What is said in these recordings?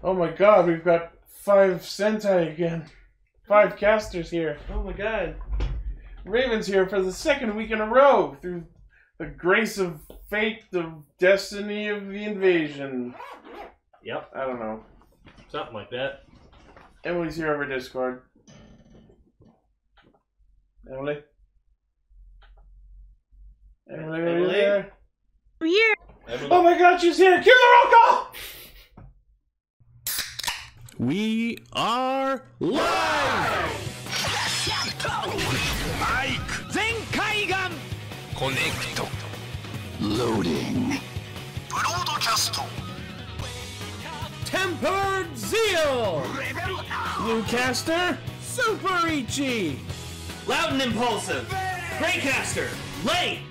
Oh my god, we've got 5 Sentai again. 5 casters here. Oh my god. Raven's here for the 2nd week in a row through the grace of fate, the destiny of the invasion. Yep. I don't know. Something like that. Emily's here over Discord. Emily? Emily, are you there? I'm here. Emily. Oh my god, she's here! Cue the roll call! We are live! Connect. Loading. Broadcast. Tempered Zeal! Bluecaster, Super Ichi! Loud and impulsive. Greycaster. Late.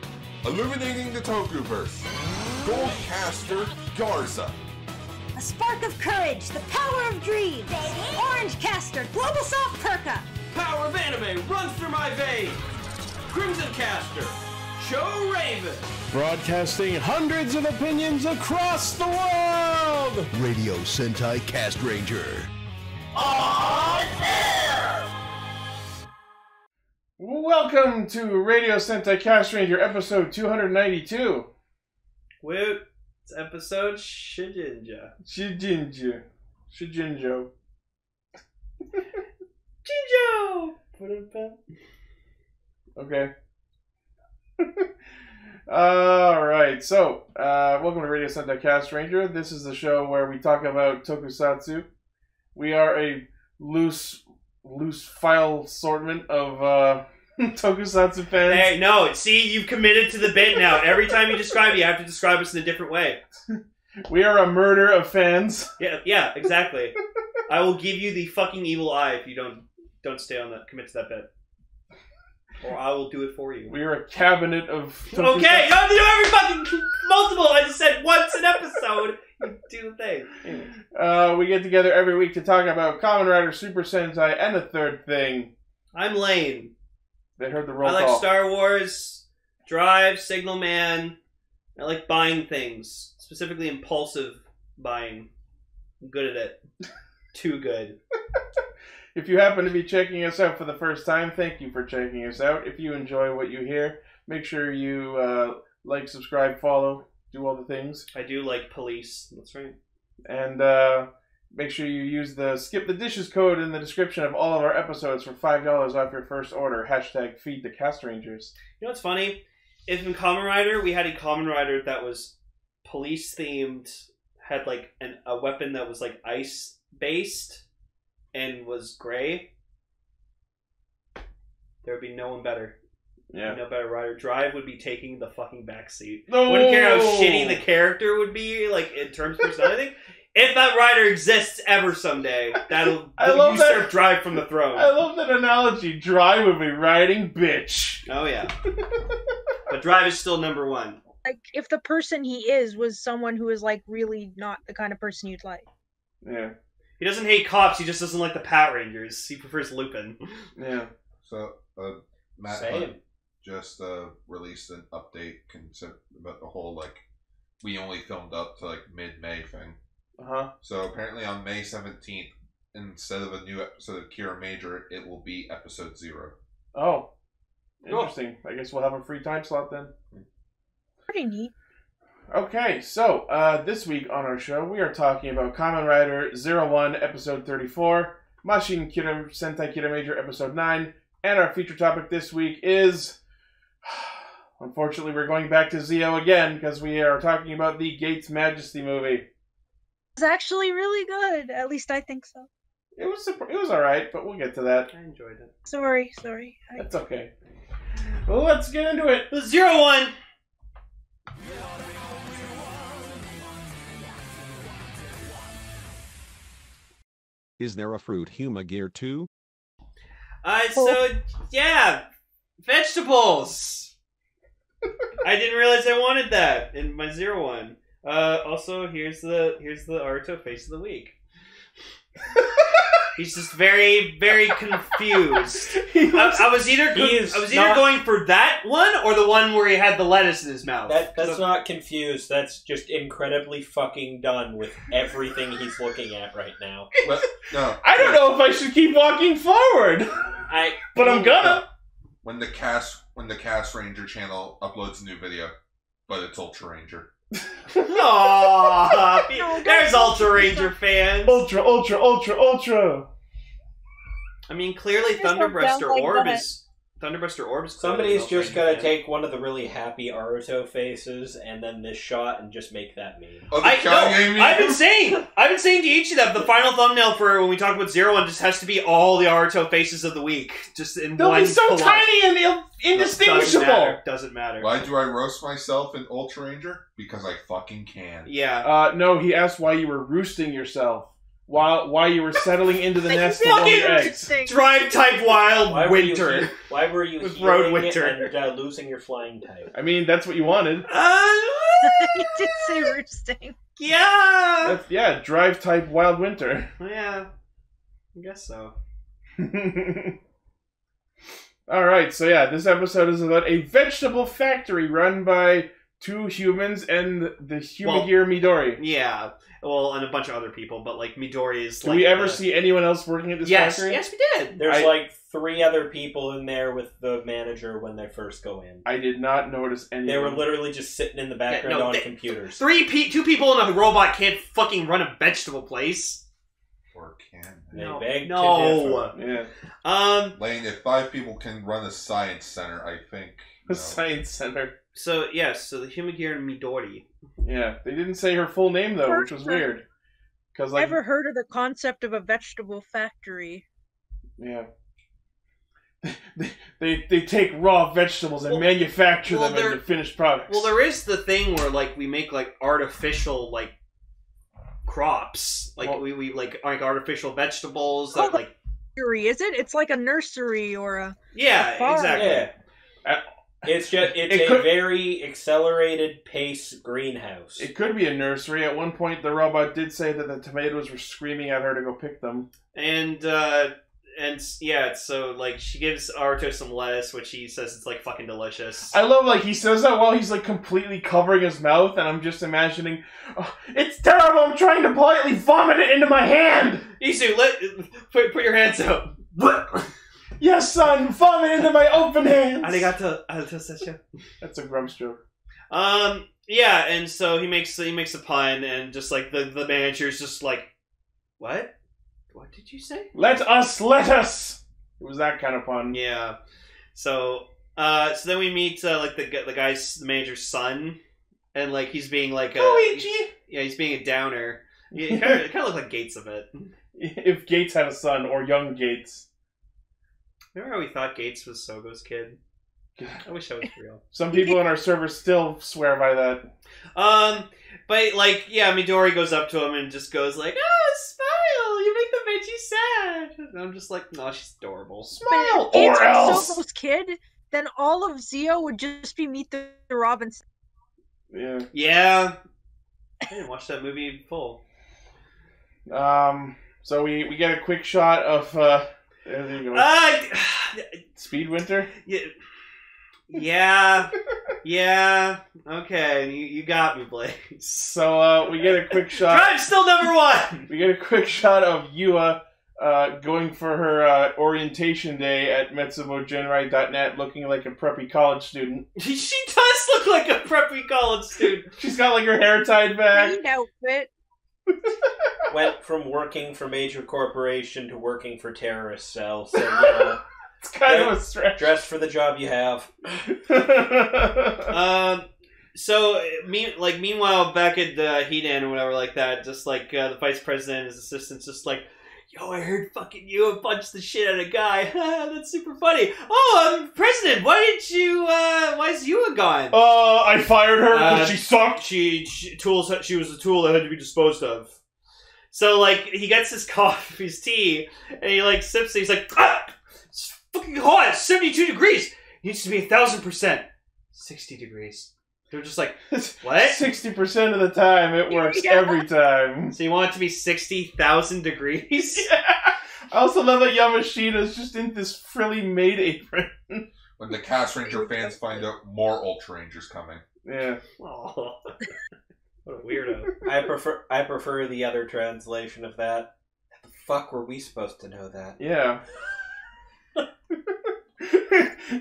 Illuminating the Tokuverse. Goldcaster Garza. A spark of courage, the power of dreams. Orange caster, global soft perka. Power of anime runs through my veins. Crimson Caster. Show Raven. Broadcasting hundreds of opinions across the world! Radio Sentai Castranger. Welcome to Radio Sentai Castranger, episode 292. Woot. It's episode Shijinja. Shijinjo. Jinjo. Put it back. Okay. Alright, so, welcome to Radio Sentai Castranger. This is the show where we talk about tokusatsu. We are a loose file assortment of, tokusatsu fans. Hey, no, see, you've committed to the bit now. Every time you describe it, you have to describe us in a different way. We are a murder of fans. Yeah, exactly. I will give you the fucking evil eye if you don't stay on that, commit to that bit. Or I will do it for you. We are a cabinet of tokusatsu. Okay, you don't have to do every fucking multiple. I just said once an episode. You do the thing. We get together every week to talk about Kamen Riders, Super Sentai, and a third thing. I'm Lane. They heard the roll I like call. Star Wars, Drive, Signal Man. I like buying things. Specifically impulsive buying. I'm good at it. Too good. If you happen to be checking us out for the first time, thank you for checking us out. If you enjoy what you hear, make sure you like, subscribe, follow, do all the things. I do like police. That's right. And make sure you use the Skip the Dishes code in the description of all of our episodes for $5 off your first order. Hashtag feed the Castrangers. You know what's funny? If in Kamen Rider, we had a Kamen Rider that was police themed, had like a weapon that was like ice based, and was gray, there would be no one better. Yeah. No better rider. Drive would be taking the fucking backseat. No! Wouldn't care how shitty the character would be, like, in terms of personality. If that rider exists ever someday, that'll usurp Drive from the throne. I love that analogy. Drive would be riding bitch. Oh, yeah. But Drive is still number one. Like, if the person he is was someone who is, like, really not the kind of person you'd like. Yeah. He doesn't hate cops, he just doesn't like the Pat Rangers. He prefers Lupin. Yeah. So, Matt Same. Hunt just released an update about the whole, like, we only filmed up to, like, mid-May thing. Uh-huh. So, apparently on May 17th, instead of a new episode of Kiramager, it will be episode 0. Oh. Interesting. I guess we'll have a free time slot then. Pretty neat. Okay, so this week on our show, we are talking about Kamen Rider 01, episode 34, Mashin Sentai Kiramager, episode 9, and our feature topic this week is, unfortunately, we're going back to Zio again, because we are talking about the Geiz Majesty movie. It's actually really good. At least I think so. It was alright, but we'll get to that. I enjoyed it. Sorry. That's okay. Well, let's get into it. The 01! Is there a fruit Huma gear too? Yeah, vegetables. I didn't realize I wanted that in my 01. Also, here's the Aruto face of the week. He's just very, very confused. I was either going for that one or the one where he had the lettuce in his mouth. That's not confused. That's just incredibly fucking done with everything he's looking at right now. Well, no. I don't know if I should keep walking forward. But I'm gonna. When the Castranger channel uploads a new video, but it's Ultra Ranger. Aww, there's Ultra Ranger fans. Ultra. I mean, clearly Thunderbuster Orb is Somebody's just gotta take one of the really happy Aruto faces and then this shot and just make that meme. Oh, I've been saying to each of them, the final thumbnal for when we talk about Zero One just has to be all the Aruto faces of the week, just in They'll one. They'll be so tiny and indistinguishable. Doesn't matter. Why do I roast myself in Ultra Ranger? Because I fucking can. Yeah. No, he asked why you were roosting yourself. While you were settling into the nest to lay your eggs. Drive type wild winter. Why were you with road winter and losing your flying type? I mean, that's what you wanted. You did say roosting. Yeah. Drive type wild winter. Yeah, I guess so. Alright, so yeah, this episode is about a vegetable factory run by 2 humans and the Humagir Midori. Yeah. Well, and a bunch of other people, but like Midori is Do we ever see anyone else working at this factory? Yes, we did. There's like 3 other people in there with the manager when they first go in. I did not notice anyone. They were literally just sitting in the background on computers. 2 people in a robot can't fucking run a vegetable place. Or can they? No. Yeah. Lane, if 5 people can run a science center, I think. A science center. So, yes, the Humagir Midori. Yeah, they didn't say her full name, though, which was weird. Cause, like, Never heard of the concept of a vegetable factory. Yeah. They take raw vegetables and manufacture them into finished products. Well, there is the thing where, like, we make, like, artificial, like, crops. Like, we like artificial vegetables that, like... Is it? It's like a nursery or a... Yeah, farm. exactly. Yeah. It's a very accelerated pace greenhouse. It could be a nursery. At one point, the robot did say that the tomatoes were screaming at her to go pick them. And yeah, so like she gives Aruto some lettuce, which he says it's like fucking delicious. I love like he says that while he's like completely covering his mouth, and I'm just imagining, oh, it's terrible. I'm trying to politely vomit it into my hand. Isu, put your hands out. Yes, son, vomit into my open hands. Arigato. That's a Grumps joke. Yeah, and so he makes a pun, and just like the manager's just like, what? What did you say? Let us. It was that kind of pun. Yeah. So then we meet like the manager's son, and like he's being like he's being a downer. He kind of looked like Gates a bit. If Gates had a son, or young Gates. Remember how we thought Gates was Sogo's kid? I wish that was real. Some people in our server still swear by that. But like, yeah, Midori goes up to him and just goes like, "Oh, smile! You make the veggie sad." And I'm just like, "No, she's adorable. Smile or else." Sogo's kid, then all of Zio would just be Meet the Robinson. Yeah. Yeah. I didn't watch that movie in full. So we get a quick shot of there you go. Speed Winter? Yeah. Okay, you got me, Blaze. So we get a quick shot. Drive's still number 1! We get a quick shot of Yua going for her orientation day at metsubogenrai.net looking like a preppy college student. She does look like a preppy college student. She's got like her hair tied back. Green outfit. Went from working for major corporation to working for terrorist cell. So it's kind of a stretch. Dress for the job you have. So meanwhile, back at the Hedan or whatever like that, just like the vice president and his assistants, just like, yo, I heard fucking you punched the shit out of a guy. That's super funny. Oh, President, why is you gone? I fired her because she sucked. She was a tool that had to be disposed of. So, like, he gets his his tea, and he, like, sips it. He's like, it's fucking hot. It's 72 degrees. It needs to be 1,000%. 60 degrees. They're just like, what? 60% of the time, it works every time. So you want it to be 60,000 degrees? I also love that Yamashita's just in this frilly maid apron. When the Castranger fans find out more Ultra Rangers coming. Yeah. Oh, what a weirdo. I prefer the other translation of that. How the fuck were we supposed to know that? Yeah.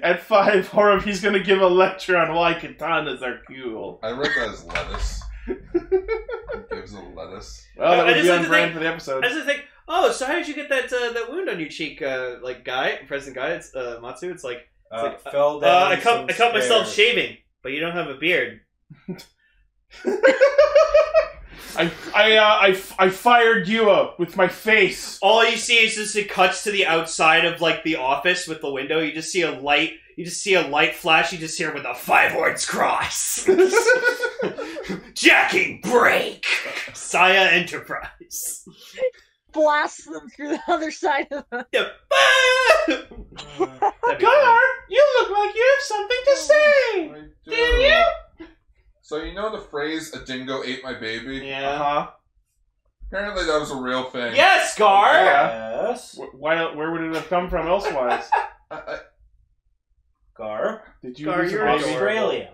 At 5, Horobi's gonna give a lecture on why katanas are cool. I read that as lettuce. He gives a lettuce. Well, that I would just be like on to brand think- for the episode. I just think, oh, so how did you get that wound on your cheek, President Guy? It's Matsu. It's like, Fell down. I cut myself shaving, but you don't have a beard. I fired Yua with my face. All you see is just it cuts to the outside of like the office with the window. You just see a light. You just see a light flash. You just hear with a 5 horns cross. Jacking break. Saya Enterprise. Blast them through the other side of the... Yep. Gar, you look like you have something to say. I do. Do you? So you know the phrase, a dingo ate my baby? Yeah. Uh-huh. Apparently that was a real thing. Yes, Gar. Yeah. Yes. Where would it have come from elsewise? Gar. Did you Gar, lose a you're baby? adorable. Australia.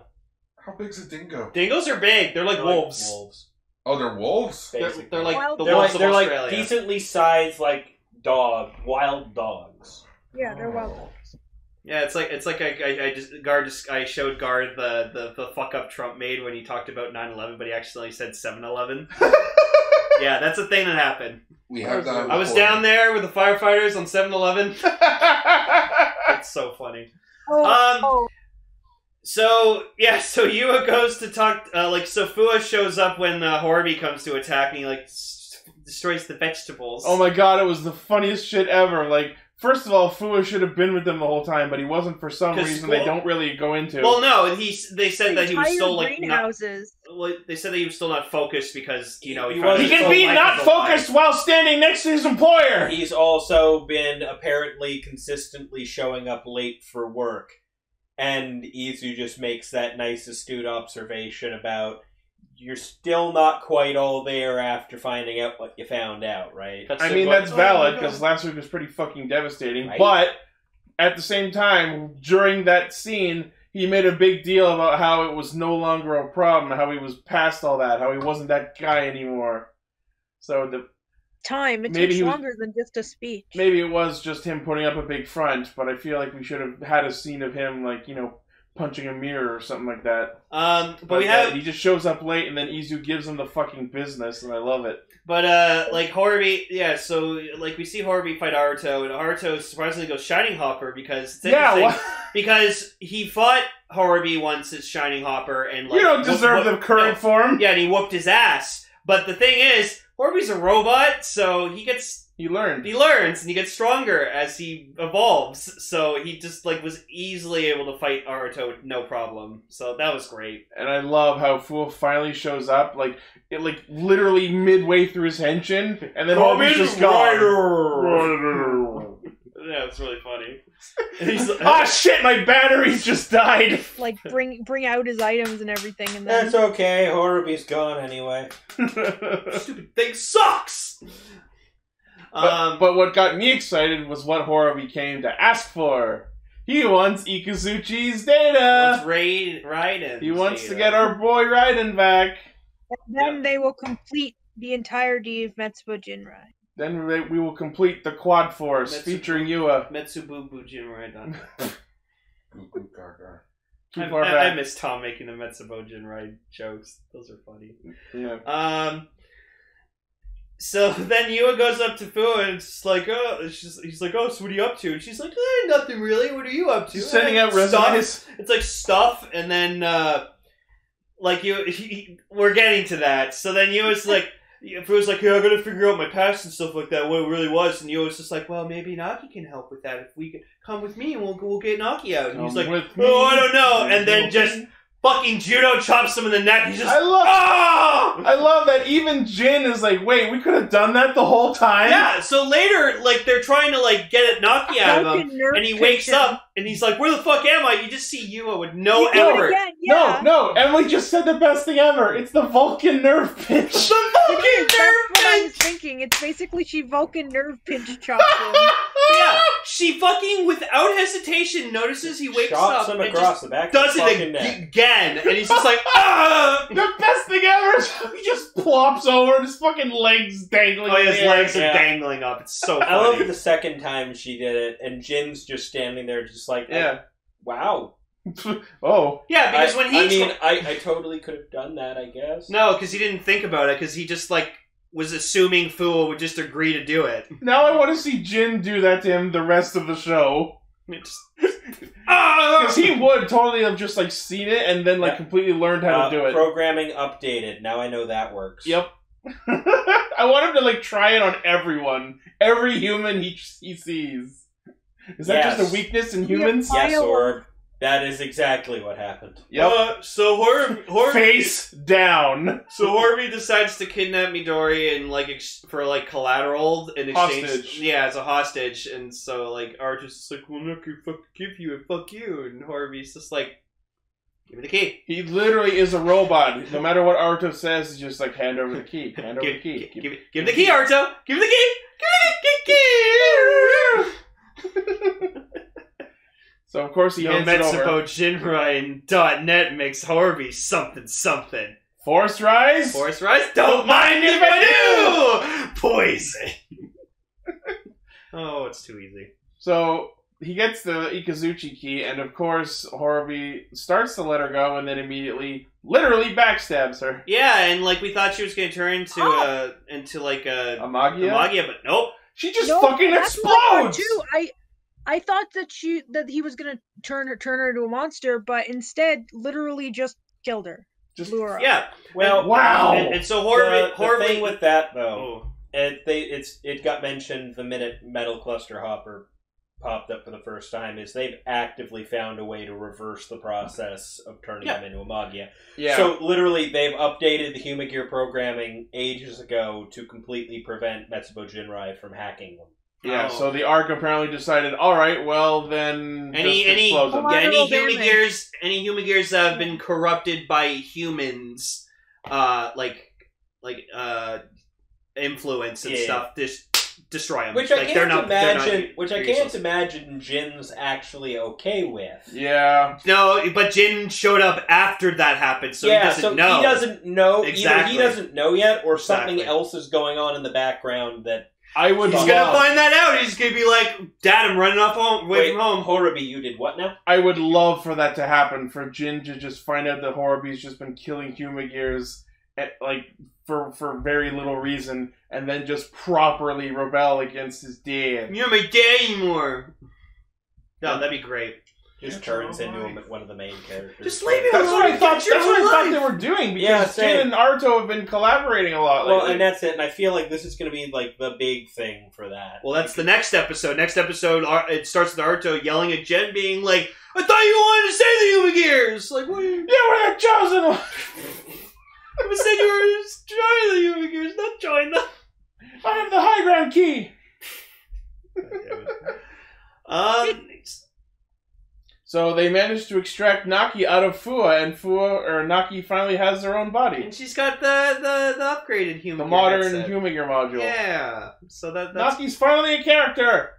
How big's a dingo? Dingoes are big. They're like They're wolves. wolves. Oh, they're wolves? Basically. They're like Wild the They're wolves like, they're of like Australia. decently sized, like wild dogs. Yeah, they're wild dogs. Yeah, it's like I showed Gar the fuck up Trump made when he talked about 9/11, but he accidentally said 7/11. Yeah, that's a thing that happened. We have that on I was recording. down there with the firefighters on 7/11. It's so funny. Oh, So Yua goes to talk. So Fua shows up when Horobi comes to attack, and he destroys the vegetables. Oh my god, it was the funniest shit ever. Like, first of all, Fua should have been with them the whole time, but he wasn't for some 'Cause, reason well- they don't really go into. Well, no, they said that he was entire still like not, greenhouses. well, they said that he was still not focused because He found wasn't he his can own be life not was a lie. focused while standing next to his employer. He's also been apparently consistently showing up late for work. And Izu just makes that nice, astute observation about you're still not quite all there after finding out what you found out, right? That's I so mean, funny. that's Oh valid, my because God. last week was pretty fucking devastating. Right. But, at the same time, during that scene, he made a big deal about how it was no longer a problem, how he was past all that, how he wasn't that guy anymore. So, Time. It Maybe takes he was- longer than just a speech. maybe it was just him putting up a big front, but I feel like we should have had a scene of him, like, punching a mirror or something like that. But we have, he just shows up late, and then Izu gives him the fucking business, and I love it. but Horobi, yeah. So we see Horobi fight Aruto, and Aruto surprisingly goes Shining Hopper because it's interesting Yeah, because he fought Horobi once as Shining Hopper, and you don't deserve the current form. Yeah, and he whooped his ass. But the thing is, Horobi's a robot, so He learned. he learns and he gets stronger as he evolves. So he just was easily able to fight Aruto with no problem. So that was great. And I love how Fool finally shows up, literally midway through his henshin, and then Horobi's just gone. Yeah, it's really funny. He's Ah, shit, my batteries just died! Like bring out his items and everything, and then That's okay. Horobi's gone anyway. stupid thing sucks. But what got me excited was what Horobi came to ask for. He wants Ikuzuchi's data! Let's Raiden. He wants to get our boy Raiden back. they will complete the entirety of Metsubo Jinrai. Then we will complete the Quad Force, That's- featuring Yua. Metsububu Jinrai. Goo goo gaga. Keep our I back. miss Tom making the Metsubo Jinrai jokes. Those are funny. Yeah. So then Yua goes up to Fu and it's just like, oh, he's like, oh, so what are you up to? And she's like, nothing really. What are you up to? Just sending out Stuff. resumes. It's like stuff, and then we're getting to that. So then Yua's like, Fu's like, yeah, I gotta figure out my past and stuff like that, what it really was. And Yua's just like, well, maybe Naki can help with that. If we could come with me, and we'll get Naki out. And he's like, With me. oh, I don't know. And then just fucking judo chops him in the neck. He's just, I love that even Jin is like, wait, we could have done that the whole time? Yeah, so later, like, they're trying to, like, get it Naki out of him, and he wakes up, and he's like, where the fuck am I? You just see Yua with no effort. Again, yeah. No, Emily just said the best thing ever. It's the Vulcan nerve pinch. The fucking nerve That's what I was pinch! thinking. It's basically she Vulcan nerve pinch chopped him. Yeah, she fucking, without hesitation, notices he wakes Chops up him and across just the back of does the it fucking neck. again, and he's just like, ah! The best thing ever is he just plops over and his fucking legs dangling. Oh, in his the air. legs are dangling up. It's so funny. I love the second time she did it, and Jin's just standing there, just like, Yeah. wow. Oh. Yeah, because when he... I totally could have done that, I guess. No, because he didn't think about it, because he just, like, was assuming Fuo would just agree to do it. Now I want to see Jin do that to him the rest of the show. Because he would totally have just, like, seen it and then, like, completely learned how to do it. Programming updated. Now I know that works. Yep. I want him to, like, try it on everyone. Every human he sees. Is that just a weakness in humans? Yes, Orb. That is exactly what happened. Yep. So Horby Face down. So Horby decides to kidnap Midori and like for like collateral in exchange. Hostage. Yeah, as a hostage, and so like Artist is like, "Well, look, give you and fuck you," and Horby's just like, "Give me the key." He literally is a robot. No matter what Arto says, he's just like, hand over the key. Hand over the key. Give the key, Arto. Give me the key. Give me the key. So, of course, he hands it over. Metsubo.net makes Horby something. Force Rise? Force Rise? Don't mind if I do! Poison! Oh, it's too easy. So, he gets the Ikazuchi key, and of course, Horby starts to let her go, and then immediately, literally backstabs her. Yeah, and like, we thought she was going to turn into like a Magia, but nope. She just fucking explodes! Too. I thought that he was gonna turn her into a monster, but instead, literally just killed her. Just blew her up. Yeah. Well, wow. And so Horby the thing with that though, it got mentioned the minute Metal Cluster Hopper popped up for the first time is they've actively found a way to reverse the process of turning them into a Magia. Yeah. So literally, they've updated the Humagear programming ages ago to completely prevent Metsubo Jinrai from hacking them. Yeah, so the Ark apparently decided, alright, well then any Humagears that have been corrupted by humans, influence and stuff, just destroy them. Which I can't imagine Jin's actually okay with. Yeah. No, but Jin showed up after that happened, so he doesn't know. He doesn't know. Exactly. Either he doesn't know yet, or something else is going on in the background that. He's gonna find that out. He's gonna be like, "Dad, I'm running off away from home." Horby, you did what now? I would love for that to happen, for Jin to just find out that Horby's just been killing Humagears for very little reason, and then just properly rebel against his dad. You're my dad anymore. No, that'd be great. Just turns into one of the main characters. Just leave it alone. That's what I thought they were doing, because Jin and Arto have been collaborating a lot lately. Well, and that's it. And I feel like this is going to be like the big thing for that. Well, that's the next episode. Next episode, it starts with Arto yelling at Jen, being like, "I thought you wanted to say the Humagears!" Like, what? Yeah, we're the chosen one. I said you were joining the Humagears, not join them. I have the high ground key. So they managed to extract Naki out of Fua, and Naki finally has her own body. And she's got the upgraded Humagear. The modern Humagear module. Yeah. So that's... Naki's finally a character!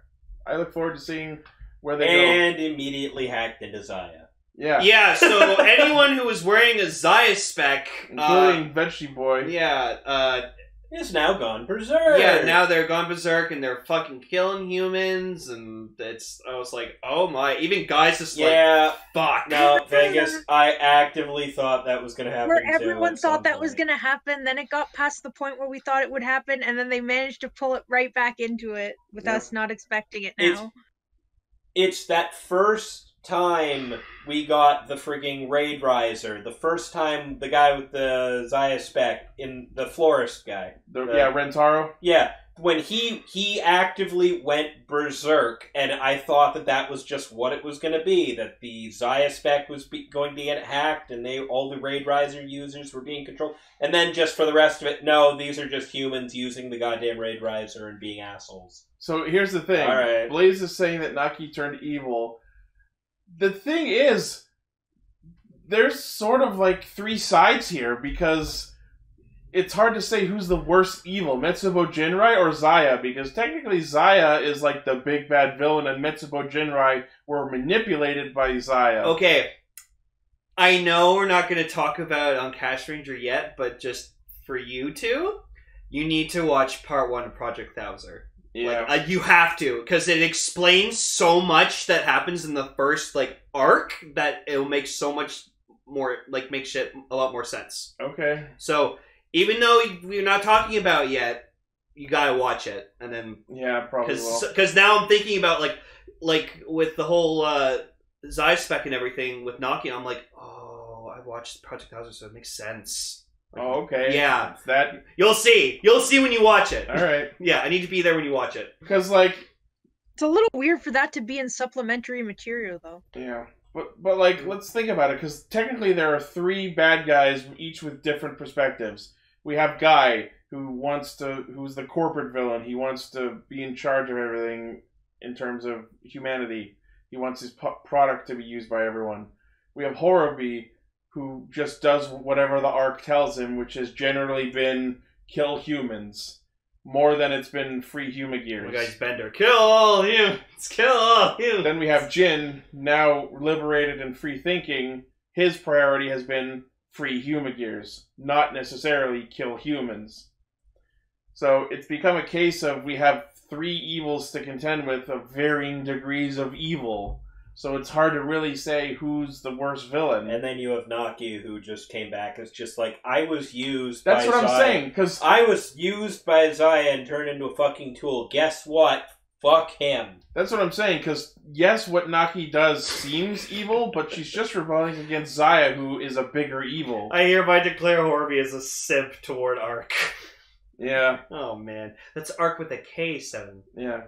I look forward to seeing where they go. And immediately hacked into Zaya. Yeah. Yeah, so anyone who was wearing a Zaya spec... including Veggie Boy. Yeah, is now gone berserk. Yeah, now they're gone berserk and they're fucking killing humans, and I was like, oh my, even Geiz just like, fuck. No, Vegas, I actively thought that was going to happen. Where everyone thought that was going to happen, then it got past the point where we thought it would happen, and then they managed to pull it right back into it with us not expecting it now. It's that first time we got the frigging Raid Riser, the first time the guy with the Zaya spec, in the florist guy. Rentaro? Yeah, when he actively went berserk, and I thought that was just what it was going to be, that the Zaya spec was going to get hacked, and all the Raid Riser users were being controlled, and then just for the rest of it, no, these are just humans using the goddamn Raid Riser and being assholes. So here's the thing. All right. Blaze is saying that Naki turned evil. The thing is, there's sort of like three sides here, because it's hard to say who's the worst evil, Metsubo Jinrai or Zaya, because technically Zaya is like the big bad villain and Metsubo Jinrai were manipulated by Zaya. Okay. I know we're not going to talk about on Castranger yet, but just for you two, you need to watch part 1 of Project Thouser. Yeah. Like, you have to, because it explains so much that happens in the first like arc that it'll make so much more, like, make shit a lot more sense. Okay. So, even though we're not talking about it yet, you gotta watch it, and then yeah, probably will. Because now I'm thinking about like with the whole Zai spec and everything with Naki, I'm like, oh, I watched Project Thouser, so it makes sense. Like, oh, okay. Yeah, it's that you'll see when you watch it. All right. Yeah, I need to be there when you watch it, because like it's a little weird for that to be in supplementary material, though. Yeah. But like, let's think about it, because technically there are 3 bad guys, each with different perspectives. We have Guy, who's the corporate villain. He wants to be in charge of everything in terms of humanity. He wants his product to be used by everyone. We have Horobi, who just does whatever the arc tells him, which has generally been kill humans, more than it's been free Humagears. Guy's Bender, kill all humans, kill all humans. Then we have Jin, now liberated and free thinking. His priority has been free Humagears, not necessarily kill humans. So it's become a case of we have 3 evils to contend with of varying degrees of evil. So it's hard to really say who's the worst villain. And then you have Naki, who just came back as just like, I was used That's by what I'm Zaya. saying, because I was used by Zaya and turned into a fucking tool. Guess what? Fuck him. That's what I'm saying, because yes, what Naki does seems evil, but she's just rebelling against Zaya, who is a bigger evil. I hereby declare Horby as a simp toward Arc. Yeah. Oh man, that's Arc with a K, 7. Yeah.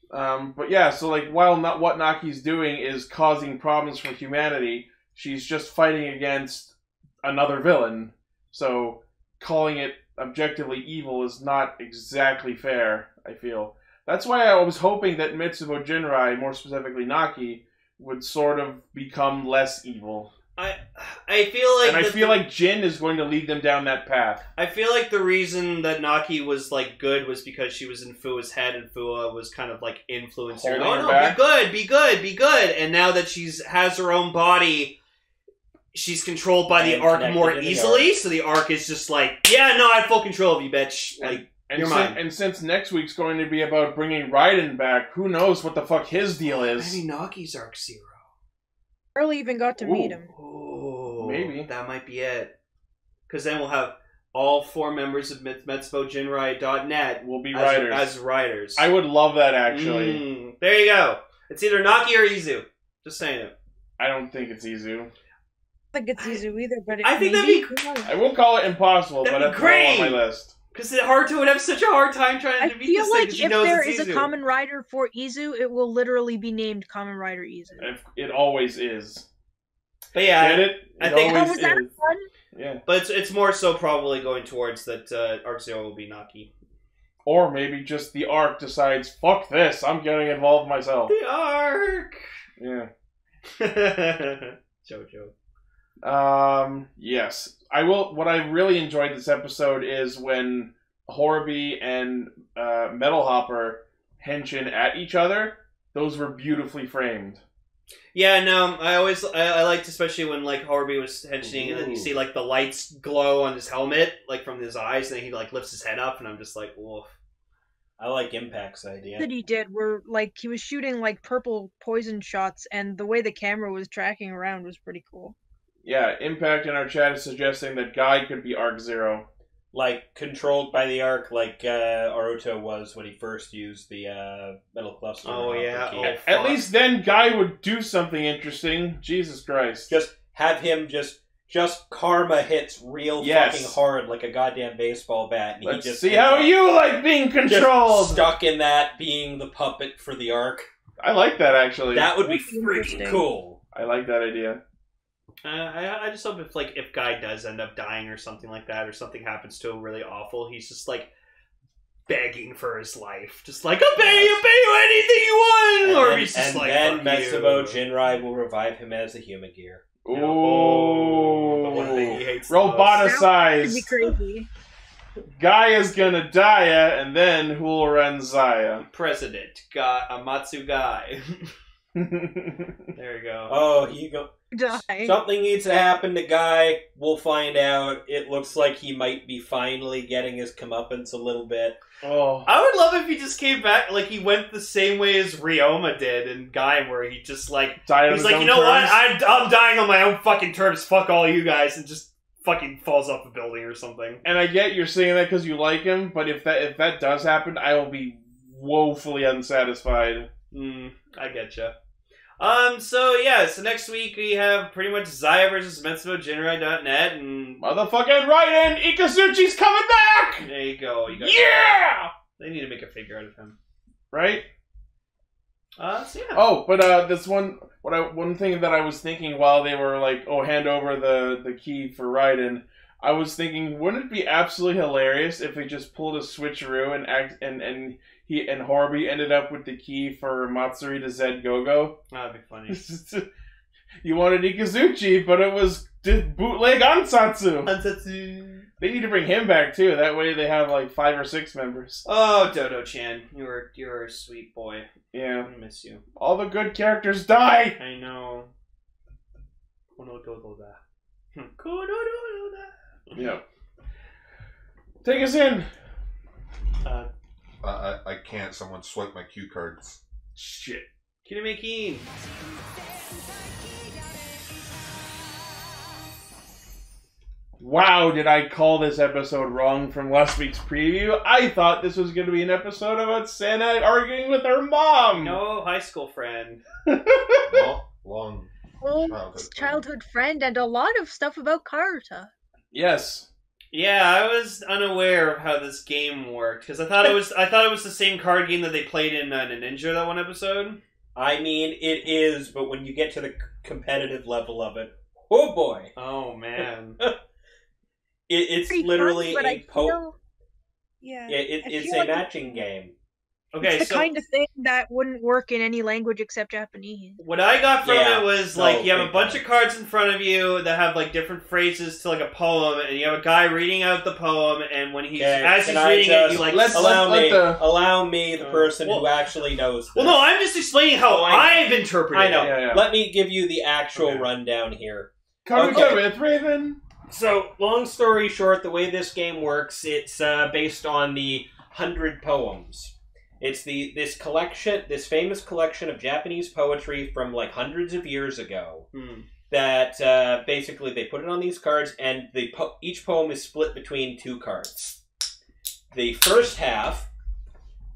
But yeah, so like, while what Naki's doing is causing problems for humanity, she's just fighting against another villain. So calling it objectively evil is not exactly fair, I feel. That's why I was hoping that Mitsubo Jinrai, more specifically Naki, would sort of become less evil. I feel like... And I feel like Jin is going to lead them down that path. I feel like the reason that Naki was, like, good was because she was in Fua's head, and Fua was kind of, like, influencing her. Holding her back. Be good, be good, be good! And now that she's has her own body, she's controlled by the Arc more easily, so the Arc is just like, yeah, no, I have full control of you, bitch. Like, you're mine. And since next week's going to be about bringing Raiden back, who knows what the fuck his deal is. Maybe Naki's Arc 0. Barely even got to meet him. Oh, maybe. That might be it. Because then we'll have all 4 members of MetsuboJinrai.net will be as writers. I would love that, actually. There you go. It's either Naki or Izu. Just saying it. I don't think it's Izu. I think it's Izu either, but I think that'd be... I won't call it impossible, but it's great on my list. Because Haruto would have such a hard time trying to defeat this thing. I feel like if there is a Kamen Rider for Izu, it will literally be named Kamen Rider Izu. It always is. But yeah, get it? I think always was that fun? Yeah. But it's more so probably going towards that Arc Zero will be Naki. Or maybe just the Arc decides, fuck this, I'm getting involved myself. The Arc! Yeah. Jojo. Yes. I will. What I really enjoyed this episode is when Horobi and Metal Hopper henshin at each other. Those were beautifully framed. Yeah, no, I liked especially when like Horobi was henching and then you see like the lights glow on his helmet, like from his eyes, and then he like lifts his head up, and I'm just like, woof. I like Impact's idea. That he did, where like he was shooting like purple poison shots, and the way the camera was tracking around was pretty cool. Yeah, Impact in our chat is suggesting that Guy could be Arc Zero. Like, controlled by the Arc, like Aruto was when he first used the metal cluster. Oh, yeah. Oh, at least then Guy would do something interesting. Jesus Christ. Just have him just just karma hits real fucking hard like a goddamn baseball bat. And Let's he just see how you like being controlled. Just stuck in that, being the puppet for the arc. I like that, actually. That would be freaking cool. I like that idea. I just hope if Guy does end up dying or something like that, or something happens to him really awful, he's just like begging for his life, just like I'll pay you anything you want, or he's just like. And then Metsubo Jinrai will revive him as the human gear. Ooh, the one thing he hates. Roboticized. Be crazy. Guy is gonna die, and then who'll run Zaya? President Guy, Amatsu Guy. There you go. Oh, he go. Die. Something needs to happen to Guy. We'll find out. It looks like he might be finally getting his comeuppance a little bit. Oh, I would love if he just came back, like he went the same way as Ryoma did in Gaim, where he just like died he's like, you know what, I'm dying on my own fucking terms. Fuck all you guys, and just fucking falls off a building or something. And I get you're saying that because you like him, but if that does happen, I will be woefully unsatisfied. I getcha. So next week we have pretty much Zaya versus MetsuboJinrai.net, and motherfucking Raiden Ikazuchi's coming back! There you go. Yeah! They need to make a figure out of him. Right? Yeah. Oh, but this one thing that I was thinking while they were like, hand over the key for Raiden, I was thinking, wouldn't it be absolutely hilarious if they just pulled a switcheroo and he and Horby ended up with the key for Matsuri to Zed Gogo? That'd be funny. You wanted Ikazuchi, but it was bootleg Ansatsu. They need to bring him back too. That way they have like 5 or 6 members. Oh, Dodo-chan, you're a sweet boy. Yeah, I miss you. All the good characters die. I know. Yeah. Take us in. I can't. Someone swiped my cue cards. Shit. Kiramager. Wow, did I call this episode wrong from last week's preview? I thought this was going to be an episode about Sana arguing with her mom. No, high school friend. Long childhood friend, and a lot of stuff about Karuta. Yes. Yeah, I was unaware of how this game worked because I thought it was the same card game that they played in Ninja that one episode. I mean, it is, but when you get to the competitive level of it, oh boy! Oh man, it's literally fun, it's a matching game. Okay, it's the kind of thing that wouldn't work in any language except Japanese. What I got from it was like you have a bunch of cards in front of you that have like different phrases to like a poem, and you have a guy reading out the poem, and when he's reading it, you like allow me, the person who actually knows this. Well, no, I'm just explaining how I've interpreted it. I know. Yeah. Let me give you the actual rundown here. Karuta with Raven. So, long story short, the way this game works, it's based on the 100 poems. It's this famous collection of Japanese poetry from like hundreds of years ago. That basically they put it on these cards, and each poem is split between 2 cards. The first half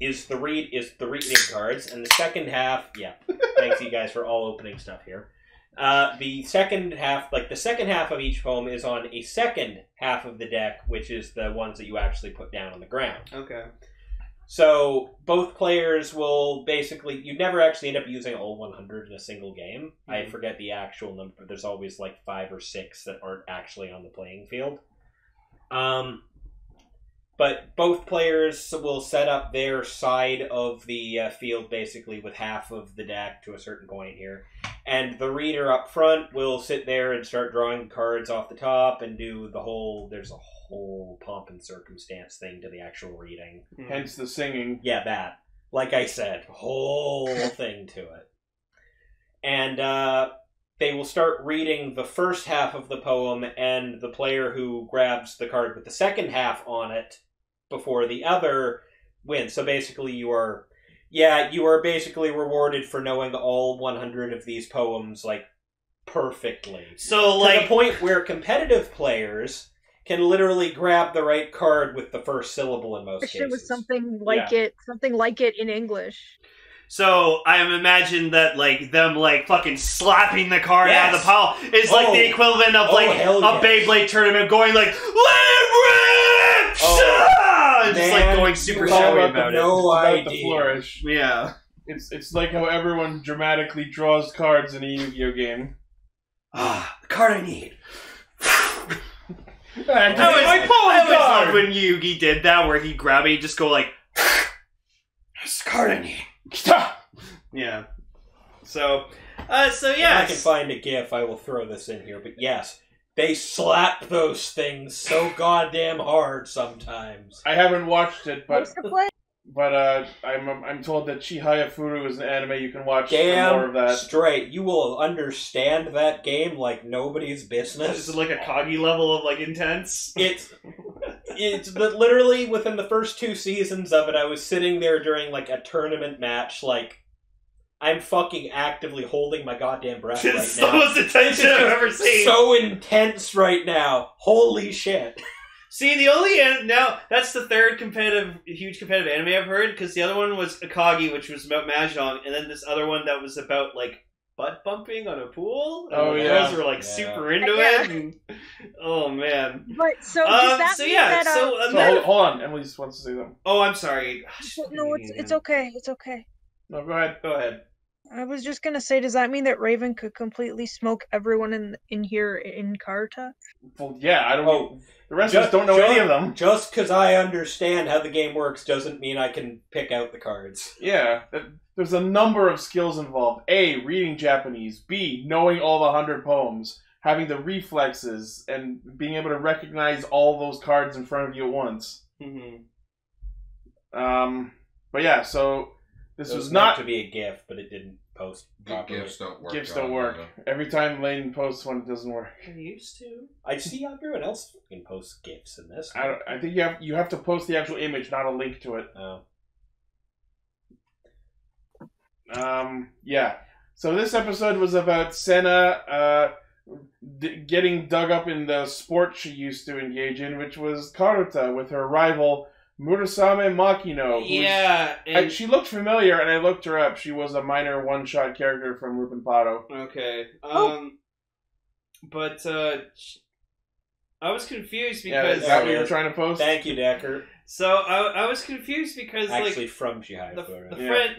is the reading cards, and the second half, thanks you guys for all opening stuff here. The second half of each poem is on a second half of the deck, which is the ones that you actually put down on the ground. Okay. So both players will basically, you'd never actually end up using all 100 in a single game. I forget the actual number, but there's always like 5 or 6 that aren't actually on the playing field. But both players will set up their side of the field basically with half of the deck to a certain point here. And the reader up front will sit there and start drawing cards off the top and do there's a whole pomp and circumstance thing to the actual reading. Hence the singing. Yeah, that. Like I said, whole thing to it. And they will start reading the first half of the poem, and the player who grabs the card with the second half on it before the other wins. So basically you are basically rewarded for knowing all 100 of these poems, like, perfectly. So, to the point where competitive players can literally grab the right card with the first syllable in most cases. It was something like it in English. So I imagine that like them like fucking slapping the card out of the pile is like the equivalent of like a Beyblade tournament going like let it rip! And just like going super showy about it. No idea. The flourish. Yeah. It's like how everyone dramatically draws cards in a Yu-Gi-Oh game. The card I need. I always loved when Yugi did that, where he'd grab it, he'd just go like, "That's the card I need." Yeah. So yeah. If I can find a GIF, I will throw this in here. But yes, they slap those things so goddamn hard sometimes. I haven't watched it, but I'm told that Chihaya Furu is an anime you can watch for more of that. Straight. You will understand that game like nobody's business. This is like a Kagi level of like intense. It's literally within the first 2 seasons of it, I was sitting there during like a tournament match, like I'm fucking actively holding my goddamn breath right now. It's the most attention I've ever seen. So intense right now. Holy shit. See, now that's the third huge competitive anime I've heard, because the other one was Akagi, which was about Mahjong, and then this other one that was about like butt bumping on a pool. And the girls were like super into it. And, oh man! But so does that mean that? Hold on, Emily wants to say something. Oh, I'm sorry. No, it's okay. It's okay. No, go ahead. Go ahead. I was just gonna say, does that mean that Raven could completely smoke everyone in here in Karta? Well, yeah, I don't know. The rest of us don't know any of them. Just because I understand how the game works doesn't mean I can pick out the cards. Yeah, there's a number of skills involved. A, reading Japanese. B, knowing all the 100 poems. Having the reflexes and being able to recognize all those cards in front of you at once. Mm-hmm. But yeah, so this was not not to be a GIF, but it didn't post properly. GIFs don't work. GIFs don't work. Every time Lane posts one, it doesn't work. I used to. I see everyone else fucking post GIFs in this. I think you have to post the actual image, not a link to it. Oh. Yeah. So this episode was about Senna getting dug up in the sport she used to engage in, which was Karuta with her rival Murasame Makino. Yeah. And she looked familiar, and I looked her up. She was a minor one-shot character from Lupin Paro. Okay. But I was confused because... is that what you were trying to post? Thank you, Decker. So I was confused because actually like from Chihaya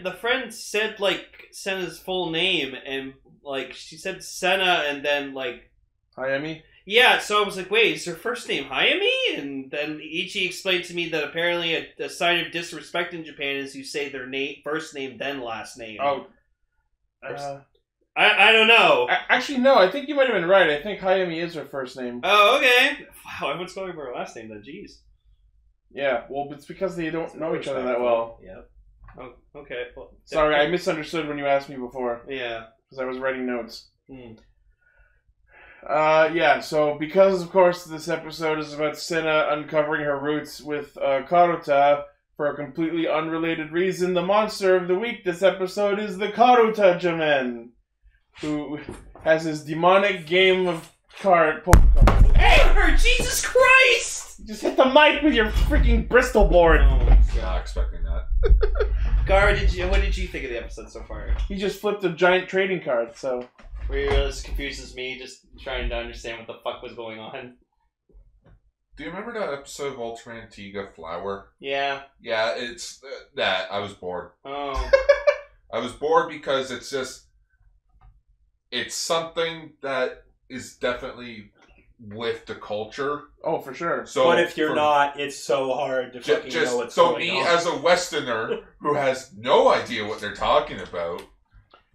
the friend said like Senna's full name, and like she said Senna and then like Hayami? Yeah, so I was like, wait, is her first name Hayami? And then Ichi explained to me that apparently a sign of disrespect in Japan is you say their first name then last name. Oh. I don't know. Actually, no, I think you might have been right. I think Hayami is her first name. Oh, okay. Wow, everyone's going for her last name then, jeez. Yeah, well, it's because they don't know each other that well. Yep. Oh, okay. Well, sorry, I misunderstood when you asked me before. Yeah. Because I was writing notes. Yeah, so because, of course, this episode is about Senna uncovering her roots with Karuta for a completely unrelated reason, the monster of the week this episode is the Karuta Jamen, who has his demonic game of Pokemon. Hey, Jesus Christ! Just hit the mic with your freaking Bristol board. Not expecting that. Gar, what did you think of the episode so far? He just flipped a giant trading card, so... Were you as confused as me, just trying to understand what the fuck was going on? Do you remember that episode of Ultra Antigua Flower? Yeah. Yeah, it's that. I was bored. Oh. I was bored because it's just... It's something that is definitely with the culture. Oh, for sure. So but if you're not, it's so hard to fucking know what's going on. So me, as a Westerner who has no idea what they're talking about...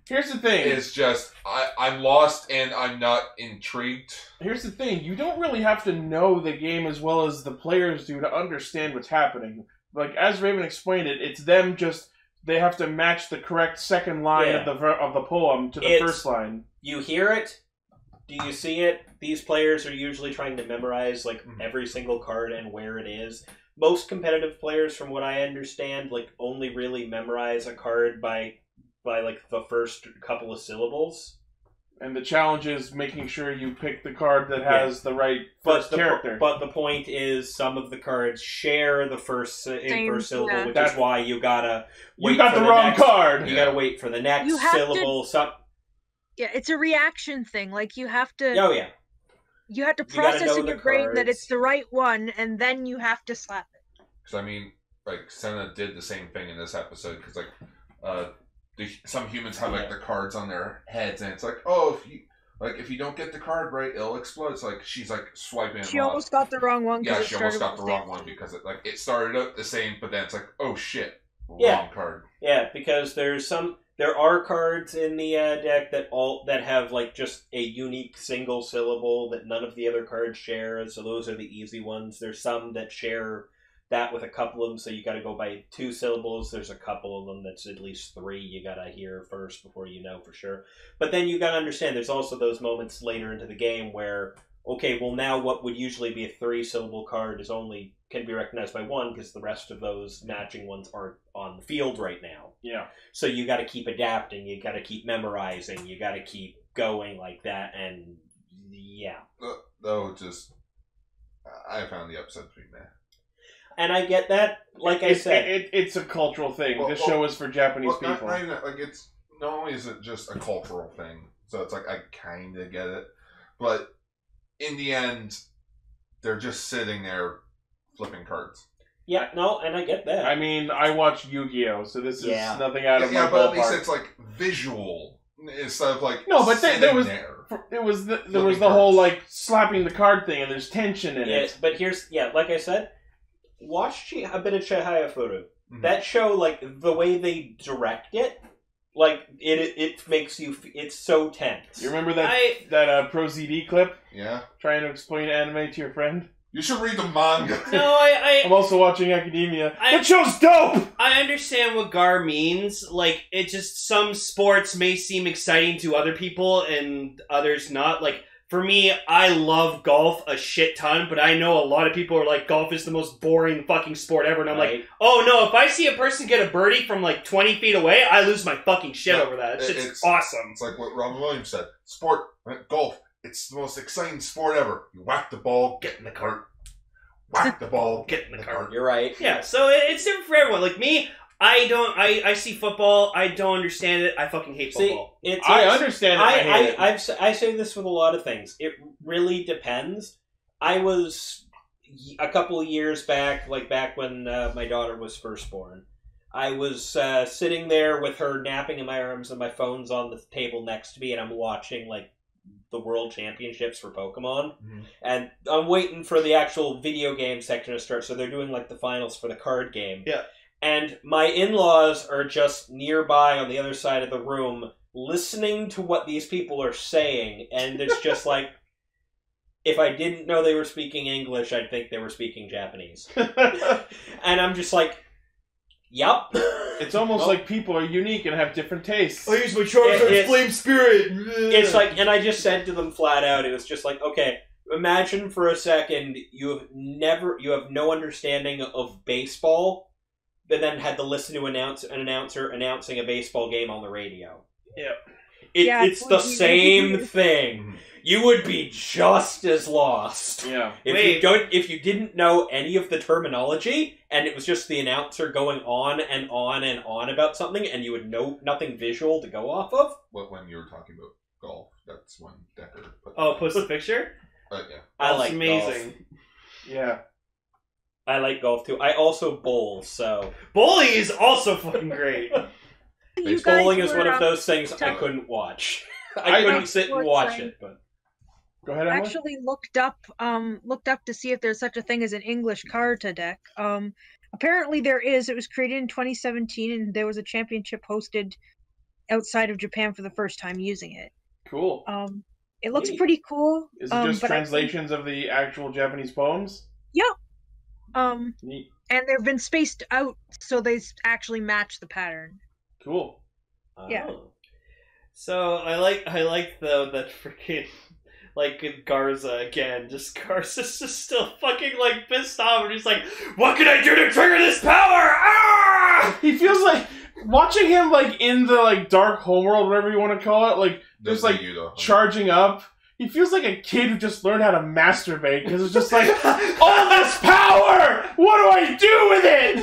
Here's the thing. It's just, I'm lost and I'm not intrigued. Here's the thing. You don't really have to know the game as well as the players do to understand what's happening. Like, as Raven explained it, it's them just... They have to match the correct second line of the poem to the first line. You hear it. Do you see it? These players are usually trying to memorize, like, every single card and where it is. Most competitive players, from what I understand, like, only really memorize a card by like the first couple of syllables. And the challenge is making sure you pick the card that has the right first character. But the point is, some of the cards share the first syllable, which is why you gotta wait. You got the wrong card! You gotta wait for the next syllable. Yeah, it's a reaction thing. Like, you have to... Oh, yeah. You have to process in your brain that it's the right one, and then you have to slap it. Because, I mean, like, Senna did the same thing in this episode, because, like, some humans have, like, the cards on their heads, and it's like, oh, if you don't get the card right, it'll explode. It's like, she's, like, swiping She almost got the wrong one. Yeah, she almost got the wrong one, because it started out the same, but then it's like, oh, shit, wrong card. Yeah, because there are cards in the deck that have like just a unique single syllable that none of the other cards share, so those are the easy ones. There's some that share that with a couple of them, so you got to go by 2 syllables. There's a couple of them that's at least 3 you got to hear first before you know for sure. But then you got to understand there's also those moments later into the game where, okay, well now what would usually be a 3-syllable card can be recognized by 1 because the rest of those matching ones aren't on the field right now. Yeah. So you got to keep adapting, you got to keep memorizing, you got to keep going like that, and yeah. Though, I found the episode to be meh. And I get that. Like I said, it's a cultural thing. This show is for Japanese people. Not even that. Like, it's not only is it just a cultural thing, so it's like I kind of get it, but in the end, they're just sitting there flipping cards. Yeah, no, and I get that. I mean, I watch Yu-Gi-Oh, so this is nothing out of my ballpark. But at least it's like visual instead of like there was the whole like slapping the card thing, and there's tension in it. But like I said. Watch a bit of Chihaya Furu. Mm-hmm. That show, like, the way they direct it, like, it makes you... It's so tense. You remember that Pro ZD clip? Yeah. Trying to explain anime to your friend? You should read the manga. No, I'm also watching Academia. That show's dope! I understand what Gar means. Like, it just... Some sports may seem exciting to other people and others not. Like... For me, I love golf a shit ton, but I know a lot of people are like, golf is the most boring fucking sport ever, and I'm like, oh no, if I see a person get a birdie from like 20 feet away, I lose my fucking shit over that. It's awesome. It's like what Robin Williams said. Golf, it's the most exciting sport ever. You whack the ball, get in the cart. Whack the ball, get in the cart. You're right. Yeah, so it's different for everyone. Like me, I see football, I don't understand it, I fucking hate football. I understand it, I hate it. I say this with a lot of things. It really depends. I was, a couple of years back, like back when my daughter was first born, I was sitting there with her napping in my arms and my phone's on the table next to me, and I'm watching, like, the World Championships for Pokemon. Mm-hmm. And I'm waiting for the actual video game section to start, so they're doing, like, the finals for the card game. Yeah. And my in-laws are just nearby on the other side of the room listening to what these people are saying, and it's just like, if I didn't know they were speaking English, I'd think they were speaking Japanese. And I'm just like, yep. It's almost like people are unique and have different tastes. I use my Charizard's Flame Spirit! It's like, and I just said to them flat out, it was just like, okay, imagine for a second you have no understanding of baseball, but then had to listen to an announcer announcing a baseball game on the radio. Yeah. It's the same thing. You would be just as lost. Yeah. If you didn't know any of the terminology, and it was just the announcer going on and on and on about something, and you would know nothing visual to go off of. When you were talking about golf, that's when Decker put post the picture? Yeah. I like amazing. Golf. Yeah. I like golf too. I also bowl, so... Bowling is also fucking great. Bowling is one of those things I couldn't watch. I couldn't sit and watch it, but... Go ahead, I Emily. actually looked up to see if there's such a thing as an English Karate deck. Apparently there is. It was created in 2017, and there was a championship hosted outside of Japan for the first time using it. Cool. It looks pretty cool. Is it just translations of the actual Japanese poems? Yep. Neat. And they've been spaced out so they actually match the pattern. Cool. Yeah. So I like though that freaking like Garza again. Garza's just still fucking like pissed off, and he's like, "What can I do to trigger this power?" Ah! He feels like watching him like in the like dark homeworld, whatever you want to call it, like just like charging up. He feels like a kid who just learned how to masturbate because it's just like all this power. What do I do with it?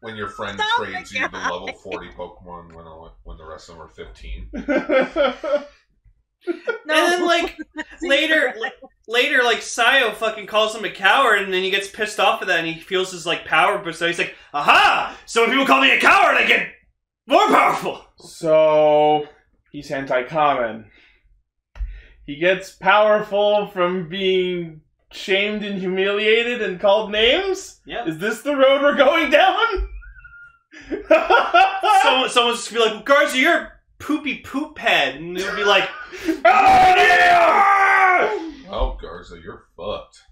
when your friend trades you the level 40 Pokemon when the rest of them are 15. No. And then, like, later, like, Sayo fucking calls him a coward, and then he gets pissed off at that, and he feels his, like, power, but so he's like, aha! So when people call me a coward, I get more powerful! So, he's anti-common. He gets powerful from being shamed and humiliated and called names? Yep. Is this the road we're going down? Someone's just gonna be like, Garza, you're a poopy poop head, and it'll be like, oh, Garza, you're fucked.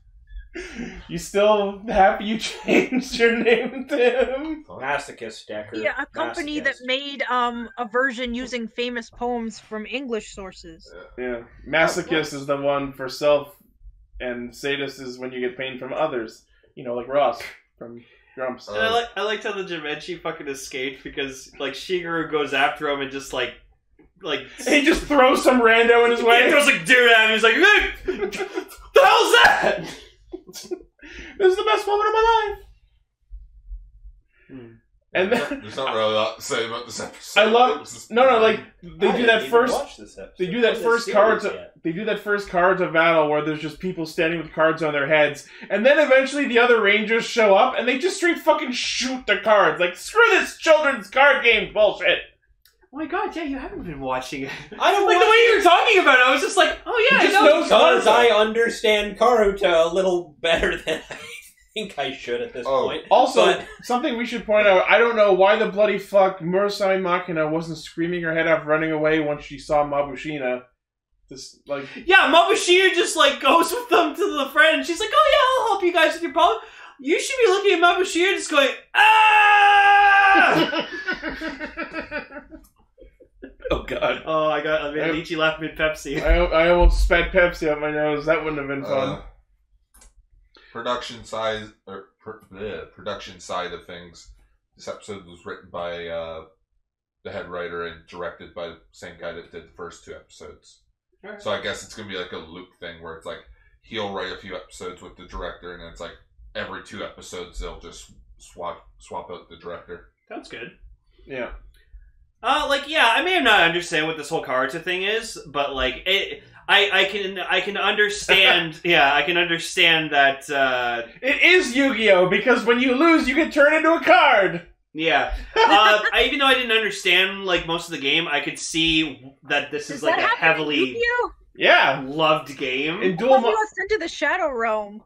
You still happy you changed your name to him? Masochist, Decker. Yeah, a company that made a version using famous poems from English sources. Yeah. Masochist is the one for self, and sadist is when you get pain from others. You know, like Ross from Grumps. And I liked how the Jimenchi fucking escaped because, like, Shigeru goes after him and just, like... he just throws some rando in his way. He throws a dude at him, he's like, hey, the hell's that? This is the best moment of my life. And then there's not really a lot to say about this episode. I love like they do that first. They do that first cards. They do that first cards of battle where there's just people standing with cards on their heads, and then eventually the other rangers show up and they just straight fucking shoot the cards. Like, screw this children's card game bullshit. Oh my god, yeah, you haven't been watching it. I don't like the way you were talking about it. I was just like, oh yeah, I know because I understand Karuta a little better than I think I should at this point. Also, something we should point out, I don't know why the bloody fuck Murasame Makina wasn't screaming her head off running away once she saw Mabushina. Just, like... Yeah, Mabushina just, like, goes with them to the friend. She's like, oh yeah, I'll help you guys with your problem. You should be looking at Mabushina just going, ah! Oh god. Oh, I made Lichi laugh mid Pepsi. I almost spat Pepsi out my nose. That wouldn't have been fun. Production side of things. This episode was written by the head writer and directed by the same guy that did the first two episodes. Right. So I guess it's gonna be like a loop thing where it's like he'll write a few episodes with the director, and then it's like every 2 episodes they'll just swap out the director. That's good. Yeah. I may not understand what this whole Karuta thing is, but like I can understand. Yeah, I can understand that. It is Yu-Gi-Oh! Because when you lose, you get turned into a card. Yeah. Even though I didn't understand like most of the game, I could see that this is like a heavily loved game. In Duel was sent to the Shadow Realm.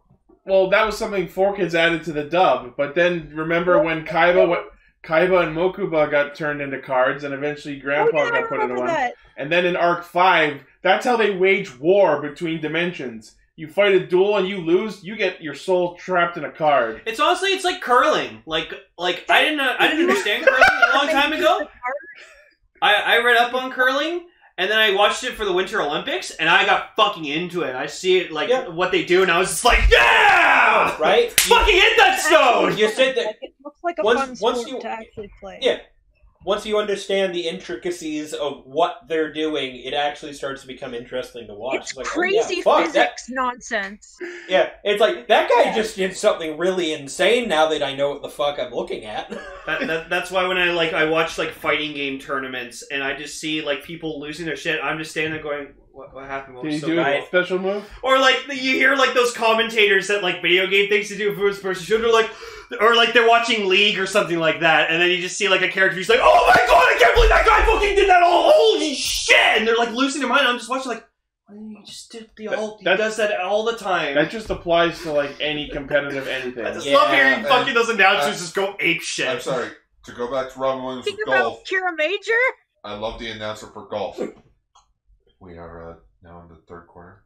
Well, that was something 4Kids added to the dub. But then remember when Kaiba and Mokuba got turned into cards, and eventually Grandpa got put into one. And then in Arc 5, that's how they wage war between dimensions. You fight a duel and you lose, you get your soul trapped in a card. It's honestly, it's like curling. Like I didn't understand curling a long time ago. I read up on curling, and then I watched it for the Winter Olympics, and I got fucking into it. I see it like what they do, and I was just like, yeah, right? Fucking hit that stone. You said that it looks like a fun sport to actually play. Yeah. Once you understand the intricacies of what they're doing, it actually starts to become interesting to watch. It's like, crazy physics nonsense. Yeah, it's like, that guy just did something really insane now that I know what the fuck I'm looking at. That's why when I watch like fighting game tournaments and I just see like people losing their shit, I'm just standing there going, what happened? Can you do a special move? Or like you hear like those commentators that like video game things to do first person shooter, like, or like they're watching League or something like that, and then you just see like a character who's like, oh my god, I can't believe that guy fucking did that! Holy shit! And they're like losing their mind. I'm just watching like, why didn't you just do the ult? He does that all the time. That just applies to like any competitive anything. I just love hearing fucking those announcers just go ape shit. I'm sorry, to go back to Robin Williams with golf. golf. Kiramager? I love the announcer for golf. We are now in the 3rd quarter.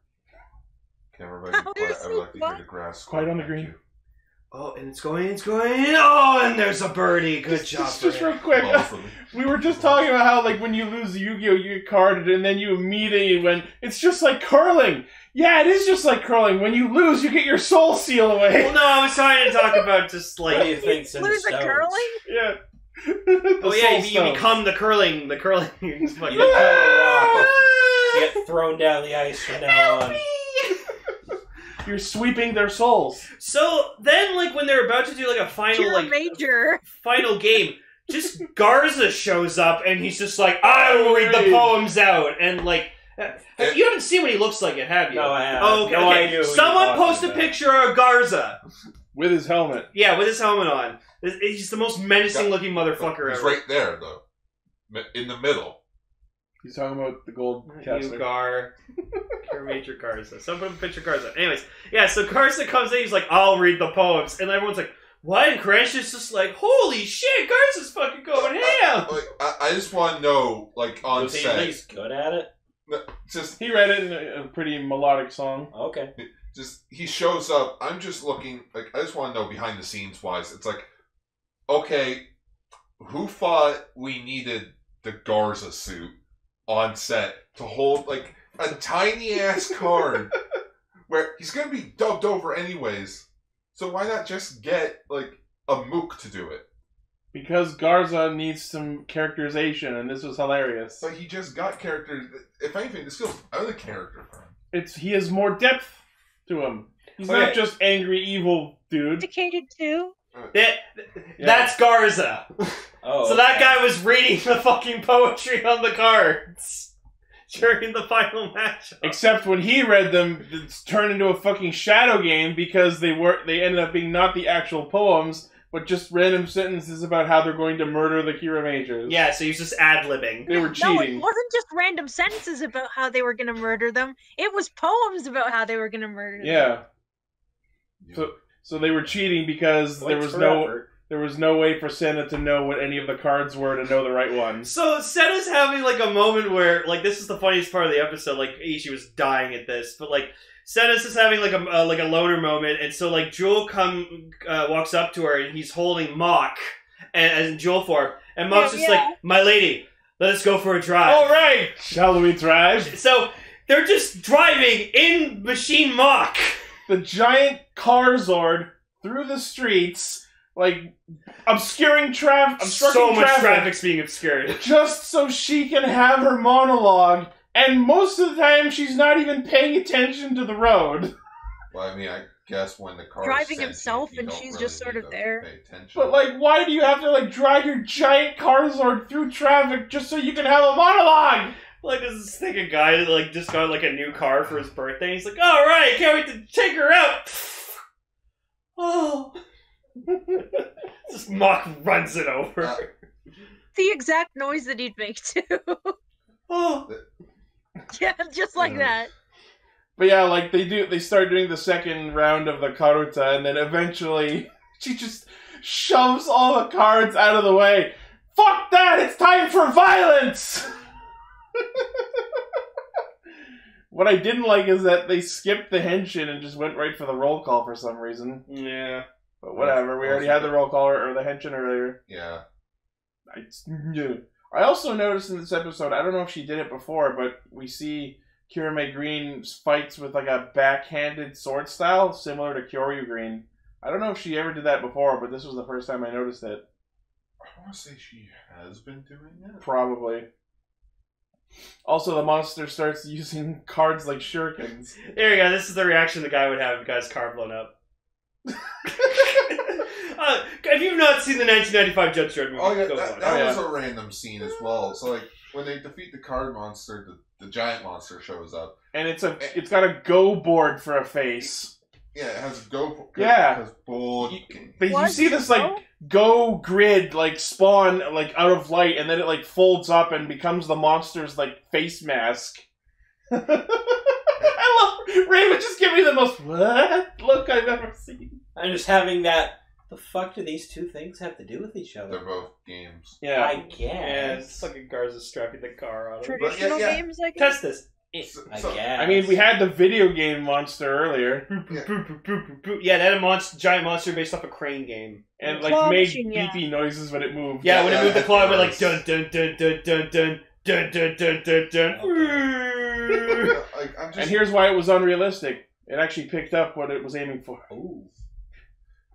Can everybody be quiet? I would like to hear the grass. Quiet on the green. Oh, and it's going. Oh, and there's a birdie. Good job. Just real quick. We were just talking about how, like, when you lose the Yu-Gi-Oh, you get carded, and then you immediately went, it's just like curling. Yeah, it is just like curling. When you lose, you get your soul seal away. Well, no, I was trying to talk about just, like... You think lose a curling? Yeah. Oh, yeah, you become the curling. You get thrown down the ice from now on. You're sweeping their souls. So, then, like, when they're about to do, like, a final, Kiramager. final game, just Garza shows up, and he's just like, I will read the poems out, and, like... You haven't seen what he looks like yet, have you? No, I haven't. Oh, okay. No idea. Someone post a picture of Garza. With his helmet. Yeah, with his helmet on. He's the most menacing looking motherfucker He's ever. right there, though. In the middle. He's talking about the gold caster. Kiramager Garza. Someone put a picture of Garza. Anyways, yeah, so Garza comes in, he's like, I'll read the poems. And everyone's like, what? And Crash is just like, holy shit, Garza's fucking going ham! I just want to know, like, on Was he set. at least good at it? Just He read it in a pretty melodic song. Okay. Just he shows up. I'm just looking. Like, I just want to know behind the scenes wise. It's like, okay, who thought we needed the Garza suit on set to hold like a tiny ass card where he's gonna be dubbed over anyways? So why not just get like a mook to do it? Because Garza needs some characterization, and this was hilarious. But he just got characters. If anything, this feels out of character for him. He has more depth to him. He's not just angry, evil dude. Dedicated too. That's Garza. Oh, so that guy was reading the fucking poetry on the cards during the final match. Except when he read them, it's turned into a fucking shadow game because they ended up being not the actual poems, but just random sentences about how they're going to murder the Kiramagers. Yeah, so he's just ad-libbing. They were cheating. No, it wasn't just random sentences about how they were going to murder them. It was poems about how they were going to murder them. Yeah. So they were cheating because there was no way for Senna to know what any of the cards were to know the right one. So Senna's having like a moment where, like, this is the funniest part of the episode. Like, Ishi was dying at this, but like Senna's just having like a loner moment, and so like Jewel walks up to her and he's holding Mock as in Jewel form, and Mock's just like, my lady, let us go for a drive. All right, shall we drive? So they're just driving in Machine Mock. The giant car Zord through the streets, like obstructing traffic. So much traffic's being obscured. Just so she can have her monologue, and most of the time she's not even paying attention to the road. Well, I mean, I guess when the car driving himself, and she's just sort of there. But like, why do you have to like drive your giant car Zord through traffic just so you can have a monologue? Like, there's this thing, a guy that, like, just got, like, a new car for his birthday. He's like, all right, can't wait to take her out. Oh. Just Mock runs it over. The exact noise that he'd make, too. Oh. Yeah, just like that. But yeah, like, they start doing the second round of the Karuta, and then eventually she just shoves all the cards out of the way. Fuck that! It's time for violence! What I didn't like is that they skipped the henshin and just went right for the roll call for some reason. Yeah. But whatever, we already had the roll call or the henshin earlier. Yeah. I also noticed in this episode, I don't know if she did it before, but we see Kirame Green fights with like a backhanded sword style similar to Kyoryu Green. I don't know if she ever did that before, but this was the first time I noticed it. I want to say she has been doing that. Probably. Also, the monster starts using cards like shurikens. There you go. This is the reaction the guy would have if the guy's car blown up. If you've not seen the 1995 Judge Dredd movie, Oh yeah, go that on. was a random scene as well. So like when they defeat the card monster, the giant monster shows up, and it's got a go board for a face. Yeah, it has go. Yeah, it has board. But you see this like go grid like spawn like out of light, and then it like folds up and becomes the monster's like face mask. I love Ray would just give me the most what look I've ever seen. I'm just having that. The fuck do these two things have to do with each other? They're both games. Yeah, I guess. Yeah, it's fucking Garza strapping the car on him. Traditional games, I guess. Test this. I guess. I mean, we had the video game monster earlier. Yeah, that had a giant monster based off a crane game. And Claw like made machine, yeah. beepy noises when it moved. Yeah, when it moved the claw, it went like Yes. dun dun dun dun dun dun dun dun dun dun dun. Like, I'm just, And here's why it was unrealistic. It actually picked up what it was aiming for. Ooh.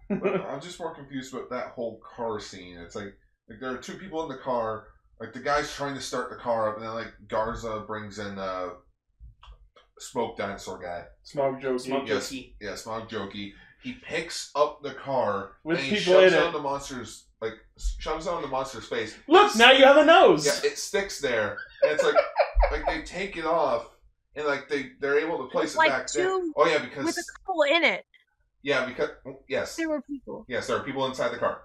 I'm just more confused about that whole car scene. It's like there are two people in the car. Like the guy's trying to start the car up, and then like Garza brings in Smoke Dinosaur guy. Smog Jokey. Smog Yes. Jokey. Yeah, Smog Jokey. He picks up the car With and he people shoves in it it. on the monster's shoves it on the monster's face. Look, now you have a nose. Yeah, it sticks there, and it's like they take it off, and like they're able to place it Like back there. two Oh yeah, because with a couple in it. yes, There were people. yes, there are people inside the car.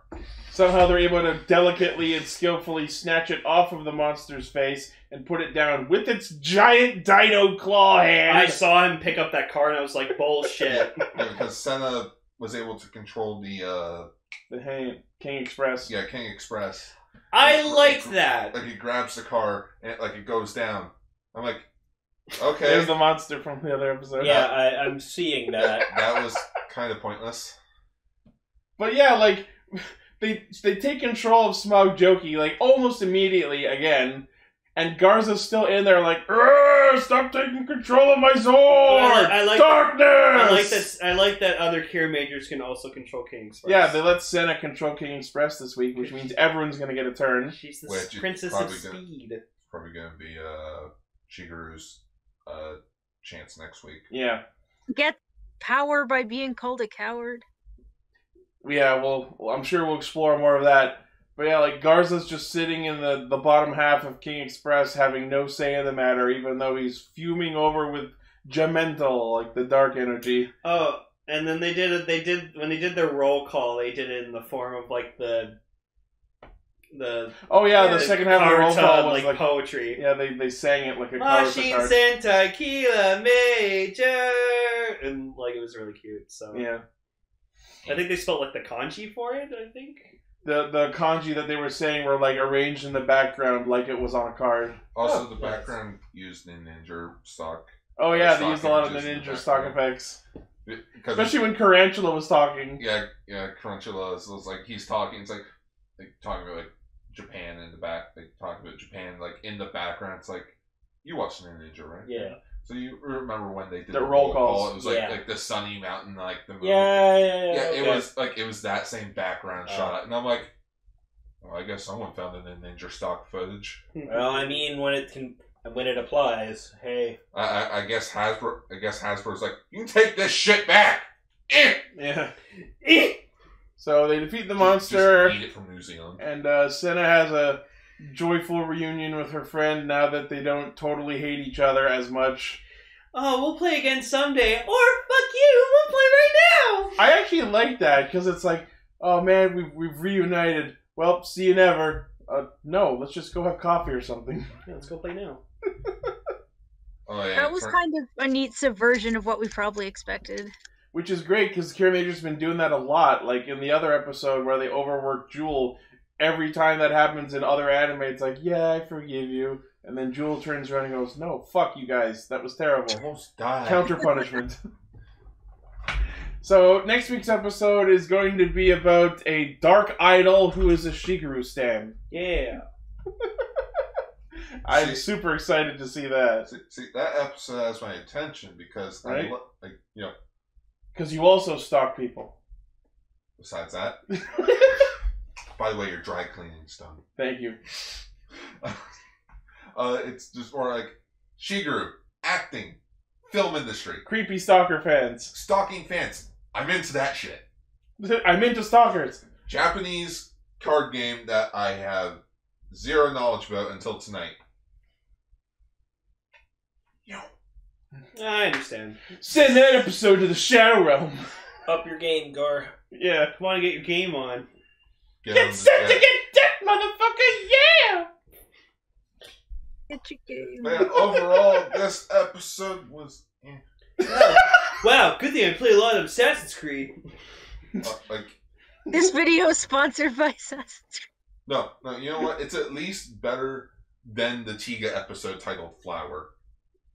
Somehow they're able to delicately and skillfully snatch it off of the monster's face and put it down with its giant dino claw hand. I saw him pick up that car and I was like, bullshit. Yeah, because Senna was able to control the King Express. King Express. I liked that. Like he grabs the car and it goes down. I'm like, okay, There's the monster from the other episode. Yeah, I'm seeing that. that was kind of pointless. But yeah, like they take control of Smog Jokey like almost immediately again, and Garza's still in there like, stop taking control of my sword! I like Darkness! I like that other Kiramagers can also control King Express. Yeah, they let Senna control King Express this week, which means everyone's gonna get a turn. She's the Which is princess of probably speed. Probably gonna be Shigeru's chance next week. Yeah. Get power by being called a coward. Yeah, well, I'm sure we'll explore more of that. But yeah, like, Garza's just sitting in the bottom half of King Express having no say in the matter, even though he's fuming over with Gemental, like the dark energy. Oh, and then when they did their roll call, they did it in the form of like the Oh yeah, the second half of the roll call was like poetry. Yeah, they sang it like a card. Mashin Sentai Kiramager, and like it was really cute. So Yeah. I think they spelled like the kanji for it. I think The kanji that they were saying were like arranged in the background like it was on a card. Also, Oh, the background used in Ninja stock. Oh yeah, Stock they used a lot of the images in the ninja stock background. effects. Because Especially when Carantula was talking. yeah, Crunchula is like he's talking. It's like talking about like Japan in the back. Like talking about Japan like in the background. It's like you watched Ninja, right? Yeah. So you remember when they did The the roll roll call? calls. It was like Yeah. like the sunny mountain, like the moon. Yeah. It okay. was like it was that same background shot, and I'm like, well, I guess someone found it in Ninja stock footage. Well, I mean, when it applies, hey. I guess Hasbro's like, you can take this shit back. Yeah. So they defeat the monster, Just eat it from New Zealand. and Senna has a joyful reunion with her friend now that they don't totally hate each other as much. Oh, we'll play again someday, or fuck you, we'll play right now. I actually like that because it's like, oh man, we've reunited. Well, see you never. No, let's just go have coffee or something. Yeah, let's go play now. Oh yeah, That was kind of a neat subversion of what we probably expected. Which is great because Kiramager's been doing that a lot. Like in the other episode where they overwork Jewel, every time that happens in other anime, it's like, yeah, I forgive you. And then Jewel turns around and goes, no, fuck you guys. That was terrible. almost died. Counter punishment. So next week's episode is going to be about a dark idol who is a Shigeru stan. Yeah. I'm super excited to see that. See, that episode has my attention because Right? you know. Because you also stalk people. Besides that, by the way, your dry cleaning's done. Thank you. It's just more like Shigeru, acting, film industry, Creepy stalker fans. stalking fans. I'm into that shit. I'm into stalkers. Japanese card game that I have zero knowledge about until tonight. I understand. Send that episode to the Shadow Realm. Up your game, Gar. Yeah. Come on and get your game on. Get set to get death, motherfucker, yeah! Get your game. Man, overall, this episode was Wow, good thing I play a lot of Assassin's Creed. like This video is sponsored by Assassin's Creed. no. You know what? It's at least better than the Tiga episode titled "Flower."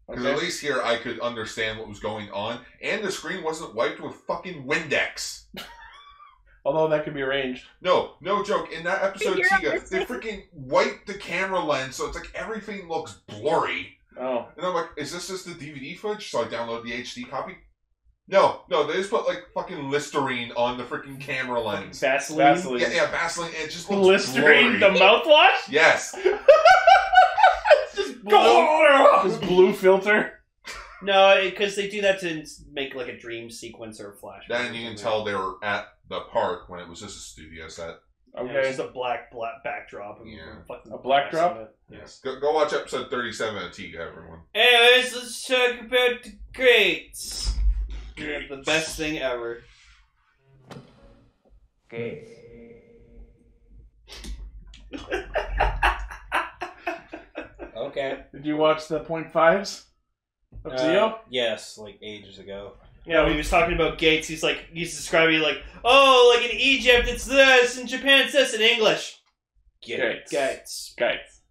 Because Okay. at least here I could understand what was going on, and the screen wasn't wiped with fucking Windex. Although that could be arranged. No joke. In that episode, Figure out Tiga, this they thing. freaking wiped the camera lens, so it's like everything looks blurry. Oh. And I'm like, is this just the DVD footage? So I download the HD copy. No, they just put like fucking Listerine on the freaking camera lens. Vaseline. Yeah, Vaseline. And it just looks Listerine, blurry. the mouthwash? Yes. It's just blue. This blue filter. No, because they do that to make like a dream sequence or a flashback. Then you can tell they were at the park when it was just a studio set. Yeah, Okay. it's just a black backdrop. And Yeah. fucking A black glass on drop? it. Yes. Go watch episode 37 of Tiga, everyone. Anyways, let's talk about the greats. The best thing ever. Okay. Did you watch the .5s of Zio? Yes, like ages ago. Yeah, when he was talking about Gates, he's describing it like, oh, like in Egypt it's this, in Japan it's this, in English. Gates. Gates. Gates.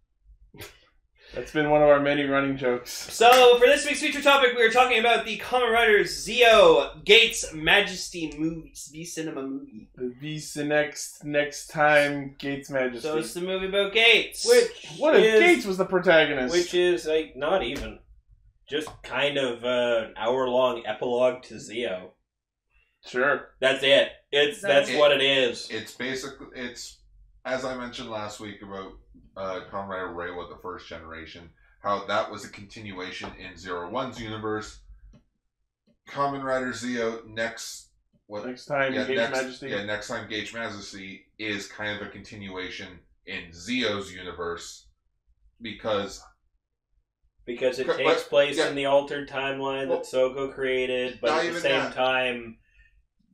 That's been one of our many running jokes. So, for this week's feature topic, we are talking about the Kamen Riders Zio Geiz Majesty movies, V-Cinema movie. The Visa next time Geiz Majesty. So, it's the movie about Gates. What if Gates was the protagonist? Which is like not even. Just kind of an hour-long epilogue to Zio. Sure. That's it. That's what it is. It's basically, as I mentioned last week about Kamen Rider Reiwa, the first generation, how that was a continuation in 01's universe. Kamen Rider Zio next time Geiz next, Majesty. Yeah, next time Geiz Majesty is kind of a continuation in Zio's universe because it takes place in the altered timeline that Sogo created, but at the same time,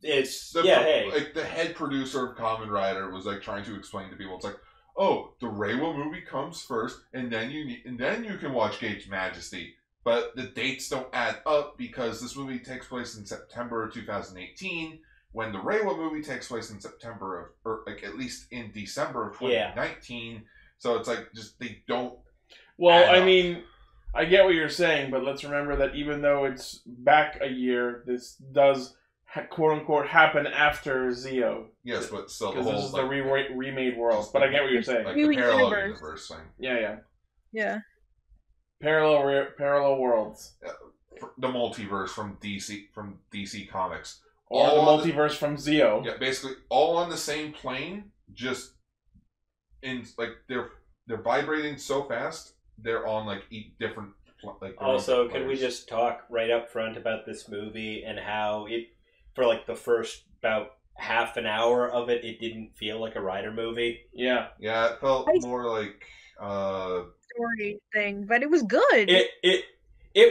it's like the head producer of Kamen Rider was like trying to explain to people. It's like, oh, the Reiwa movie comes first, and then you can watch Geiz Majesty. But the dates don't add up because this movie takes place in September of 2018, when the Reiwa movie takes place in September or like at least in December of 2019. So it's like just they don't. Well, I mean, I get what you're saying, but let's remember that even though it's back a year, this does quote unquote happen after Zio. Yes, but still the because whole this is the remade world. But I get what you're saying. like the parallel universe thing. Yeah. Parallel worlds. The multiverse from DC Comics. Or all the multiverse from Zio. Yeah, basically all on the same plane, just in like they're vibrating so fast, they're on like different like. Also, can we just talk right up front about this movie and how it, for like the first about half an hour of it, it didn't feel like a Rider movie. Yeah, it felt more like story thing, but it was good.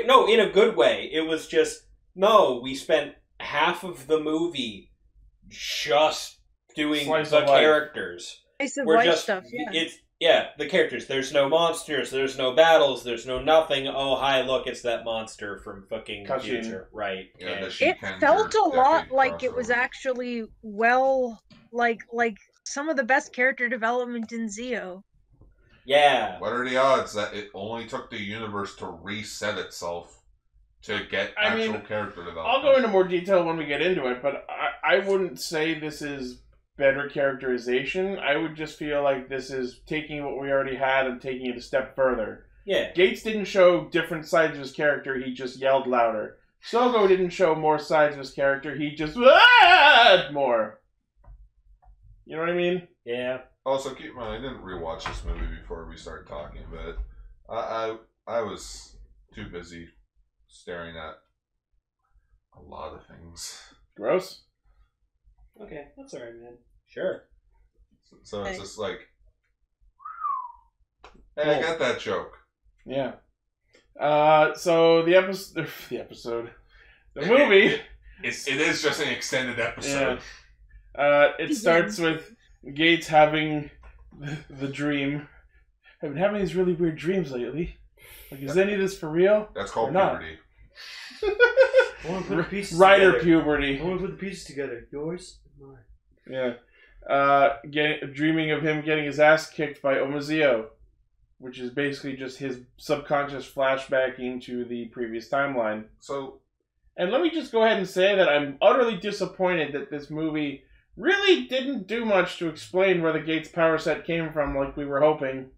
No, in a good way. It was just we spent half of the movie just doing the characters. We're just stuff. Yeah. The characters. There's no monsters. There's no battles. There's no nothing. Oh, hi, look, it's that monster from fucking Future, right? Yeah, it felt a lot like it was actually like some of the best character development in Zio. Yeah. What are the odds that it only took the universe to reset itself to get actual character development? I'll go into more detail when we get into it, but I wouldn't say this is better characterization. I would just feel like this is taking what we already had and taking it a step further. Yeah. Gates didn't show different sides of his character, he just yelled louder. Sogo didn't show more sides of his character, he just more. You know what I mean? Yeah. Also, keep in mind, I didn't rewatch this movie before we started talking, but I was too busy staring at a lot of things. Gross. Okay, that's alright, man. Sure. So it's just like, hey, I got that joke. Yeah. So the movie. It is just an extended episode. Yeah. It starts with Gates having the dream. I've been having these really weird dreams lately. Like, is any of this for real? That's called puberty. I want to put the pieces Rider together. puberty. I want to put the pieces together. Yours? Mine. Yeah. Dreaming of him getting his ass kicked by Omazio. which is basically just his subconscious flashback into the previous timeline. So, and let me just go ahead and say that I'm utterly disappointed that this movie really didn't do much to explain where the Gates power set came from like we were hoping.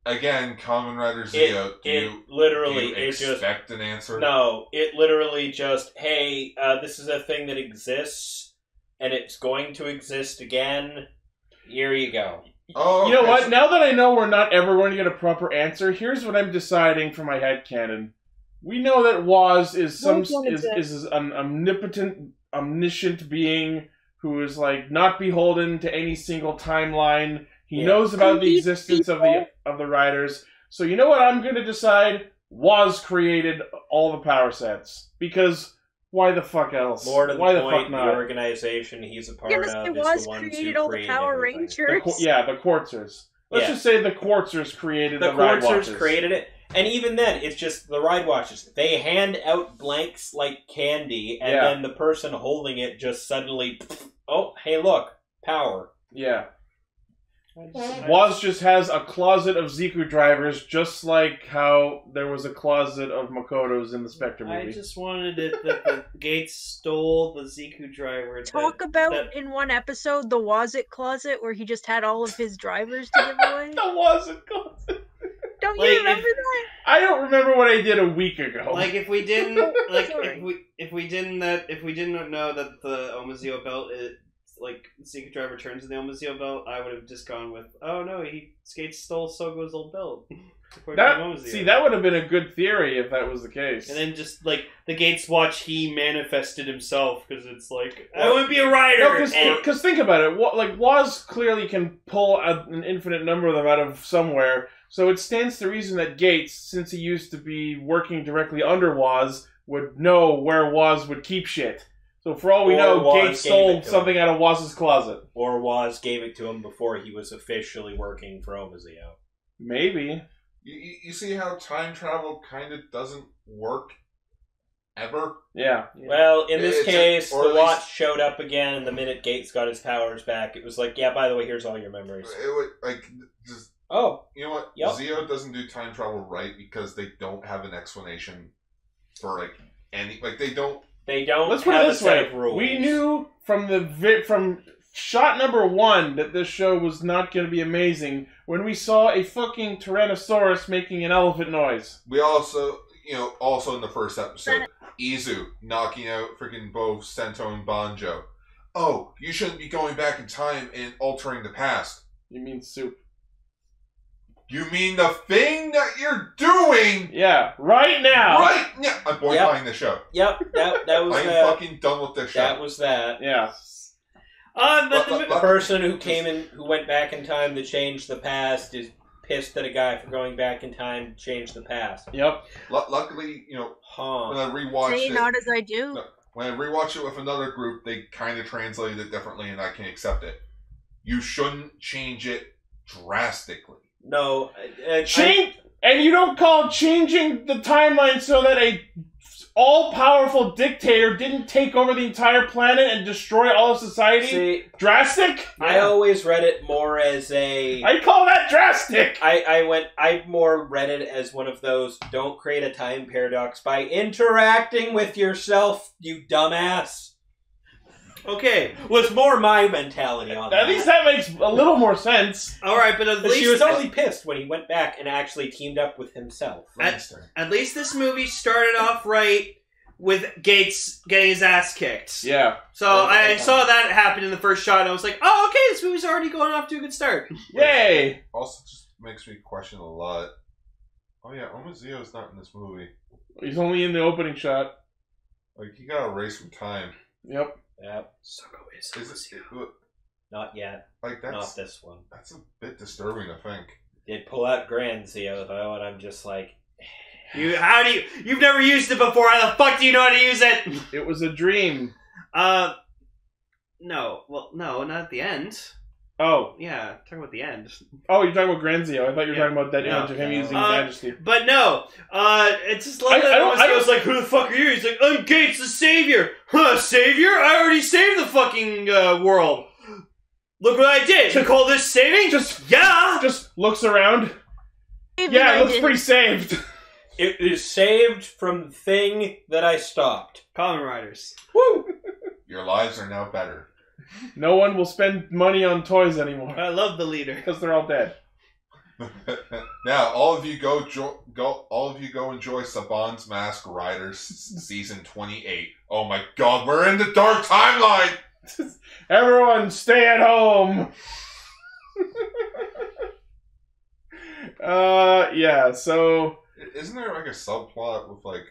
Again, Kamen Rider Zeo, do you expect an answer? No, it literally just, hey, this is a thing that exists, and it's going to exist again. Here you go. Oh, you know what? Now that I know we're not ever going to get a proper answer, here's what I'm deciding for my headcanon. We know that Woz is an omniscient being who is like not beholden to any single timeline. He knows about the existence of the Riders. So you know what I'm going to decide? Woz created all the power sets because why the fuck else? More to the why point, the fuck not? the organization he's a part of is the ones created who all created the Power everything. Rangers. The Quartzers. Let's just say the Quartzers created the Ride Quartzers Watches. created it. And even then, it's just the Ride Watches. They hand out blanks like candy, and then the person holding it just suddenly, oh, hey, look, power. Yeah. Woz just has a closet of Ziku drivers, just like how there was a closet of Makotos in the Spectre movie. I just wanted it that the Gates stole the Ziku driver. Talk about in one episode the Wozit closet where he just had all of his drivers to give away. The Wozit closet. Don't you remember that? I don't remember what I did a week ago. Like if we didn't, if we didn't know that the Omazeo belt is like Secret Driver turns in the Omazeo belt, I would have just gone with, oh no, Gates stole Sogo's old belt. That would have been a good theory if that was the case. And then just like the Gates watch, he manifested himself because it's like, I want to be a rider. Because think about it, like Woz clearly can pull an infinite number of them out of somewhere. So it stands to reason that Gates, since he used to be working directly under Woz, would know where Woz would keep shit. So for all we know, Gates stole something out of Woz's closet. Or Woz gave it to him before he was officially working for Omazeo. Maybe. You see how time travel kind of doesn't work ever? Yeah. Well, in this case, the watch showed up again, and the minute Gates got his powers back, it was like, yeah, by the way, here's all your memories. It would, just... Oh. You know what? Yep. Zeo doesn't do time travel right because they don't have an explanation for, any... they don't... Let's put it this way. We knew from shot number 1 that this show was not going to be amazing when we saw a fucking Tyrannosaurus making an elephant noise. We also in the first episode, Izu knocking out freaking both Sento and Banjo. Oh, you shouldn't be going back in time and altering the past. You mean Soup. You mean the thing that you're doing? Yeah, right now. Right now. I'm boycotting the show. Yep, that was I'm fucking done with this show. That was that. Yeah. The person who went back in time to change the past is pissed at a guy for going back in time to change the past. Yep. Luckily, when I rewatched Say not as I do. When I rewatched it with another group, they kind of translated it differently, and I can accept it. You shouldn't change it drastically. No, and you don't call changing the timeline so that a all-powerful dictator didn't take over the entire planet and destroy all of society drastic? I always read it more as a... I call that drastic! I more read it as one of those, don't create a time paradox by interacting with yourself, you dumbass. Okay, was more my mentality on that. At least that makes a little more sense. Alright, but at least... She was totally pissed when he went back and actually teamed up with himself. At least this movie started off right with Gates getting his ass kicked. Yeah. So I saw that happen in the first shot, and I was like, oh, okay, this movie's already going off to a good start. Yay! Also just makes me question a lot. Oh yeah, Omazeo's not in this movie. He's only in the opening shot. He got erased from time. Yep. Yep. Not yet. Not this one. That's a bit disturbing to think. They'd pull out Grand Zeo though, and I'm just like, you've never used it before. How the fuck do you know how to use it? It was a dream. No. Well, no, not at the end. Oh. Yeah, talking about the end. Oh, you're talking about Granzio. I thought you were talking about that image of him using Majesty. But no, it's just like I was like, who the fuck are you? He's like, I'm Gates the Savior. Huh, Savior? I already saved the fucking world. Look what I did. You call this saving? Just looks around. Yeah, it looks pretty saved. It is saved from the thing that I stopped. Kamen Riders. Woo! Your lives are now better. No one will spend money on toys anymore I love the leader. because they're all dead. Now, all of you go enjoy Saban's Mask Riders season 28. Oh my God, we're in the dark timeline. Everyone, stay at home. Yeah. So Isn't there like a subplot with like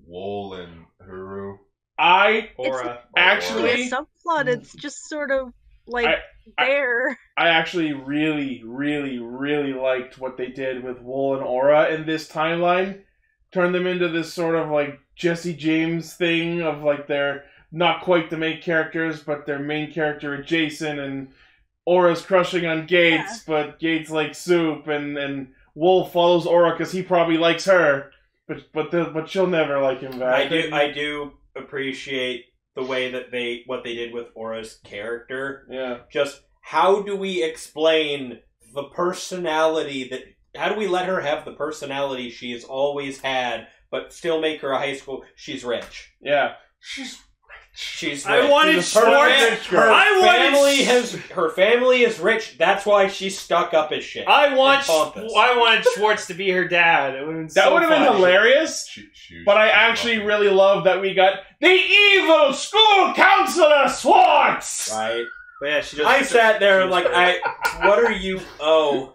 Wool and Huru? Aura. Actually, a subplot. It's just sort of like there. I actually really, really, really liked what they did with Wool and Aura in this timeline. Turned them into this sort of like Jesse James thing of like they're not quite the main characters, but their main character adjacent, and Aura's crushing on Gates, but Gates likes soup, and Wool follows Aura because he probably likes her, but she'll never like him back. I do appreciate the way that what they did with Aura's character. Yeah. Just how do we explain the personality that? How do we let her have the personality she has always had, but still make her a high school? She's rich. Yeah. She's rich. I wanted Schwartz. Her family is rich. That's why she's stuck up as shit. I wanted Schwartz to be her dad. That would have been hilarious. But I actually really love that we got the evil school counselor Schwartz. Right. But yeah, she just. I sat there like, what are you? Oh,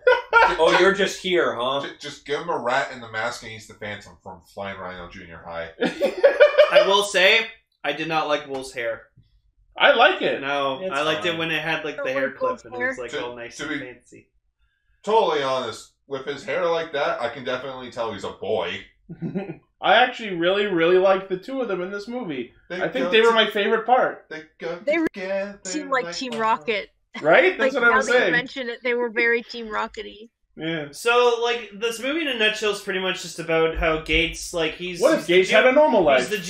you're just here, huh? Just give him a rat in the mask and he's the Phantom from Flying Rhino Junior High. I will say, I did not like Wool's hair. I like it. No, It's I liked fine. it when it had like the hair clip and it was like all nice and fancy. Totally honest, with his hair like that, I can definitely tell he's a boy. I actually really, really liked the two of them in this movie. I think they were my favorite part. They seem like Team Rocket. Right? That's like, what I was now that you saying. mention it, they were very Team Rocket-y. Yeah. So, like, this movie in a nutshell is pretty much just about how Gates, like, What if Gates had a normal life? He's a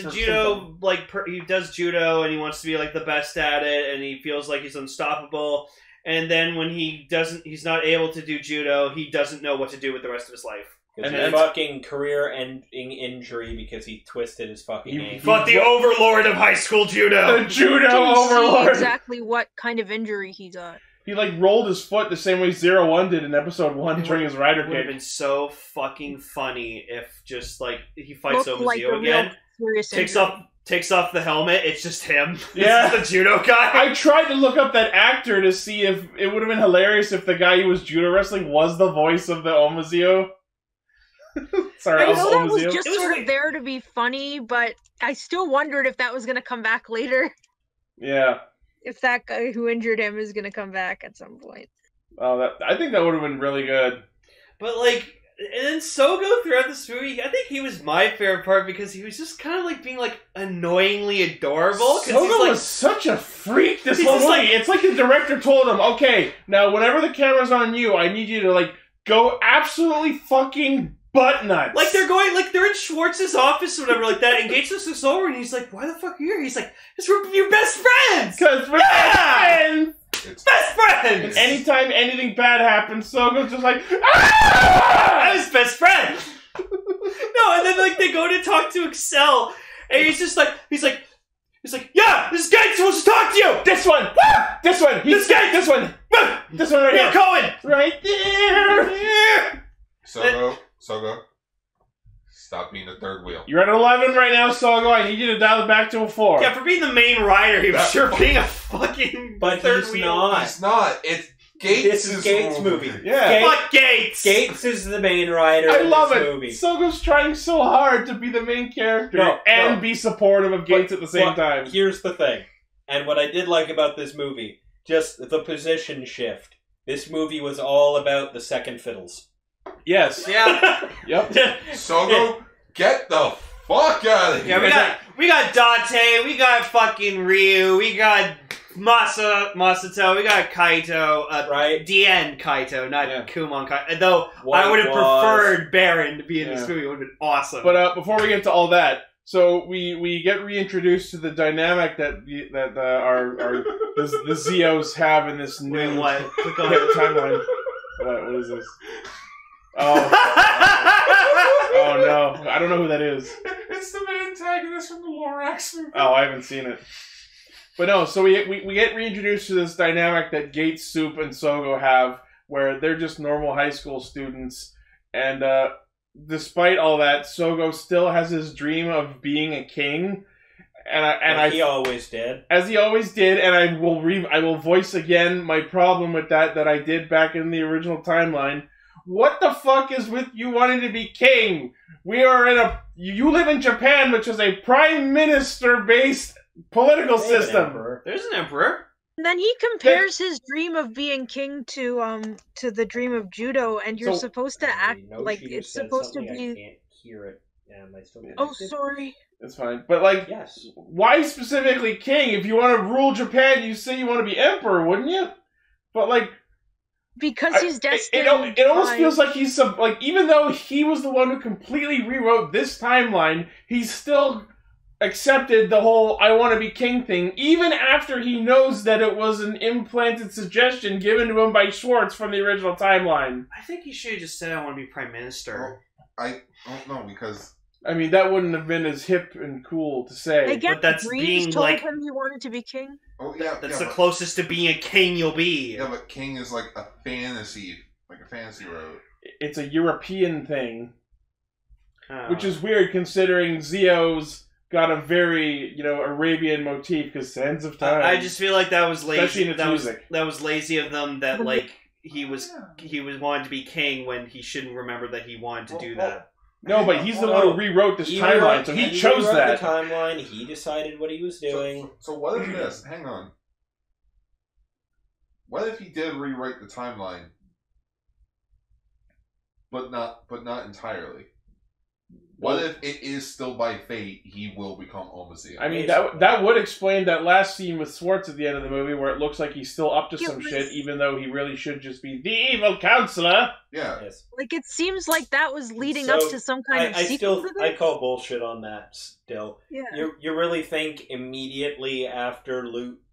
judo, like, he does judo and he wants to be, like, the best at it and he feels like he's unstoppable. And then when he's not able to do judo, he doesn't know what to do with the rest of his life. And a fucking career-ending injury because he twisted his fucking ankle. He fought the overlord of high school judo. The judo Didn't see overlord. exactly what kind of injury he got. He like rolled his foot the same way 01 did in episode 1 during his rider It would have kick. been so fucking funny if just like he fights Looked like Omazeo a real again, serious takes off the helmet. It's just him. Yeah. This is the judo guy. I tried to look up that actor to see if it would have been hilarious if the guy who was judo wrestling was the voice of the Omazeo. Sorry, I know that was Omazeo. just sort of there to be funny, but I still wondered if that was going to come back later. Yeah. If that guy who injured him is going to come back at some point. Oh, I think that would have been really good. But like, and then Sogo throughout this movie, I think he was my favorite part because he was just kind of like being like annoyingly adorable. Sogo like, was such a freak this he's whole just movie. like- It's like the director told him, okay, now whenever the camera's on you, I need you to like go absolutely fucking butt nuts. Like they're in Schwartz's office or whatever like that, and Gates looks over and he's like, "Why the fuck are you here?" He's like, "It's we're your best friends." Because we're best friends. Best friends. And anytime anything bad happens, Sogo's just like, ah! I was best friend. No, and then like they go to talk to Excel, and he's like, yeah, this guy's supposed to talk to you. This one, this one, this guy, this one right here, Cohen, right there. Sogo, stop being the third wheel. You're at 11 right now, Sogo. I need you to dial it back to a 4. Yeah, for being the main rider, he was sure being a fucking But third he's wheel. not. It's not. It's Gates. This is Gates' movie. Yeah. Fuck Gates. Gates is the main rider I in love this it. movie. Sogo's trying so hard to be the main character No. be supportive of Gates at the same But time. Here's the thing. And what I did like about this movie, just the position shift. This movie was all about the second fiddles. Yes. Yeah. Yep. Sogo, get the fuck out of here. Yeah, we got Dante, we got fucking Ryu, we got Masato, we got Kaito, Right. DN Kaito, not Yeah. Kumon Kaito. Though What I would have it was. preferred Baron to be in Yeah. this movie. It would have been awesome. But before we get to all that, so we get reintroduced to the dynamic that the Zeos have in this new Wait, what? Click on timeline. What is this? Oh. Oh no, I don't know who that is. It's the main antagonist from the Lorax movie. Oh, I haven't seen it. But no, so we get reintroduced to this dynamic that Gates, Soup, and Sogo have, where they're just normal high school students, and despite all that, Sogo still has his dream of being a king, he always did, as he always did, and I will voice again my problem with that I did back in the original timeline. What the fuck is with you wanting to be king? You live in Japan, which is a prime minister-based political system. There's an emperor. And then he compares his dream of being king to the dream of judo, and you're supposed to act like it's supposed to be. I can't hear it. I still can't. Oh, sorry. It's fine, but yes. Why specifically king? If you want to rule Japan, you say you want to be emperor, wouldn't you? But because he's destined. It almost feels like he's even though he was the one who completely rewrote this timeline, he's still accepted the whole "I want to be king" thing, even after he knows that it was an implanted suggestion given to him by Schwartz from the original timeline. I think he should have just said, "I want to be prime minister." Well, I don't know, because I mean, that wouldn't have been as hip and cool to say. I guess but that's Dreams being told like him he wanted to be king. oh yeah, that's the closest to being a king you'll be. Yeah, but king is like a fantasy road. It's a European thing, which is weird considering Zio's got a very, Arabian motif because Sands of Time. I just feel like that was lazy. Especially in its music. That was lazy of them. That he was wanted to be king when he shouldn't remember that he wanted to do that. No, but he's the one who rewrote this timeline, so he chose that. The timeline. He decided what he was doing. So what if this? Hang on. What if he did rewrite the timeline, but not entirely? What if it is still by fate he will become Omazeo? I mean, that would explain that last scene with Schwartz at the end of the movie where it looks like he's still up to some shit, even though he really should just be the evil counselor. Yeah. Yes. It seems like that was leading up to some kind of sequel. I call bullshit on that still. Yeah. You really think immediately after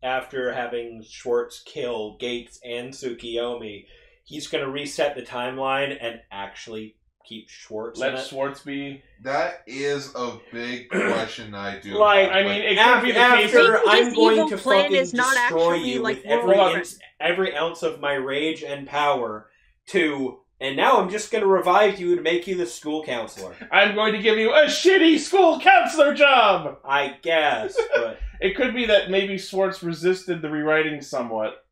having Schwartz kill Gates and Tsukiyomi, he's going to reset the timeline and actually keep Schwartz in it? Schwartz be... That is a big question I do. It could be the case after I'm going to fucking is not destroy actually, you like, with every ounce of my rage and power and now I'm just going to revive you to make you the school counselor. I'm going to give you a shitty school counselor job! I guess, but... It could be that maybe Schwartz resisted the rewriting somewhat.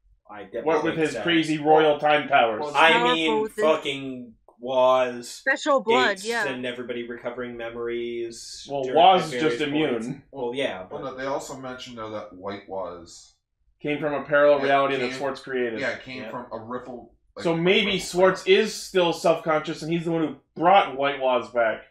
What with his crazy royal time powers. Fucking was special blood, Gates yeah, and everybody recovering memories. Well, Waz is just immune. Well, yeah. But no, they also mentioned though that White Waz came from a parallel reality that Schwartz created. Yeah, it came from a ripple. So maybe Schwartz is still self-conscious, and he's the one who brought White Waz back.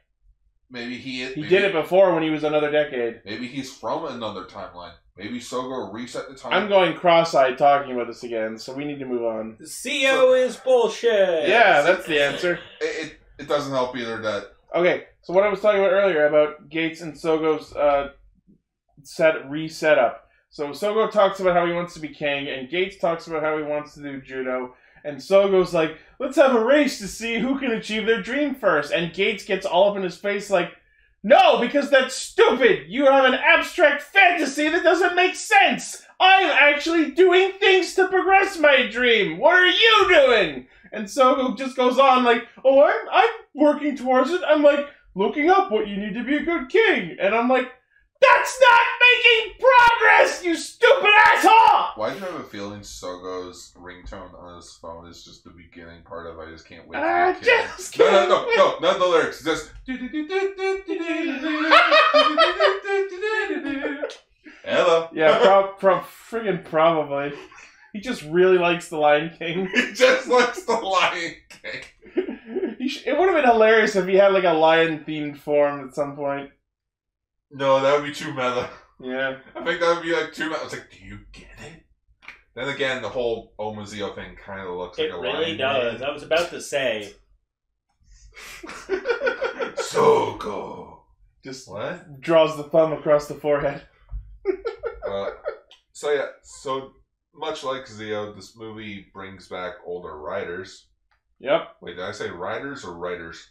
Maybe he did it before when he was another decade. Maybe he's from another timeline. Maybe Sogo reset the timeline. I'm going cross-eyed talking about this again, so we need to move on. CO is bullshit! Yeah, that's the answer. It doesn't help either that... Okay, so what I was talking about earlier about Gates and Sogo's reset up. So Sogo talks about how he wants to be king, and Gates talks about how he wants to do judo, and Sogo's like, let's have a race to see who can achieve their dream first. And Gates gets all up in his face like, no, because that's stupid! You have an abstract fantasy that doesn't make sense! I'm actually doing things to progress my dream! What are you doing? And Sogo just goes on like, oh, I'm working towards it. I'm like, looking up what you need to be a good king. And I'm like, that's not making progress, you stupid asshole! Why do you have a feeling Sogo's ringtone on his phone is just the beginning part of I Just Can't Wait to Be a Kid? No, not the lyrics. Just... Hello. Yeah, friggin' probably. He just really likes The Lion King. He just likes The Lion King. It would have been hilarious if he had like a lion-themed form at some point. No, that would be too meta. Yeah. I think that would be like too meta. It's like, do you get it? Then again, the whole Omazeo thing kind of looks like a lion. It really does. I was about to say. Sogo. Just what? Draws the thumb across the forehead. So much like Zeo, this movie brings back older writers. Yep. Wait, did I say riders or writers?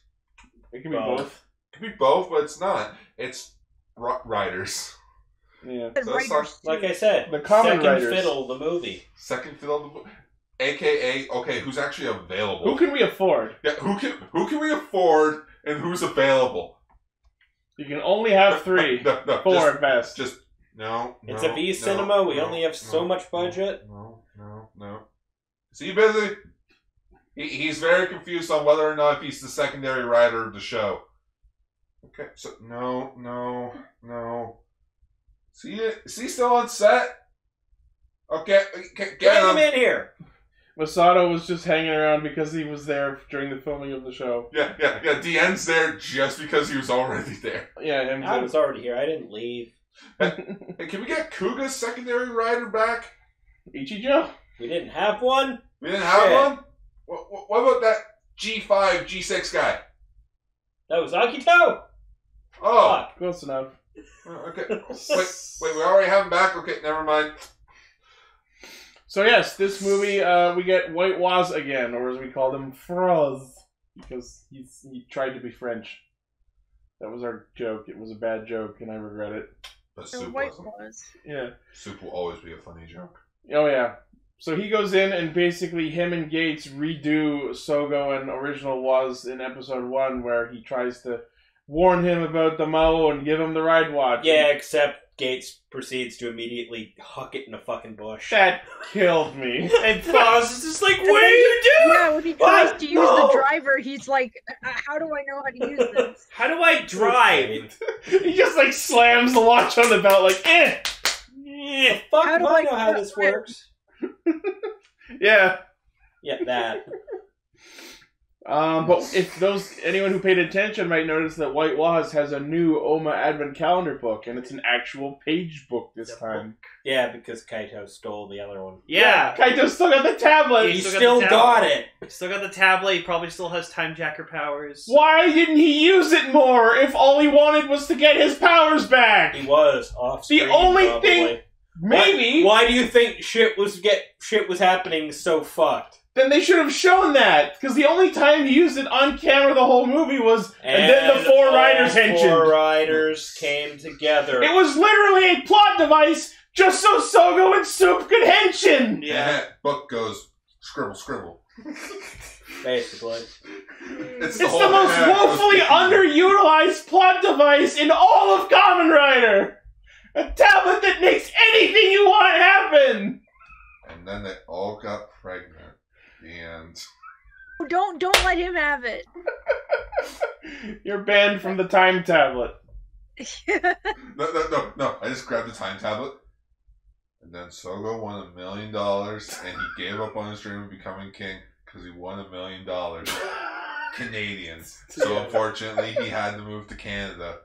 It can be both. It could be both, but it's not. It's riders. Yeah. So it's like, Like I said, The Kamen second Riders. fiddle, the movie. second fiddle, AKA, okay, who's actually available? Who can we afford? Yeah, who can we afford and who's available? You can only have 3. No, 4 at best. Just no. It's a V cinema. We only have so much budget. No. Is he busy? He's very confused on whether or not he's the secondary writer of the show. Okay, so no. Is he still on set? Okay, get Bring him him in here. Masato was just hanging around because he was there during the filming of the show. Yeah. DN's there just because he was already there. Yeah, him too. I was already here. I didn't leave. Hey, can we get Kuga's secondary writer back? Ichijo? We didn't have one. We didn't have Shit. one? What about that G5, G6 guy? That was Akito. Oh, Fuck. Close enough. okay. Wait, we already have him back? Okay, never mind. So yes, this movie, we get White Waz again, or as we call him, Froz, because he tried to be French. That was our joke. It was a bad joke, and I regret it. But The Soup White wasn't. Waz. Yeah. Soup will always be a funny joke. Oh yeah. So he goes in and basically him and Gates redo Sogo and original Waz in episode 1, where he tries to warn him about the Mao and give him the ride watch. Yeah, except Gates proceeds to immediately huck it in a fucking bush. That killed me. And Foz is just like, what are you doing? Yeah, when he tries What? to use No. the driver, he's like, how do I know how to use this? How do I drive? He just like slams the watch on the belt like, eh! Eh. Fuck, How do I I know how get this rid- works. Yeah. Yeah, that. But if anyone who paid attention might notice that White Waz has a new Oma Advent Calendar book, and it's an actual page book this time. Yeah, because Kaito stole the other one. Yeah. Kaito still got the tablet! He still still got the got tablet. it. Still got the tablet. He probably still has time jacker powers. Why didn't he use it more if all he wanted was to get his powers back? He was off screen. The only probably. thing- Maybe! Why do you think shit was happening so fucked? Then they should have shown that, because the only time he used it on camera the whole movie was, and then the 4 riders henching. 4 riders came together. It was literally a plot device just so Sogo and Soup could henshin! Yeah. Book goes scribble. Basically. It's the most woefully underutilized plot device in all of Kamen Rider! A tablet that makes anything you want happen! And then they all got pregnant. And Don't let him have it. You're banned from the time tablet. no. I just grabbed the time tablet. And then Sogo won $1 million, and he gave up on his dream of becoming king because he won $1 million Canadian. So unfortunately, he had to move to Canada.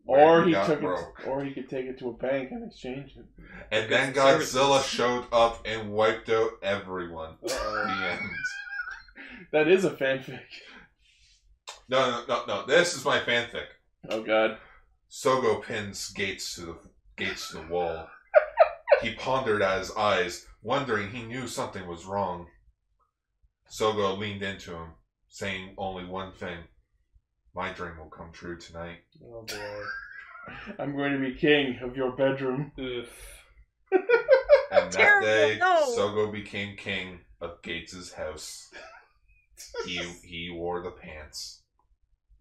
Or he got took broke. it, or he could take it to a bank and exchange it. And then Godzilla showed up and wiped out everyone. The end. That is a fanfic. No. This is my fanfic. Oh god. Sogo pins Gates to the wall. He pondered at his eyes, wondering he knew something was wrong. Sogo leaned into him, saying only one thing. My dream will come true tonight. Oh boy. I'm going to be king of your bedroom. Oof. And that Terrible, day, no. Sogo became king of Gates' house. He wore the pants.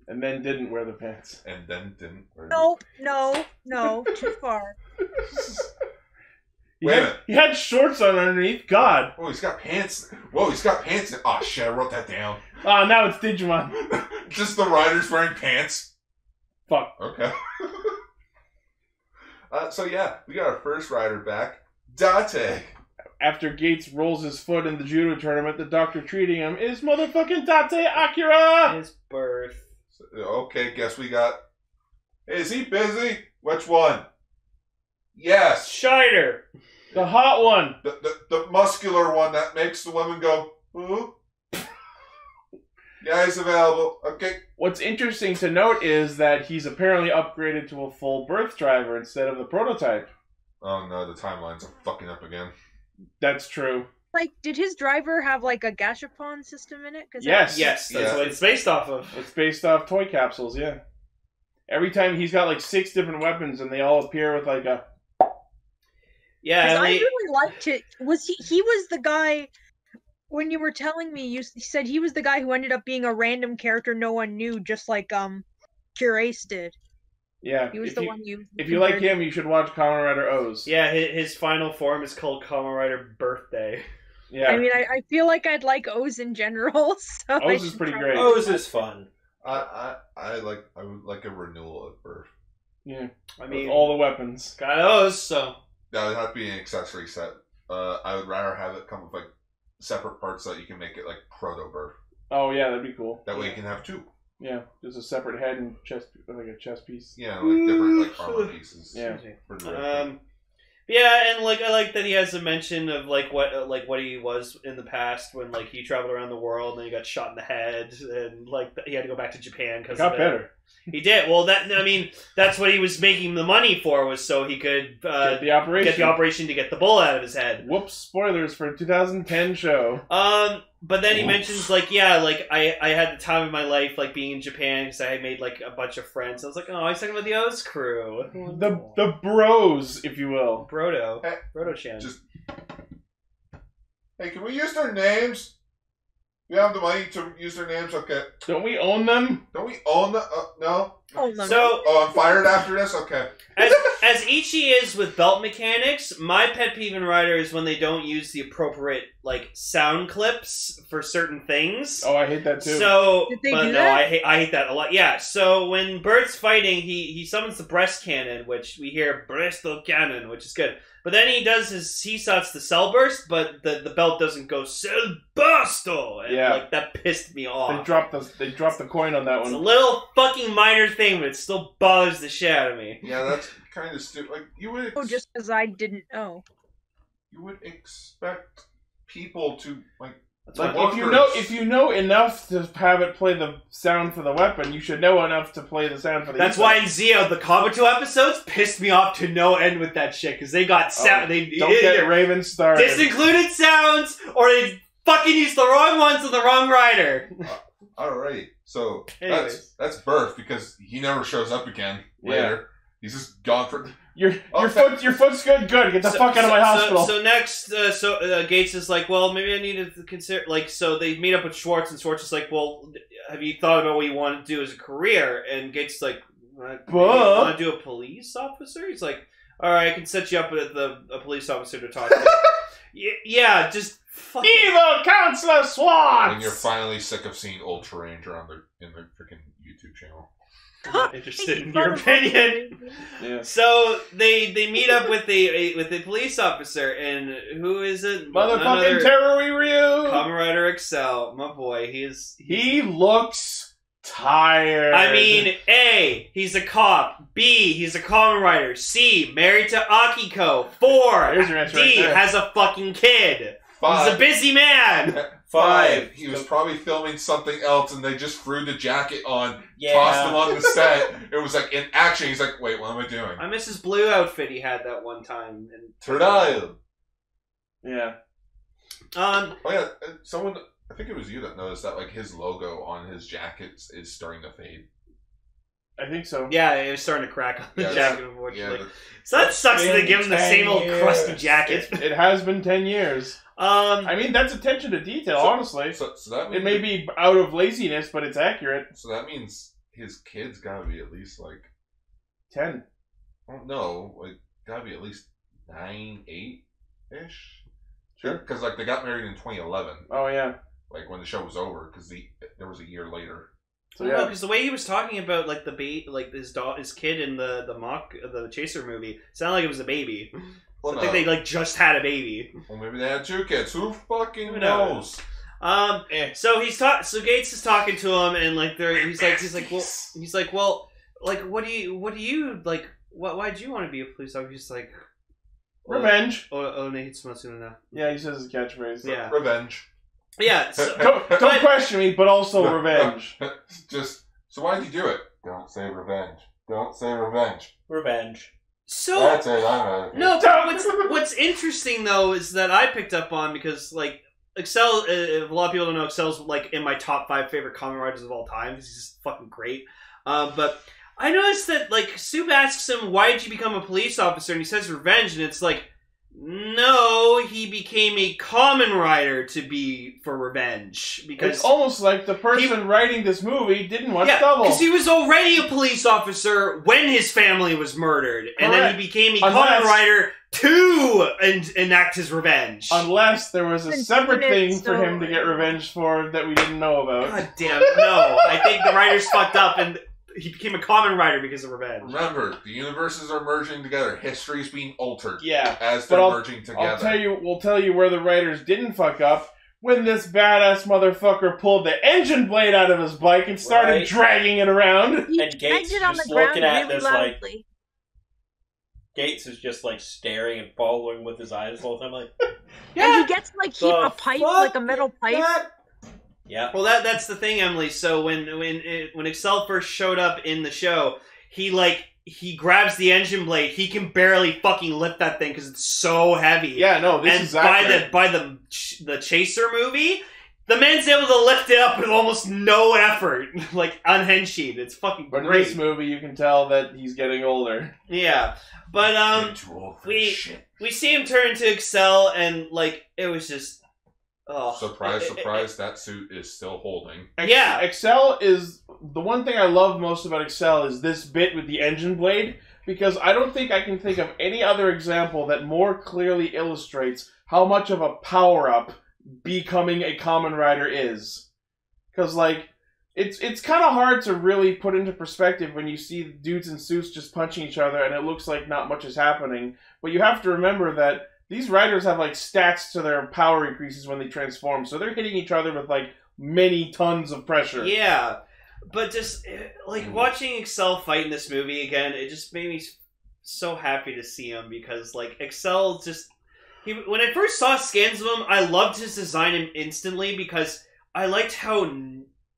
And then didn't wear the pants. And then didn't wear No, too far. He Wait a had, minute. he had shorts on underneath. God. Oh, he's got pants. Whoa, he's got pants. Oh, shit, I wrote that down. Ah, now it's Digimon. Just the riders wearing pants. Fuck. Okay. So yeah, we got our first rider back, Date. After Gates rolls his foot in the judo tournament, the doctor treating him is motherfucking Date Akira! His birth. Okay, guess we got... Is he busy? Which one? Yes. Shiner. The hot one. The muscular one that makes the women go, ooh. Yeah, he's available. Okay. What's interesting to note is that he's apparently upgraded to a full birth driver instead of the prototype. Oh no, the timelines are fucking up again. That's true. Like, did his driver have like a gashapon system in it? Yes. Yes, that's Yeah. what it's based off of. It's based off toy capsules, yeah. Every time he's got like 6 different weapons and they all appear with like a... Yeah, I really liked it. Was he was the guy, when you were telling me, you said he was the guy who ended up being a random character no one knew, just like Curace did. Yeah. He was the one you... If you like him, you should watch Kamen Rider O's. Yeah, his final form is called Kamen Rider Birthday. Yeah. I mean, I feel like I'd like O's in general, so... O's is pretty great. O's is fun. I would like a renewal of Birth. Yeah. I mean, With all the weapons. got those, so... That would have to be an accessory set. I would rather have it come with like separate parts so that you can make it like proto Birth. Oh yeah, that'd be cool. That way you can have 2. Yeah, just a separate head and chest, like a chest piece. Yeah, like different like armor pieces. Yeah. For the Yeah, and like I like that he has a mention of like what he was in the past when like he traveled around the world and then he got shot in the head and like he had to go back to Japan because Got better. He did. Well, that's what he was making the money for, was so he could Get the operation to get the bull out of his head. Whoops! Spoilers for a 2010 show. But then he mentions like, yeah, like I had the time of my life like being in Japan because I had made like a bunch of friends. I was like, oh, he's talking about the O's crew, the bros, if you will. Brodo Hey, Chan. Hey, can we use their names? We have the money to use their names. Okay. Don't we own them? Don't we own the? No. So, I'm fired after this. Okay. as Ichi is with belt mechanics, my pet peeve in Rider is when they don't use the appropriate like sound clips for certain things. Oh, I hate that too. So, Did they but do no, that? I hate that a lot. Yeah. So when Bert's fighting, he summons the breast cannon, which we hear Bresto cannon, which is good. But then he does his CSOTs the cell burst, but the belt doesn't go cell bursto. And like that pissed me off. They dropped the coin on that It's one. a little fucking minor thing, but it still bothers the shit out of me. Yeah, that's kind of stupid. Like you would. just because I didn't know. You would expect people to like. Like workers. if you know enough to have it play the sound for the weapon, you should know enough to play the sound for the. That's why in Zeo the Kabuto episodes pissed me off to no end with that shit because they got sound. They don't get Raven started. Disincluded sounds, or they fucking used the wrong ones on the wrong rider. Alright, so Anyways. that's Birth because he never shows up again later. He's just gone for. Your foot's good. Get the fuck out of my hospital. So next, Gates is like, well, maybe I need to consider, like, so they meet up with Schwartz, and Schwartz is like, well, have you thought about what you want to do as a career? And Gates is like, want to do a police officer? He's like, all right, I can set you up with a police officer to talk to. Yeah, just fucking evil Counselor Schwartz. When you're finally sick of seeing Ultra Ranger in the freaking YouTube channel. I'm not interested in your opinion. Yeah. So they meet up with the police officer, and who is it? Motherfucking Terror Ryu. Kamen Rider Excel, my boy. He looks tired. I mean, A, he's a cop. B, he's a Kamen Rider. C, married to Akiko. 4, There's your answer D, right there. has a fucking kid. 5. He's a busy man. 5. He was probably filming something else, and they just threw the jacket on, tossed him on the set. It was like in action. He's like, "Wait, what am I doing?" I miss his blue outfit he had that one time. Turtle. Yeah. Oh yeah, someone. I think it was you that noticed that like his logo on his jacket is starting to fade. I think so. Yeah, it was starting to crack on the jacket, unfortunately. Yeah, so that sucks that they give him the same old crusty jacket. It has been 10 years. I mean, that's attention to detail, honestly. So that means it may be out of laziness, but it's accurate. So that means his kid's gotta be at least like 10. Oh no, like gotta be at least 9, 8-ish. Sure. Because like they got married in 2011. Oh yeah. Like when the show was over, because there was a year later. So yeah, because the way he was talking about like his kid in the Chaser movie sounded like it was a baby. Well, I think they like just had a baby. Well, maybe they had 2 kids. Who fucking knows? So So Gates is talking to him, and like he's like, well, what do you like? Why'd you want to be a police officer? He's like, revenge. Yeah, he says his catchphrase. Yeah, revenge. Yeah. So, don't question me, but also revenge. So why'd you do it? Don't say revenge. Don't say revenge. Revenge. So That's it. I'm no, but what's interesting though is that I picked up on because like Excel. A lot of people don't know Excel's like in my top 5 favorite Kamen Riders of all time because he's just fucking great. But I noticed that like Soup asks him, "Why did you become a police officer?" and he says revenge, and it's like, no, he became a Kamen Rider to be for revenge because It's almost like the person writing this movie didn't watch Double. because he was already a police officer when his family was murdered, and then he became a Kamen Rider to enact his revenge. Unless there was a separate thing for him to get revenge for that we didn't know about. God damn it, no. I think the writers fucked up and he became a Kamen Rider because of revenge. Remember, the universes are merging together. History's being altered. Yeah, as they're merging together. We'll tell you where the writers didn't fuck up. When this badass motherfucker pulled the engine blade out of his bike and started dragging it around. And Gates just looking at this like... Gates is just like staring and following with his eyes the whole time like... And he gets like a pipe, like a metal pipe. Yeah. Well, that's the thing, Emily. So when Excel first showed up in the show, he grabs the engine blade. He can barely fucking lift that thing because it's so heavy. Yeah, no, this is accurate. by the Chaser movie, the man's able to lift it up with almost no effort, like unhinged. It's fucking great. But in this movie, you can tell that he's getting older. Yeah, but we see him turn to Excel, and like it was just. Oh, surprise, that suit is still holding. Yeah. Excel is... The one thing I love most about Excel is this bit with the engine blade, because I don't think I can think of any other example that more clearly illustrates how much of a power-up becoming a Kamen Rider is. Because, like, it's kind of hard to really put into perspective when you see dudes in suits just punching each other and it looks like not much is happening. But you have to remember that these riders have, like, stats to their power increases when they transform, so they're hitting each other with, like, many tons of pressure. Yeah, but just, like, watching Excel fight in this movie again, it just made me so happy to see him, because, like, Excel just... when I first saw scans of him, I loved his design instantly, because I liked how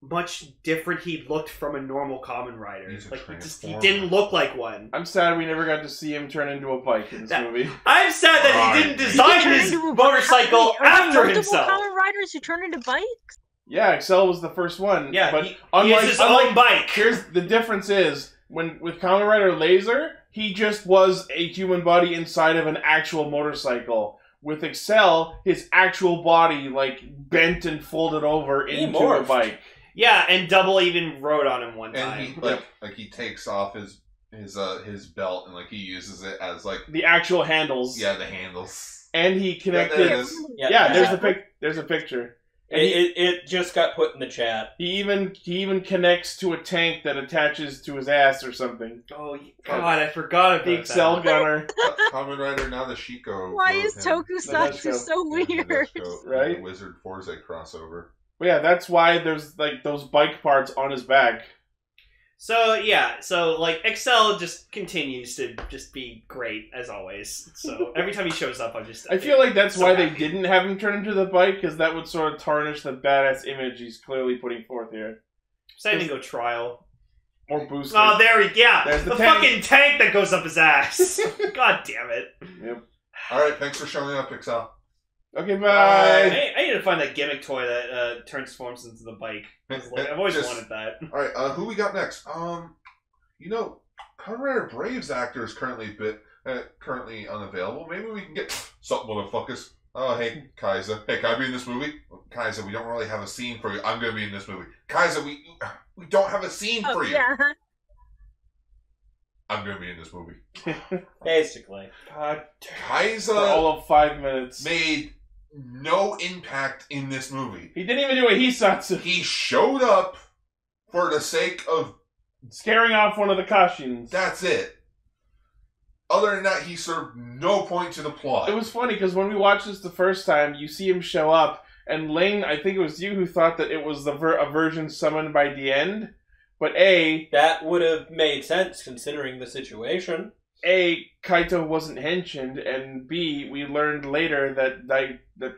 much different he looked from a normal Kamen Rider. Like, he didn't look like one. I'm sad we never got to see him turn into a bike in this movie. I'm sad that he didn't design his motorcycle after himself. Kamen Riders who turn into bikes? Yeah, Excel was the first one. Yeah, but he has his own bike. Here's the difference is, with Kamen Rider Laser, he just was a human body inside of an actual motorcycle. With Excel, his actual body, like, bent and folded over into a bike. Yeah, and Double even rode on him one time. And he takes off his belt and like he uses it as like the actual handles. Yeah, the handles. And he connected. There's a picture. And it just got put in the chat. He even connects to a tank that attaches to his ass or something. Oh God, I forgot about the Excel gunner. Kamen Rider now the Shiko. Why is tokusatsu so weird? Right? The Wizard Forza crossover. Well, yeah, that's why there's like those bike parts on his back. So yeah, like Excel just continues to just be great as always. So every time he shows up, I feel like that's why they didn't have him turn into the bike, because that would sort of tarnish the badass image he's clearly putting forth here. So I didn't go trial or boost. Oh, there we go. There's the fucking tank that goes up his ass. God damn it. Yep. All right, thanks for showing up, Excel. Okay, bye. I need to find that gimmick toy that transforms into the bike. I've always wanted that. All right, who we got next? Kamen Rider Brave's actor is currently unavailable. Maybe we can get something, motherfuckers. Oh, hey, Kaiser. Hey, can I be in this movie? Kaiser, we don't really have a scene for you. I'm gonna be in this movie. Kaiser, we don't have a scene for you. Yeah. I'm gonna be in this movie. Basically. Kaiser, for all of 5 minutes, made no impact in this movie. He didn't even do a hisatsu. He showed up for the sake of scaring off one of the Kashins. That's it. Other than that, he served no point to the plot. It was funny because when we watched this the first time, you see him show up, and Lane, I think it was you who thought that it was a version summoned by the end. But that would have made sense considering the situation. Kaito wasn't henshined, and B, we learned later that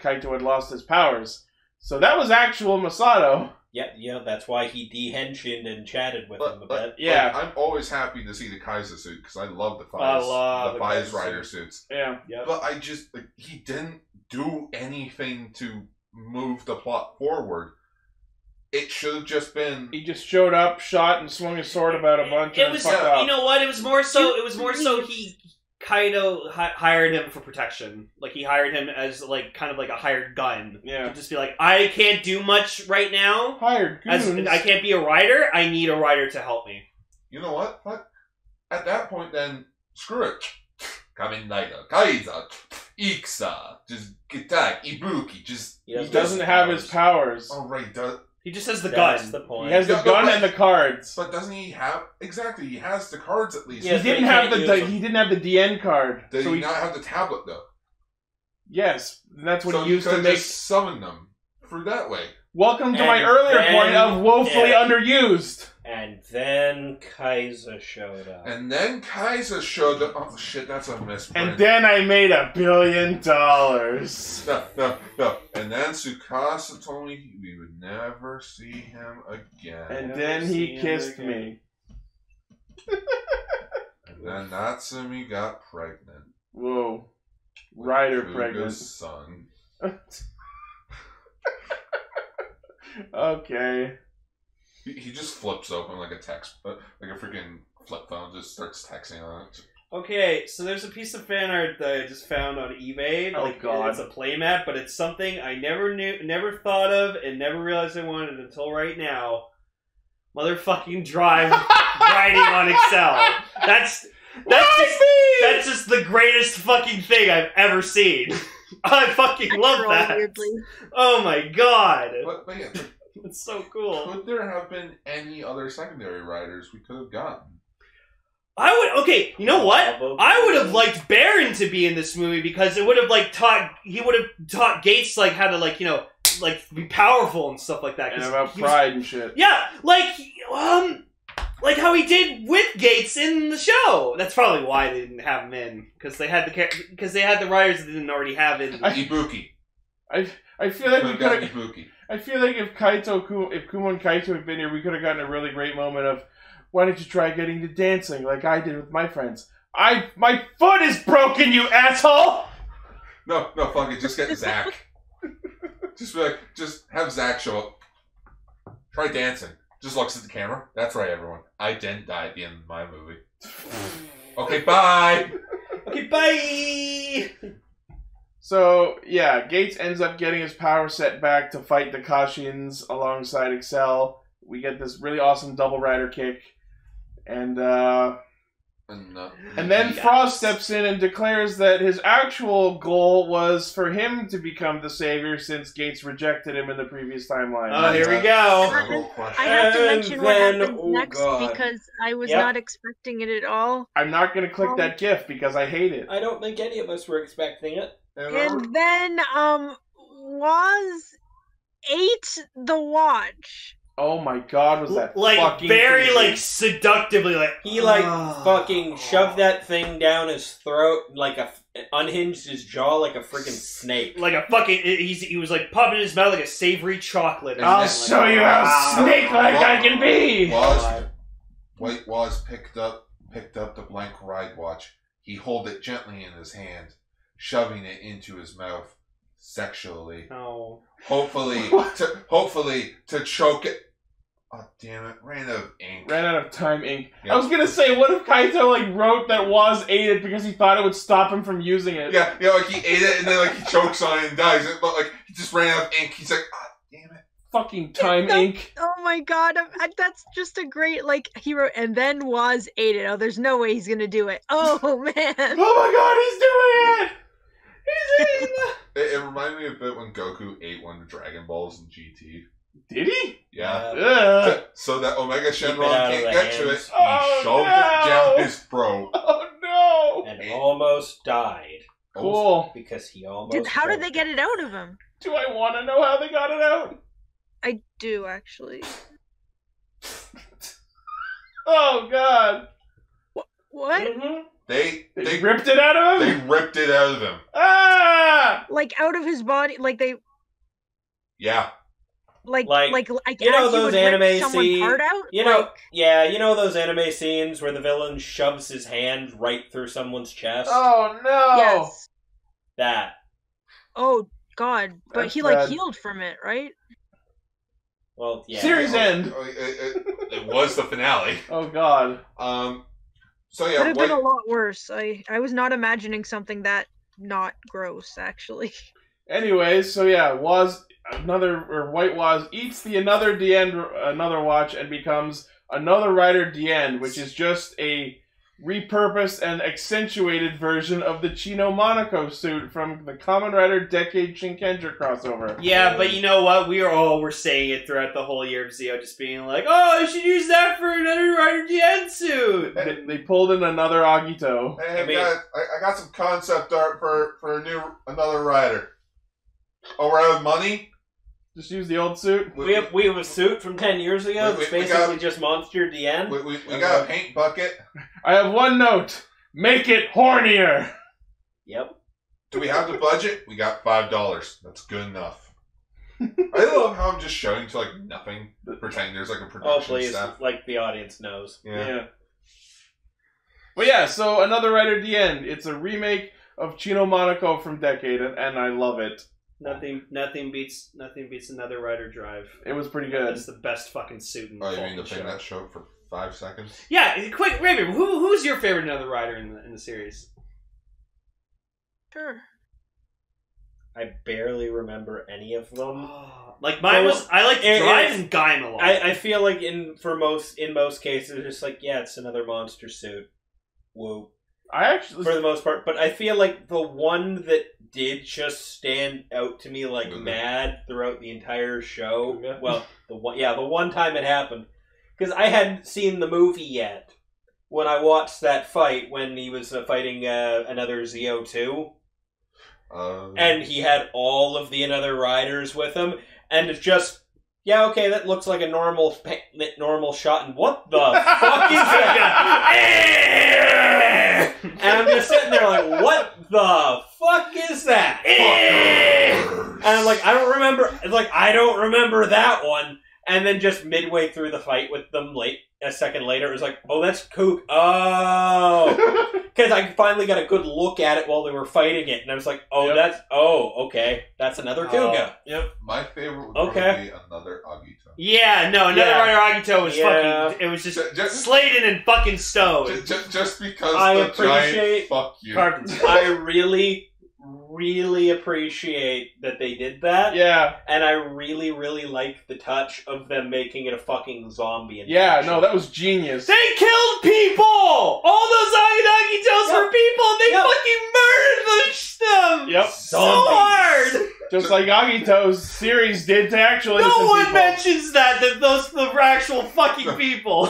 Kaito had lost his powers. So that was actual Masato. Yeah, that's why he de-henshined and chatted with him a bit. Yeah. I'm always happy to see the Kaiser suit because I love the Geiz Rider suits. Yeah. Yep. But I just he didn't do anything to move the plot forward. It should have just been He just showed up, shot, and swung his sword about a bunch. It and was, fucked off. you know what? It was more so he Kaido hired him for protection. Like he hired him as like kind of like a hired gun. Yeah. To just be like, I can't do much right now. Hired As goons. I can't be a rider. I need a rider to help me. You know what? At that point, then screw it. Kamen Rider, Kaiser, Iksa, just attack, Ibuki, just He doesn't have his powers. Oh right, He just has the That's gun. the point. He has the gun and the cards. but doesn't he have exactly? He has the cards at least. Yeah, He didn't have he didn't have the DN card. Did so he not have the tablet though? Yes, and that's what So he used to could make. just summon them through that way. Welcome to And my earlier then- point of woefully yeah. underused. And then Kaiser showed up. And then Kaiser showed up. Oh shit, that's a misprint. And then I made $1 billion. No. And then Tsukasa told me we would never see him again. And then he kissed me. And then Natsumi got pregnant. Whoa. Rider Fuga's pregnant. son. Okay. He just flips open like a text, like a freaking flip phone, just starts texting on it. Okay, so there's a piece of fan art that I just found on eBay. Oh, Like, God. it's a playmat, but it's something I never thought of, and never realized I wanted until right now. Motherfucking Drive writing on Excel. That's just the greatest fucking thing I've ever seen. I fucking love that. Weirdly. Oh my god, But yeah, it's so cool. could there have been any other secondary riders we could have gotten? Okay, you know what? I would have liked Baron to be in this movie because it would have taught Gates like how to like be powerful and stuff like that. And 'cause about he was- pride and shit. Yeah, like how he did with Gates in the show. That's probably why they didn't have him in because they had the writers that didn't already have in. Ibuki. I feel like we Could have could gotten have. Ibuki. I feel like if Kumo and Kaito had been here, we could have gotten a really great moment of, why don't you try getting to dancing like I did with my friends? My foot is broken, you asshole! No, fuck it. Just get Zach. Just be like, just have Zach show up. Try dancing. Just looks at the camera. That's right, everyone. I didn't die at the end of my movie. Okay, bye! Okay, bye! So, yeah, Gates ends up getting his power set back to fight the Kashians alongside Excel. We get this really awesome double rider kick. And then Frost steps in and declares that his actual goal was for him to become the savior since Gates rejected him in the previous timeline. Oh, here we go. I have to And mention what then- happens oh, next God. because I was Yep. not expecting it at all. I'm not going to click that GIF because I hate it. I don't think any of us were expecting it. And then was ate the watch. Oh my god, was that Like fucking very crazy. like seductively like He fucking shoved that thing down his throat like unhinged his jaw like a freaking snake. like a fucking he was like popping in his mouth like a savory chocolate. And I'll then, show you how snake-like I can be! Waz picked up the blank ride watch. He held it gently in his hand, shoving it into his mouth sexually. Oh. Hopefully to choke it. Oh damn it! Ran out of ink. Ran out of time ink. Yep. I was gonna say, what if Kaito like wrote that Waz ate it because he thought it would stop him from using it? Yeah, like he ate it and then like he chokes on it and dies. But like he just ran out of ink. He's like, ah, damn it! Fucking time ink. Oh my god, that's just a great hero. And then Waz ate it. Oh, there's no way he's gonna do it. Oh man. Oh my god, he's doing it! He's eating it! It reminded me a bit when Goku ate one of the Dragon Balls in GT. Did he? Yeah. Ugh. So that Omega Keep it Shenron out of can't the get to it. hands. He Oh, shoved no. it down his throat. Oh no! And almost died. Cool. Because he almost How did choked. they get it out of him? Do I want to know how they got it out? I do actually. Oh god. What? Mm-hmm. They ripped it out of They him? ripped it out of him. Ah! Like out of his body? Like they? Yeah. Like you know as he those would rip anime someone's scenes. heart out? You know, yeah, you know those anime scenes where the villain shoves his hand right through someone's chest. Oh no! Yes. That. Oh God! But That's he like bad. healed from it, right? Well, yeah. Series end. It was the finale. Oh God. So Could yeah, have been a lot worse. I was not imagining something that not gross, actually. Anyways, so yeah, White Waz eats the another watch and becomes another Rider Dien, which is just a repurposed and accentuated version of the Chino Monaco suit from the Kamen Rider Decade Shinkenger crossover. Yeah, but you know what? We were saying it throughout the whole year of Zio, just being like, "Oh, I should use that for another Rider Dien suit." They pulled in another Agito. Hey, I got some concept art for another rider. Oh, we're out of money? Just use the old suit. We have a suit from 10 years ago. It's basically just Monster Dien. We got a paint bucket. I have one note. Make it hornier. Yep. Do we have the budget? We got $5. That's good enough. I love how I'm just showing to like nothing, pretending there's like a production Oh, please, staff. like the audience knows. Yeah. But yeah, so another Rider Dien. It's a remake of Chino Monaco from Decade, and I love it. Nothing beats another Rider Drive. It was pretty good. It's the best fucking suit in the Oh, you fucking mean the thing show. that showed for 5 seconds? Yeah, quick, Raven. Who's your favorite another Rider in the series? Sure. I barely remember any of them. Like mine was, I like Drive and Gaim a lot. I feel like in most cases, it's just like, yeah, it's another monster suit. Whoa. I actually, for the most part, but I feel like the one that did just stand out to me like mad throughout the entire show. Well, the one time it happened, because I hadn't seen the movie yet when I watched that fight when he was fighting another ZO2, and he had all of the another riders with him, and it's just. Yeah, okay, that looks like a normal shot, and what the fuck is that? And I'm just sitting there like, what the fuck is that? And I'm like, I don't remember that one. And then just midway through the fight with them a second later, it was like, oh, that's Kook. Oh. Because I finally got a good look at it while they were fighting it, and I was like, okay, that's another Kuga. Yep. My favorite would probably be another Agito. Yeah, no, another Rider Agito was fucking, it was just slated in fucking stone. Just because I the appreciate, giant fuck you. I really appreciate that they did that. Yeah. And I really like the touch of them making it a fucking zombie. Yeah, no, that was genius. They killed people! All those Agitos were people, and they fucking murdered them! Yep. So hard! Just like Agito's series did to actual innocent No one people. mentions that those were actual fucking people.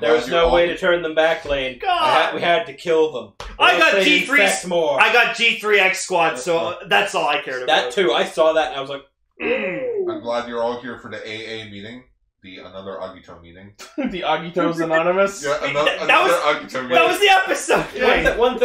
There was no way to turn them back, Lane. God. We had to kill them. I got G3 more. I got G3X Squad, so that's all I cared about. That too. I saw that and I was like, I'm glad you're all here for the AA meeting. The another Agito meeting. The Agito's Anonymous? Yeah, another Agito meeting. That was the episode! One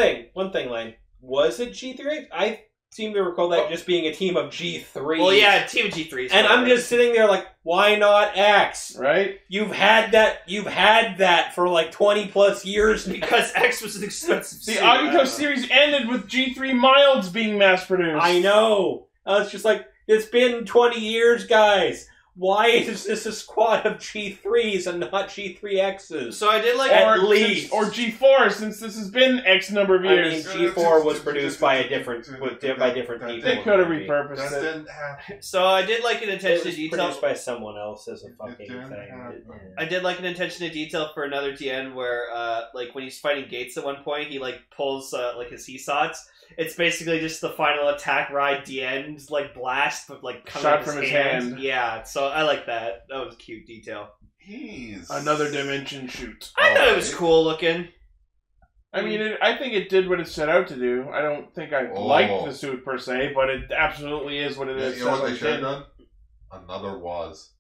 thing, Lane. Was it G3? I seem to recall that just being a team of G3. Well, yeah, a team of G3s. And I'm just sitting there like, why not X? Right? You've had that for like 20 plus years because X was an expensive The Agito series ended with G3 Milds being mass produced. I know. I was just like, it's been 20 years, guys. Why is this a squad of G3s and not G3Xs? So I did like at least or G4 since this has been X number of years. I mean, G4 was produced by different people. They could have repurposed it. So I did like an attention to detail. Produced by someone else as a fucking thing. I did like an attention to detail for another DN where, like when he's fighting Gates at one point, he like pulls like his Hesots. It's basically just the final attack ride DN's like blast, but like coming shot out from his hand. Yeah, so I like that. That was a cute detail. Jeez. Another dimension shoot. I thought it was cool looking. I mean, I think it did what it set out to do. I don't think I liked the suit per se, but it absolutely is what it is. You know what they should have done? Another was.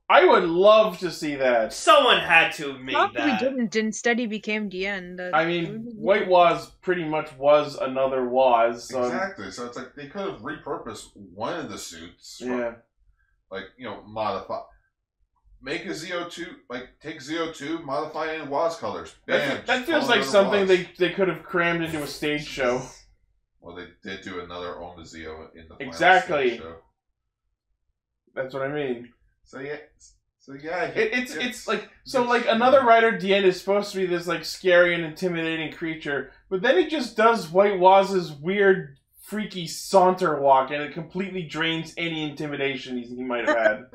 I would love to see that. Someone had to have made Probably that. didn't. Instead, he became DN. I mean, White Waz pretty much was another Waz. So Exactly. So it's like they could have repurposed one of the suits. Yeah. like, you know, modify. Make a ZO2, like, take ZO2, modify in WAS colors. Bam, That feels like something they could have crammed into a stage show. Well, they did do another Oma Zeo in the final Exactly. stage show. That's what I mean. So yeah, It's like, so like another rider Dien is supposed to be this like scary and intimidating creature, but then he just does White Waz's weird freaky saunter walk and it completely drains any intimidation he might have had.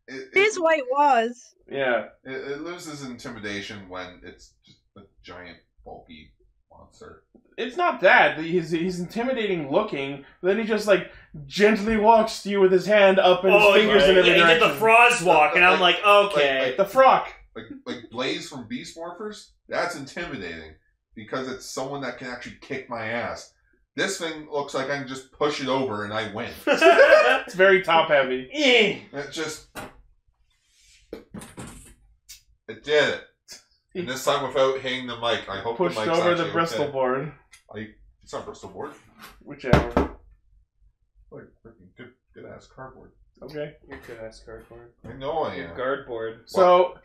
It is White Waz. Yeah. It loses intimidation when it's just a giant bulky monster. It's not that. He's intimidating looking, but then he just like gently walks to you with his hand up and his fingers in every direction. He did the Froz walk, and I'm like, okay. Like the frock. Like Blaze from Beast Morphers? That's intimidating. Because it's someone that can actually kick my ass. This thing looks like I can just push it over and I win. It's very top heavy. It just... It did it. And this time without hitting the mic. I hope pushed the mic's over the actually Bristol okay. board. It's not Bristol board. Whichever. Like freaking good ass cardboard. Okay. You're good ass cardboard. I know I am. Guardboard. So,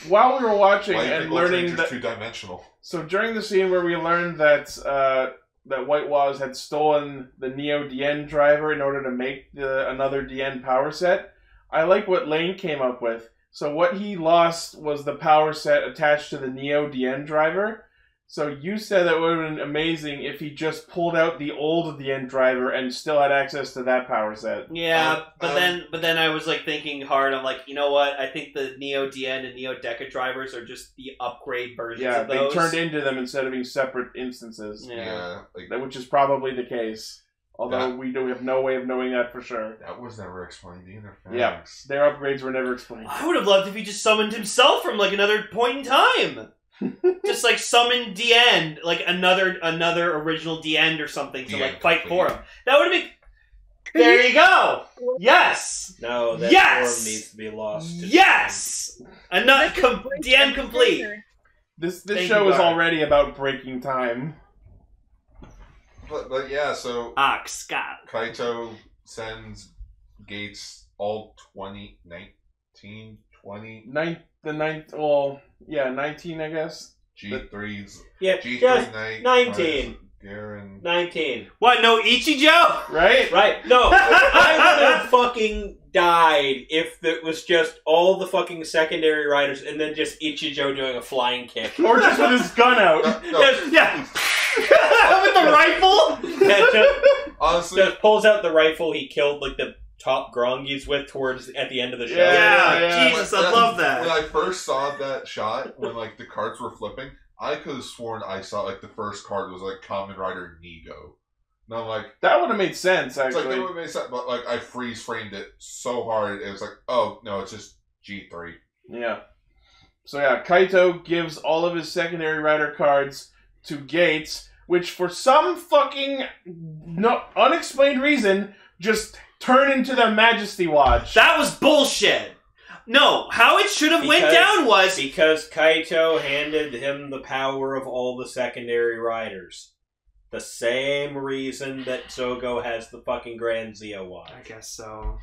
while we were watching Why and learning that... two-dimensional. So during the scene where we learned that that White Waz had stolen the Neo Dien driver in order to make another Dien power set, I like what Lane came up with. So what he lost was the power set attached to the Neo Dien driver. So you said that would have been amazing if he just pulled out the old Dien driver and still had access to that power set. Yeah, but then I was like thinking hard. I'm like, you know what? I think the Neo Dien and Neo Deca drivers are just the upgrade versions of those. They turned into them instead of being separate instances. Yeah. Which is probably the case. Although we have no way of knowing that for sure. That was never explained either. Thanks. Yeah, their upgrades were never explained. I would have loved if he just summoned himself from like another point in time. Just like summon Dien, like another original Dien or something to like fight for him. That would have been. There you go. Yes. No, that form needs to be lost. Yes. Another Dien complete. This show is already about breaking time. But yeah, so Scott. Kaito sends Gates all 19, 20. The ninth, well, yeah, 19, I guess. G3's. Yeah, G3 just Knight, 19. Garen. 19. What, no Ichijo? Right? Right. No, I would have fucking died if it was just all the fucking secondary riders and then just Ichijo doing a flying kick. Or just with his gun out. No. Yeah. With the rifle? Yeah, Honestly, just pulls out the rifle he killed like the top Grongies with towards at the end of the show. Yeah. Jesus, I love that. When I first saw that shot, when like the cards were flipping, I could have sworn I saw like the first card was like Kamen Rider Nego. And I'm like, that would have made sense, actually. It's like, that would have made sense, but like I freeze framed it so hard, it was like, oh no, it's just G3. Yeah. So yeah, Kaito gives all of his secondary rider cards to Gates, which for some fucking unexplained reason just turn into the Majesty Watch. That was bullshit. No, how it should have went down was... Because Kaito handed him the power of all the secondary riders. The same reason that Zogo has the fucking Grand Zeo Watch. I guess so.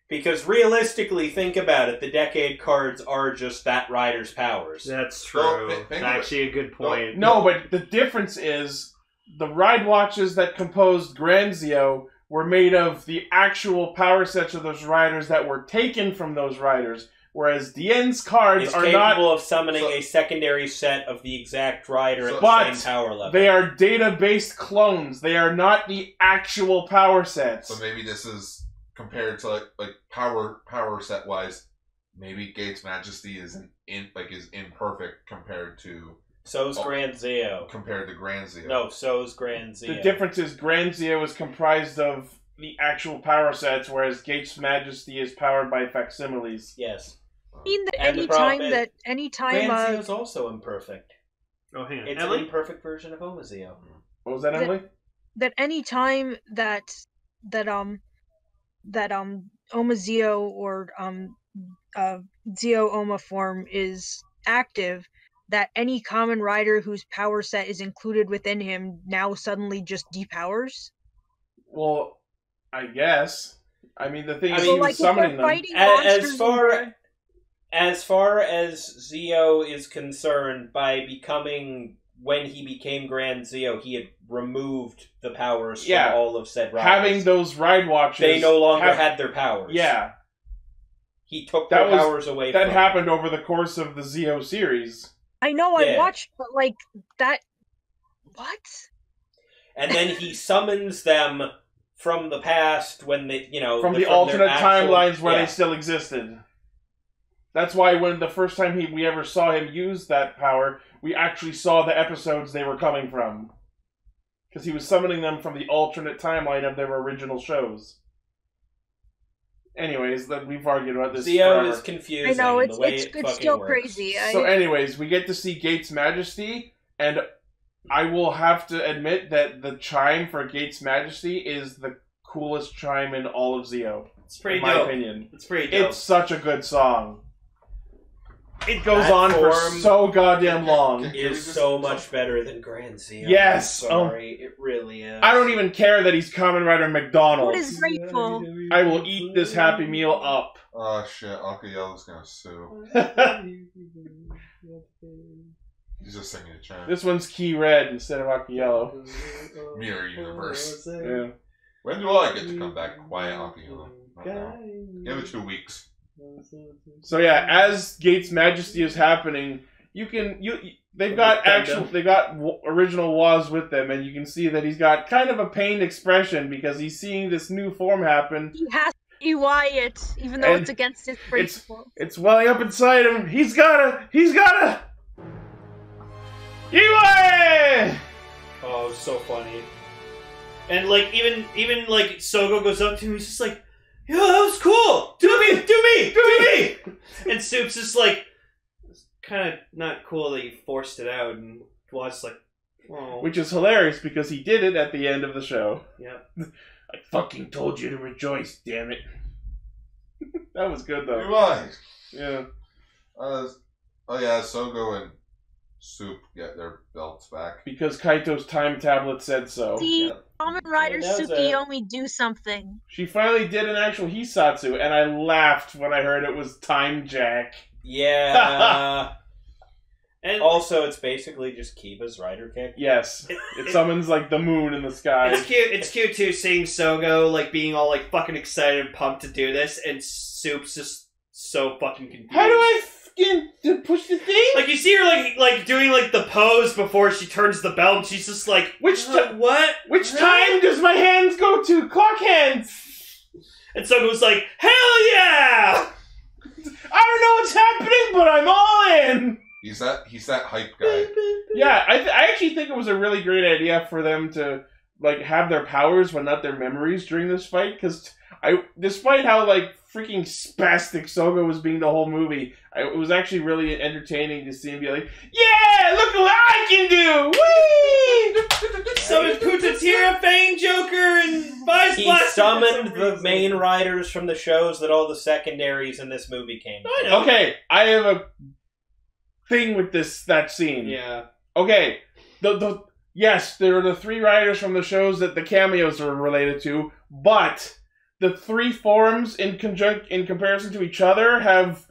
Because realistically, think about it, the Decade cards are just that rider's powers. That's true. Well, actually a good point. No, but the difference is the ride watches that composed Grand Zeo were made of the actual power sets of those riders that were taken from those riders, whereas Dien's cards are capable of summoning a secondary set of the exact rider at the same power level. They are data-based clones. They are not the actual power sets. So maybe this is compared to like power set wise. Maybe Geiz Majesty is imperfect compared to. So's Grand Zeo. Compared to Grand Zeo. No, so's Grand Zeo. The difference is Grand Zeo is comprised of the actual power sets, whereas Geiz Majesty is powered by facsimiles. Yes. I mean that And anytime Grand Zeo's also imperfect. Oh, hang on. It's Emily? an imperfect version of Oma Zeo. What was that, Emily? That any time that Oma Zeo or Zeo Oma form is active, that any Kamen Rider whose power set is included within him now suddenly just depowers? Well, I guess. I mean, the thing is, I he mean, was if summoning they're them. fighting As monsters far as far as Zeo is concerned, when he became Grand Zeo, he had removed the powers from all of said riders. Having those ride watches, they no longer had their powers. Yeah, he took their powers away. That happened over the course of the Zeo series. I know, I watched, but like that. What? And then he summons them from the past when they, from the alternate timelines where they still existed. That's why when the first time we ever saw him use that power, we actually saw the episodes they were coming from. Because he was summoning them from the alternate timeline of their original shows. Anyways, we've argued about this Zeo forever. is confusing. I know, it's still works. crazy. So anyways, we get to see Geiz Majesty, and I will have to admit that the chime for Geiz Majesty is the coolest chime in all of Zeo. It's pretty dope. In my opinion. It's pretty dope. It's such a good song. It goes on for so goddamn long. It is so much better than Grand Zeo. Yes. I'm sorry, it really is. I don't even care that he's Kamen Rider McDonald's. What is grateful? I will eat this Happy Meal up. Oh shit, Akayella's gonna sue. He's just singing a chant. This one's Key Red instead of Akiyello. Mirror Universe. Yeah. When do I get to come back? Quiet Akiyello. Right now. Give it 2 weeks. So yeah, as Geiz Majesty is happening, they've got original Waz with them, and you can see that he's got kind of a pained expression because he's seeing this new form happen. He has to EY it, even though it's against his principles. It's welling up inside him. He's gotta EY! Oh, so funny. And like even like Sogo goes up to him, he's just like, "Yo, that was cool. Do me. And Soup's just like, it's kind of not cool that you forced it out, and Waz's like, oh. Which is hilarious because he did it at the end of the show. Yeah. I fucking told you to rejoice, damn it. That was good though. You're right. Yeah. Oh yeah, Sogo and Soup get their belts back. Because Kaito's time tablet said so. See, Kamen Rider Tsukiyomi do something. She finally did an actual Hisatsu, and I laughed when I heard it was Time Jack. Yeah. And also, it's basically just Kiba's rider kick. Yes. It summons, like, the moon in the sky. It's cute, too, seeing Sogo, like, being all, like, fucking excited and pumped to do this, and Soup's just so fucking confused. How do I push the thing? Like, you see her, like doing, like, the pose before she turns the belt, and she's just like, Which time does my hands go to? Clock hands! And Sogo's like, hell yeah! I don't know what's happening, but I'm all in! He's that hype guy. Yeah, I actually think it was a really great idea for them to, like, have their powers but not their memories during this fight, because despite how, like, freaking spastic Sogo was being the whole movie, it was actually really entertaining to see him be like, yeah, look what I can do! Whee! So did Putatira, Fang Joker, and Vice He Blaster summoned the main riders from the shows that all the secondaries in this movie came from. I know. Okay, I have a thing with that scene. Yeah. Okay, yes, there are the 3 riders from the shows that the cameos are related to, but the 3 forms in comparison to each other have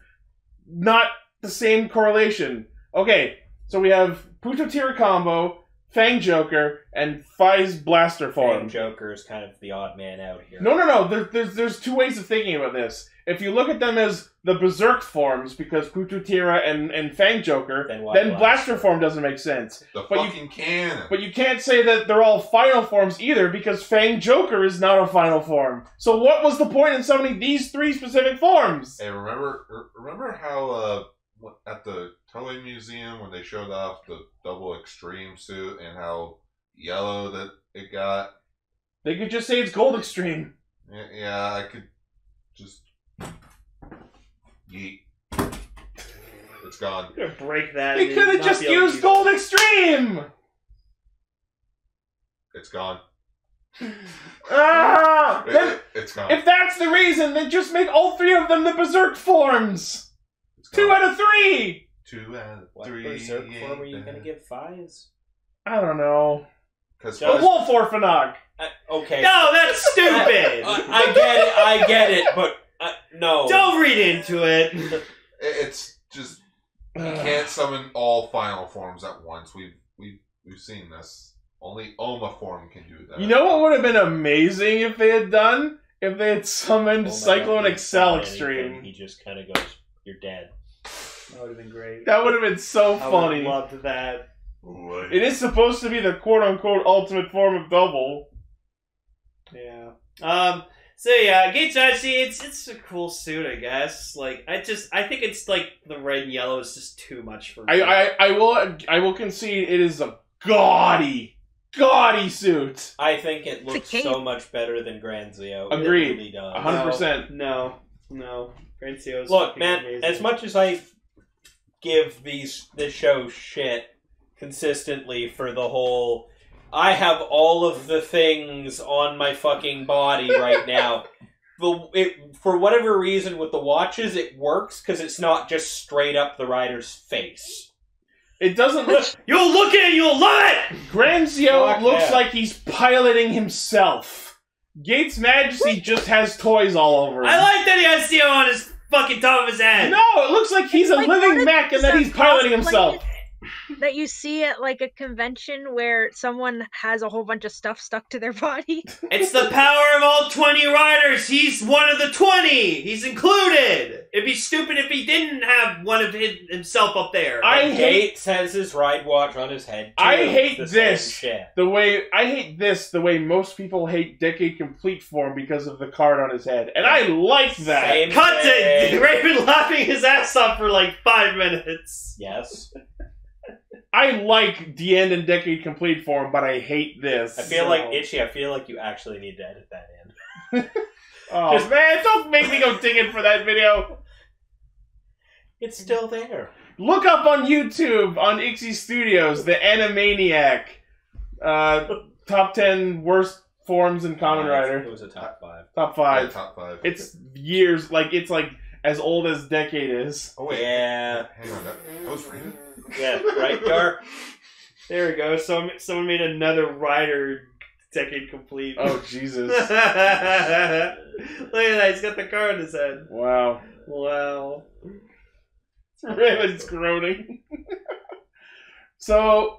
not the same correlation. Okay, so we have Putatira Combo, Fang Joker, and Fai's Blaster form. Fang Joker is kind of the odd man out here. No. There's 2 ways of thinking about this. If you look at them as the Berserk forms, because Putatira and Fang Joker, then Blaster form doesn't make sense. Cannon. But you can't say that they're all final forms either, because Fang Joker is not a final form. So what was the point in summoning these 3 specific forms? Hey, remember how at the Toei Museum when they showed off the double extreme suit and how yellow that it got? They could just say it's Gold Extreme. Yeah, I could just yeet. It's gone. I'm gonna break that. They could have just used Gold Extreme! It's gone. It's gone. If that's the reason, then just make all 3 of them the Berserk forms! 2 out of 3! 2 out of 3. What Berserk form are you gonna give Fai's? I don't know. Because The wolf orphanog. Okay. No, that's stupid. I get it, but no. Don't read into it. it's just you can't summon all final forms at once. We've seen this. Only Oma form can do that. You know what would have been amazing if they had done? If they had summoned Oh my Cyclone God, Excel anything, Extreme. He just kind of goes, "You're dead." That would have been great. That would have been so I would funny. have loved that. It is supposed to be the quote-unquote ultimate form of Double. Yeah. So yeah, Geiz Majesty, it's a cool suit, I guess. Like, I think it's like the red and yellow is just too much for me. I will concede it is a gaudy suit. I think it looks cape. so much better than Grand Zeo. Agreed. It really does. 100%. No. Grand Zeo's Look, fucking man, amazing. as much as I give this show shit consistently for the whole, I have all of the things on my fucking body right now. For whatever reason, with the watches, it works because it's not just straight up the rider's face. It doesn't look... You'll look at it, you'll love it! Grand Zeo Fuck looks yeah. like he's piloting himself. Geiz Majesty just has toys all over him. I like that he has Zeo on his fucking top of his head. No, it looks like he's a Like, living what mech and is that that he's piloting cosplay himself. That you see at like a convention where someone has a whole bunch of stuff stuck to their body. It's the power of all 20 riders. He's one of the 20. He's included. It'd be stupid if he didn't have one of himself up there. I hate Gates has his ride watch on his head. Too. I hate It's the same this. shit. the way most people hate Decade Complete form because of the card on his head. And I like that. Same Cut thing. to Raven laughing his ass off for like 5 minutes. Yes. I like the End and Decade Complete form, but I hate this. I feel like, Itchy, I feel like you actually need to edit that in. Oh man, don't make me go digging for that video. It's still there. Look up on YouTube, on Ixie Studios, the Animaniac. Top 10 worst forms in Kamen Rider. It was a top 5. Top Yeah, 5. top 5. It's years, it's like as old as Decade is. Oh wait. Yeah. Hang on. That was Raven? Yeah, right, Gar? There we go. Someone made another rider Decade Complete. Oh, Jesus. Look at that. He's got the car on his head. Wow. Raven's groaning. So,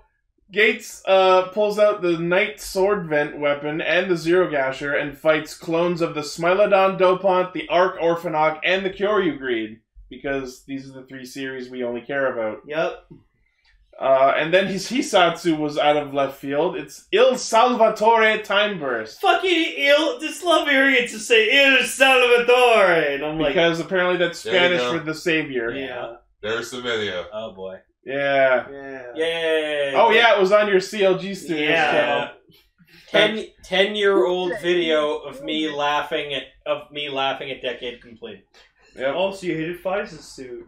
Gates pulls out the Knight Sword Vent weapon and the Zero Gasher and fights clones of the Smilodon Dopant, the Arc Orphanog, and the Kyoryu Greed. Because these are the 3 series we only care about. Yep. And then his Hisatsu was out of left field. It's Il Salvatore Time Burst. Fucking just love hearing it to say Il Salvatore. And I'm like, Because apparently that's There you Spanish go. for the savior. yeah. There's the video. Oh boy. Yeah. Yeah. Yay! Oh yeah, it was on your CLG Studios Yeah. channel. 10-year-old video of me laughing at Decade Complete. Yep. Also, you hated Faiza's suit.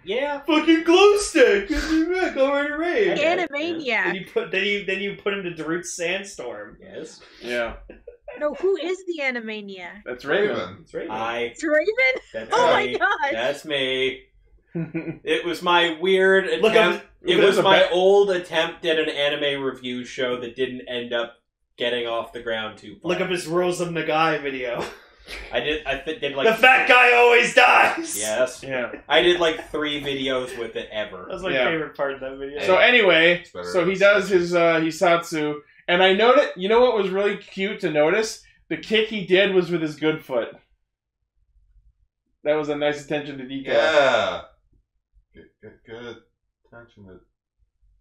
Yeah. Fucking glow stick! Go right away! Animaniac. Then you put him to Darut's Sandstorm. Yes. Yeah. No, who is the Animaniac? That's Raven. That's right. It's Raven? That's Oh me. my god! That's me. It was my weird Look attempt. up- It There's was a my ba- old attempt at an anime review show that didn't end up getting off the ground too far. Look up his Rose of Nagai video. I did like The fat guy always dies! Yes. Yeah. I did like 3 videos with it ever. That was my Yeah. favorite part of that video. So anyway, It's better so he than does his Hisatsu, and I noticed. You know what was really cute to notice? The kick he did was with his good foot. That was a nice attention to detail. Yeah. Good attention to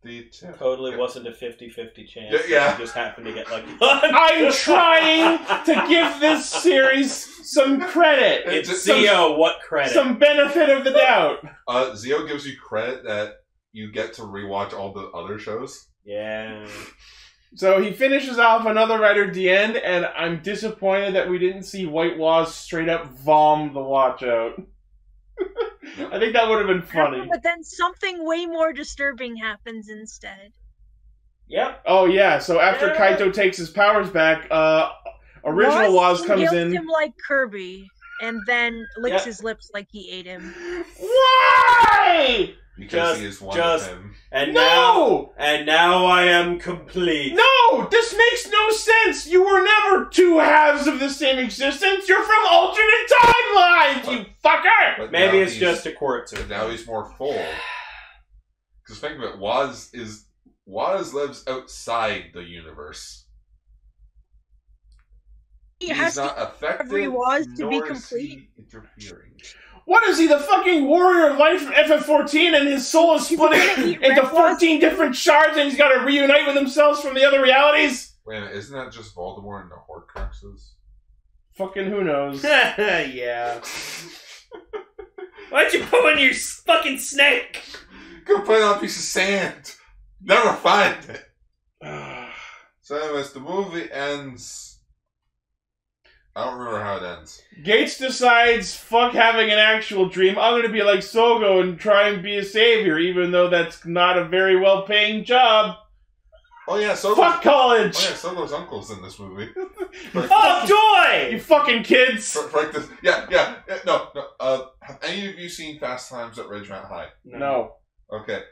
detail. Totally wasn't a 50-50 chance. Yeah. He just happened to get lucky. I'm trying to give this series some credit. It's some, Zeo, what credit? some benefit of the doubt. Zeo gives you credit that you get to rewatch all the other shows. Yeah. So he finishes off another Rider D-End, and I'm disappointed that we didn't see White Waz straight up vom the watch out. I think that would have been funny. But then something way more disturbing happens instead. Yep. Oh yeah, so after Yeah. Kaito takes his powers back, original Waz comes yelps in. him like Kirby, and then licks Yep. his lips like he ate him. Why? Because he is one of him. And No! now I am complete. No! This makes no sense! You were never two halves of the same existence! You're from alternate timelines, you fucker! But Maybe now it's just a quartz. But now he's more full. Because think of it, Waz lives outside the universe. He's not affected, every Waz to be nor is complete. he interfering. What is he, the fucking warrior of light from FF14 and his soul is split into 14 different shards and he's got to reunite with himself from the other realities? Wait a minute, isn't that just Voldemort and the Horcruxes? Fucking who knows? Yeah. Why'd you put on your fucking snake? Go put it on a piece of sand. Never find it. So anyways, the movie ends... I don't remember how it ends. Gates decides, fuck having an actual dream, I'm going to be like Sogo and try and be a savior, even though that's not a very well-paying job. Oh yeah, Sogo's... Fuck college! Oh yeah, Sogo's uncle's in this movie. Oh, joy! You fucking kids! Yeah, no. Have any of you seen Fast Times at Ridgemont High? No. Okay.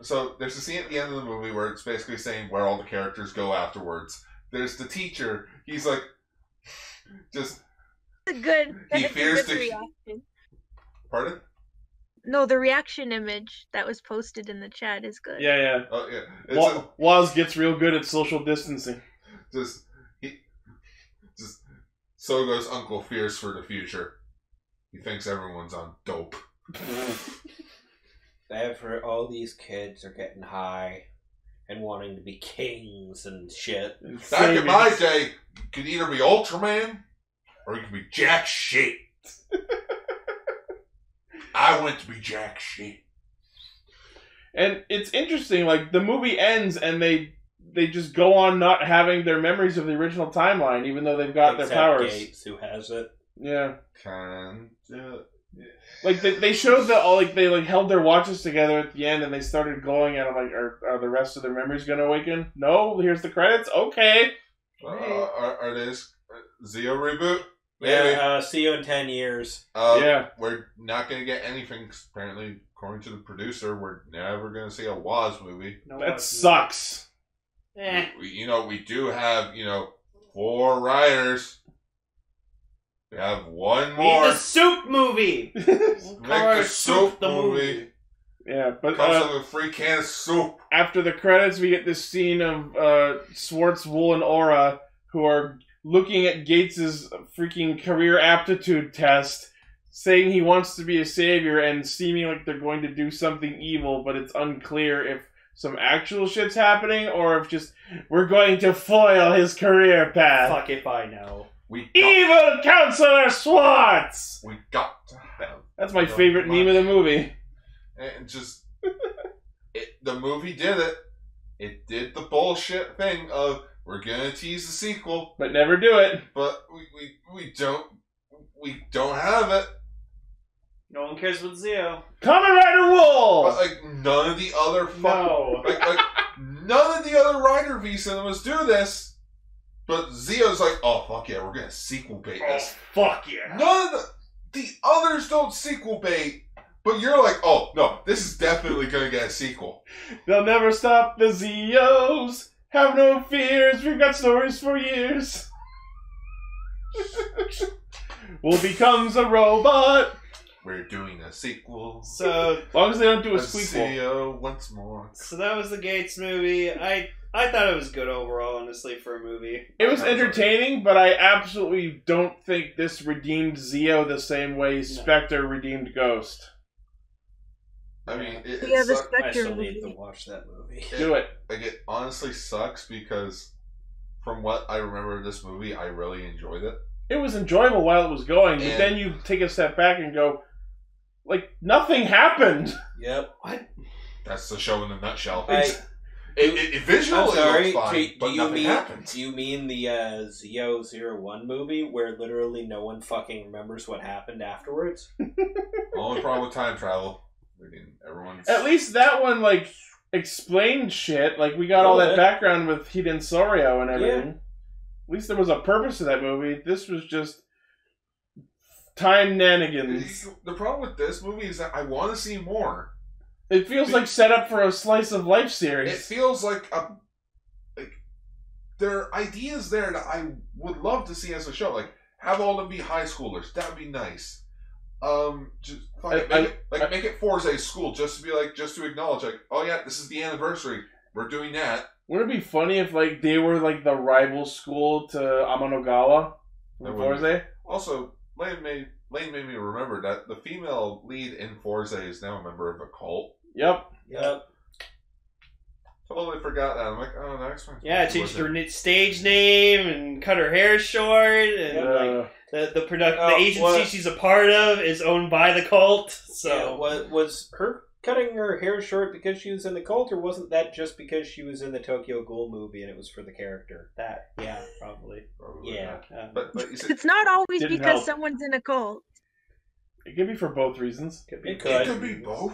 So there's a scene at the end of the movie where it's basically saying where all the characters go afterwards. There's the teacher. He's like, just... That's a good, He that's a fears good to... reaction. Pardon? No, the reaction image that was posted in the chat is good. Yeah. Oh yeah. Waz gets real good at social distancing. Just Sogo's uncle fears for the future. He thinks everyone's on dope. All these kids are getting high and wanting to be kings and shit. Back in my day, you could either be Ultraman or you could be jack shit. I went to be jack shit. And it's interesting, like, the movie ends and they just go on not having their memories of the original timeline, even though they've got Except their powers. Gates, who has it. Yeah. Kinda. Like, they showed that all, like, they, like, held their watches together at the end and they started glowing at them, like, are the rest of their memories gonna awaken? No? Here's the credits? Okay. Are these Zeo reboot? Maybe. Yeah, see you in 10 years. Yeah. We're not going to get anything, apparently, according to the producer, we're never going to see a Waz movie. That sucks. We do have, 4 writers. We have one more. The soup movie! Make the soup movie. Yeah, but comes with a free can of soup. After the credits, we get this scene of Swartz, Wool, and Aura, who are looking at Gates's freaking career aptitude test, saying he wants to be a savior, and seeming like they're going to do something evil, but it's unclear if some actual shit's happening, or if just we're going to foil his career path. Fuck if I know. Evil Counselor Swartz! We got to have... That's my favorite meme of the movie. And just... the movie did it. It did the bullshit thing of... We're gonna tease the sequel, but never do it. But we don't have it. No one cares about Zeo. Kamen Rider Wool. But like none of the other like none of the other Rider V cinemas do this. But Zeo's like, oh fuck yeah, we're gonna sequel bait this. Fuck yeah. None of the others don't sequel bait. But you're like, oh no, this is definitely gonna get a sequel. They'll never stop the Zeos. Have no fears, we've got stories for years. Wool becomes a robot. We're doing a sequel. So as long as they don't do a sequel. Once more. So that was the Gates movie. I thought it was good overall, honestly, for a movie. It was entertaining, but I absolutely don't think this redeemed Zeo the same way Spectre redeemed Ghost. I mean, I still need to watch that movie. Do it. Like, it honestly sucks because from what I remember of this movie, I really enjoyed it. It was enjoyable while it was going, but then you take a step back and go, like, nothing happened. Yep. What? That's the show in a nutshell. It visually looks fine, but nothing happens. Do you mean the Zeo01 movie where literally no one fucking remembers what happened afterwards? Only problem with time travel. I mean, at least that one, like, explained shit. Like, we got all that background with Hiden Sorio and everything. Yeah. At least there was a purpose to that movie. This was just time nanigans. The problem with this movie is that I want to see more. It feels like set up for a slice of life It series. feels like there are ideas there that I would love to see as a show. Like, have all of them be high schoolers. That would be nice. Just make it Forza's school, just to be like, just to acknowledge, like, oh yeah, this is the anniversary. We're doing that. Wouldn't it be funny if like they were like the rival school to Amanogawa from Forza? Also, Lane made me remember that the female lead in Forza is now a member of a cult. Yep. Totally forgot that. I'm like, oh, that explains. Yeah, changed her stage name and cut her hair short, and like the agency she's a part of is owned by the cult. So was her cutting her hair short because she was in the cult, or wasn't that just because she was in the Tokyo Ghoul movie and it was for the character? Probably. Yeah. But you said, It's not always Didn't because help. someone's in a cult. It could be for both reasons. it could be both.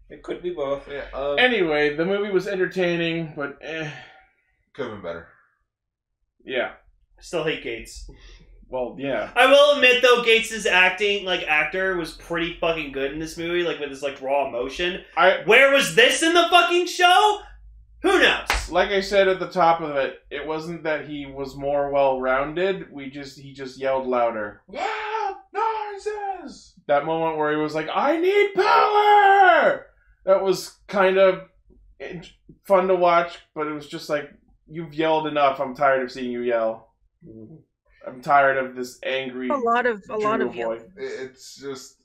It could be both. Yeah. Anyway, the movie was entertaining, but Could have been better. yeah. Still hate Gates. Well, yeah. I will admit though, Gates' actor was pretty fucking good in this movie, like with his like raw emotion. Where was this in the fucking show? Who knows? Like I said at the top of it, it wasn't that he was more well-rounded. He just yelled louder. Yeah, noises. That moment where he was like, "I need power." That was kind of fun to watch, but it was just like, you've yelled enough. I'm tired of seeing you yell. I'm tired of this angry. A lot of boy. you. It's just,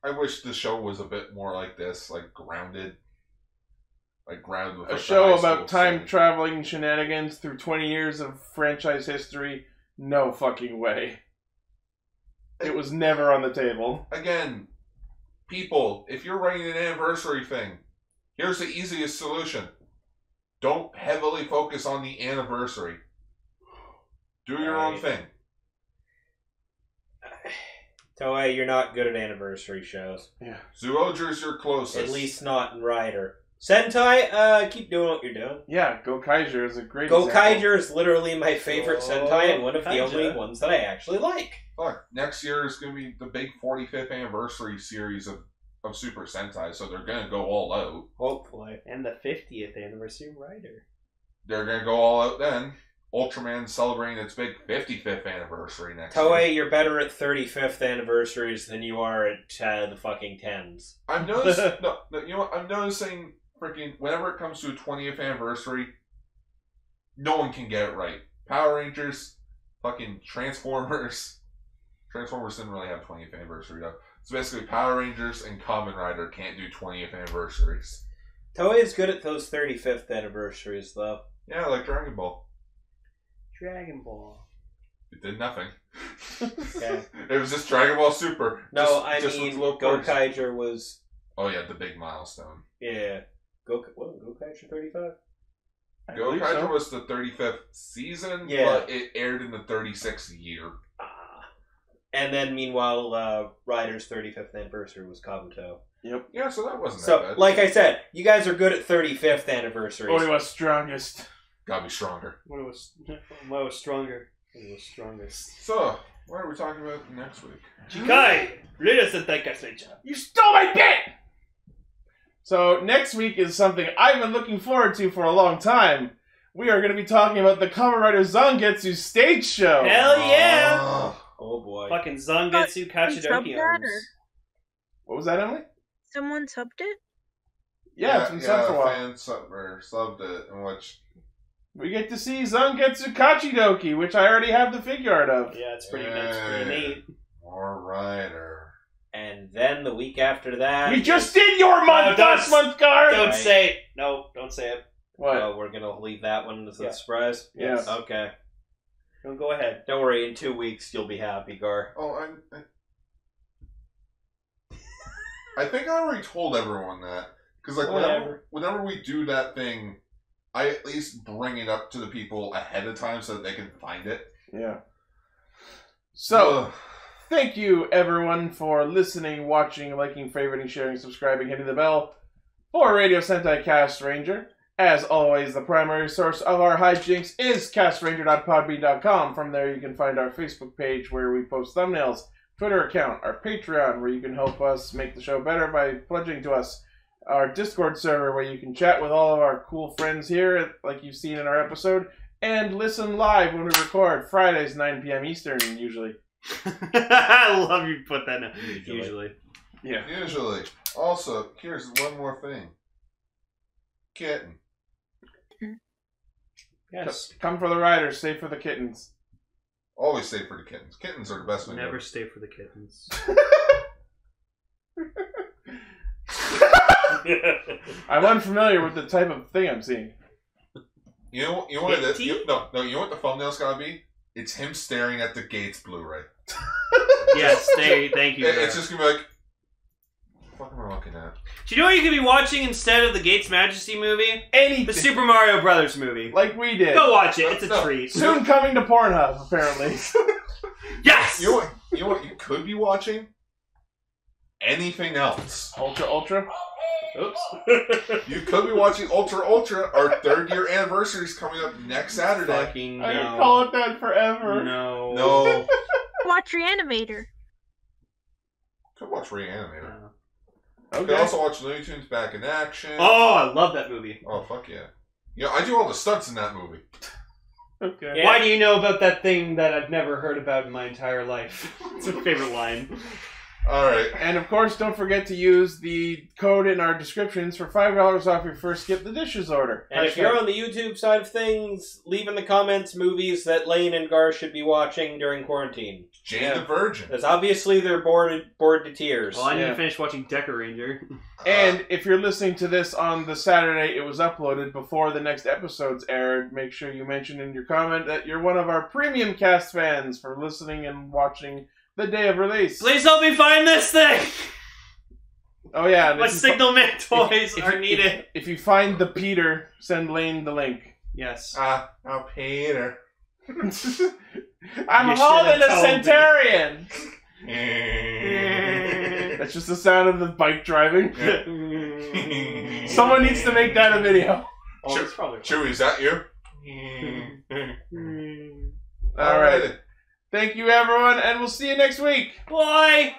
I wish the show was a bit more like this, like grounded. Like grounded with A like, show the high about school time setting. traveling shenanigans through 20 years of franchise history. No fucking way. It was never on the table. Again, people, if you're writing an anniversary thing, here's the easiest solution. Don't heavily focus on the anniversary. Do your own thing. Toei, you're not good at anniversary shows. Yeah. Zyuohger's your closest. At least not in Rider. Sentai, keep doing what you're doing. Yeah, Gokaiger is a great example. Gokaiger is literally my favorite Sentai and one of the Gokaiger. only ones that I actually like. Look, next year is going to be the big 45th anniversary series of Super Sentai, so they're going to go all out. Hopefully. And the 50th anniversary of Rider. They're going to go all out then. Ultraman's celebrating its big 55th anniversary next year. Toei, you're better at 35th anniversaries than you are at the fucking 10s. I'm noticing. no, you know what? I'm noticing. Freaking whenever it comes to a 20th anniversary, no one can get it right. Power Rangers, fucking Transformers. Transformers didn't really have 20th anniversary though. So basically, Power Rangers and Kamen Rider can't do 20th anniversaries. Toei is good at those 35th anniversaries though. Yeah, like Dragon Ball. Dragon Ball. It did nothing. Okay. It was just Dragon Ball Super. No, just I mean with low cores. Gokaiger was. Oh yeah, the big milestone. Yeah. Gokaiger 35? Gokaiger was the 35th season, Yeah. but it aired in the 36th year. And then, meanwhile, Rider's 35th anniversary was Kabuto. Yep. Yeah, so that wasn't that So, bad. like I said, you guys are good at 35th anniversaries. Only was strongest. Gotta be stronger. What was stronger? It was strongest. So, what are we talking about next week? Chikai! Read us Sentai Castranger. You stole my bit! So, next week is something I've been looking forward to for a long time. We are going to be talking about the Kamen Rider Zangetsu stage show. Hell yeah! Oh boy. Fucking Zangetsu Kachidoki arms. What was that, Emily? Someone subbed it? Yeah, it's been subbed for a while. Fan subbed it, in which... We get to see Zangetsu Kachidoki, which I already have the figure art of. Yeah, it's pretty nice, pretty neat. More Rider. And then the week after that... We just did your month last month, Gar! Don't say it. No, don't say it. What? Oh, we're going to leave that one as a surprise? Yes. Okay. Don't go ahead. Don't worry, in 2 weeks you'll be happy, Gar. Oh, I think I already told everyone that. Because, like, whenever we do that thing, I at least bring it up to the people ahead of time so that they can find it. Yeah. So, thank you, everyone, for listening, watching, liking, favoriting, sharing, subscribing, hitting the bell for Radio Sentai Castranger. As always, the primary source of our hijinks is castranger.podbean.com. From there, you can find our Facebook page where we post thumbnails, Twitter account, our Patreon, where you can help us make the show better by pledging to us, our Discord server where you can chat with all of our cool friends here, like you've seen in our episode, and listen live when we record Fridays 9 p.m. Eastern usually. I love you put that in. Usually. Yeah. Usually. Also, here's one more thing. Kitten. Yes. Come for the riders, stay for the kittens. Always stay for the kittens. Kittens are the best thing Never ever. stay for the kittens. I'm unfamiliar with the type of thing I'm seeing. You know what? You know what the thumbnail's gotta be? It's him staring at the Gates Blu-ray. Yes, thank you. It's just gonna be like, what the fuck am I looking at? Do you know what you could be watching instead of the Geiz Majesty movie? Anything. The Super Mario Brothers movie. Like we did. Go watch it. It's a treat. Soon coming to Pornhub, apparently. Yes! You know what you could be watching? Anything else. Ultra. Oops. You could be watching Ultra. Our 3rd year anniversary is coming up next Saturday. Fucking I no. can call it that forever. No. Watch Reanimator. Could watch Reanimator. Okay. You could also watch Looney Tunes Back in Action. Oh, I love that movie. Oh, fuck yeah. Yeah, I do all the stunts in that movie. Okay. Yeah. Why do you know about that thing that I've never heard about in my entire life? It's a favorite line. Alright. And of course, don't forget to use the code in our descriptions for $5 off your first Skip the Dishes order. And if you're on the YouTube side of things, leave in the comments movies that Lane and Gar should be watching during quarantine. Jane the Virgin. Because obviously they're bored to tears. Well, I need to finish watching Decker Ranger. And if you're listening to this on the Saturday it was uploaded before the next episode's aired, make sure you mention in your comment that you're one of our premium cast fans for listening and watching the day of release. Please help me find this thing! Oh yeah. My Signal Man toys are needed. If you find the Peter, send Lane the link. Yes. Oh, Peter. I'm You holding should a have told Centurion! That's just the sound of the bike driving. Someone needs to make that a video. Oh, it's probably Chewie, is that you? Alright. Thank you, everyone, and we'll see you next week. Bye!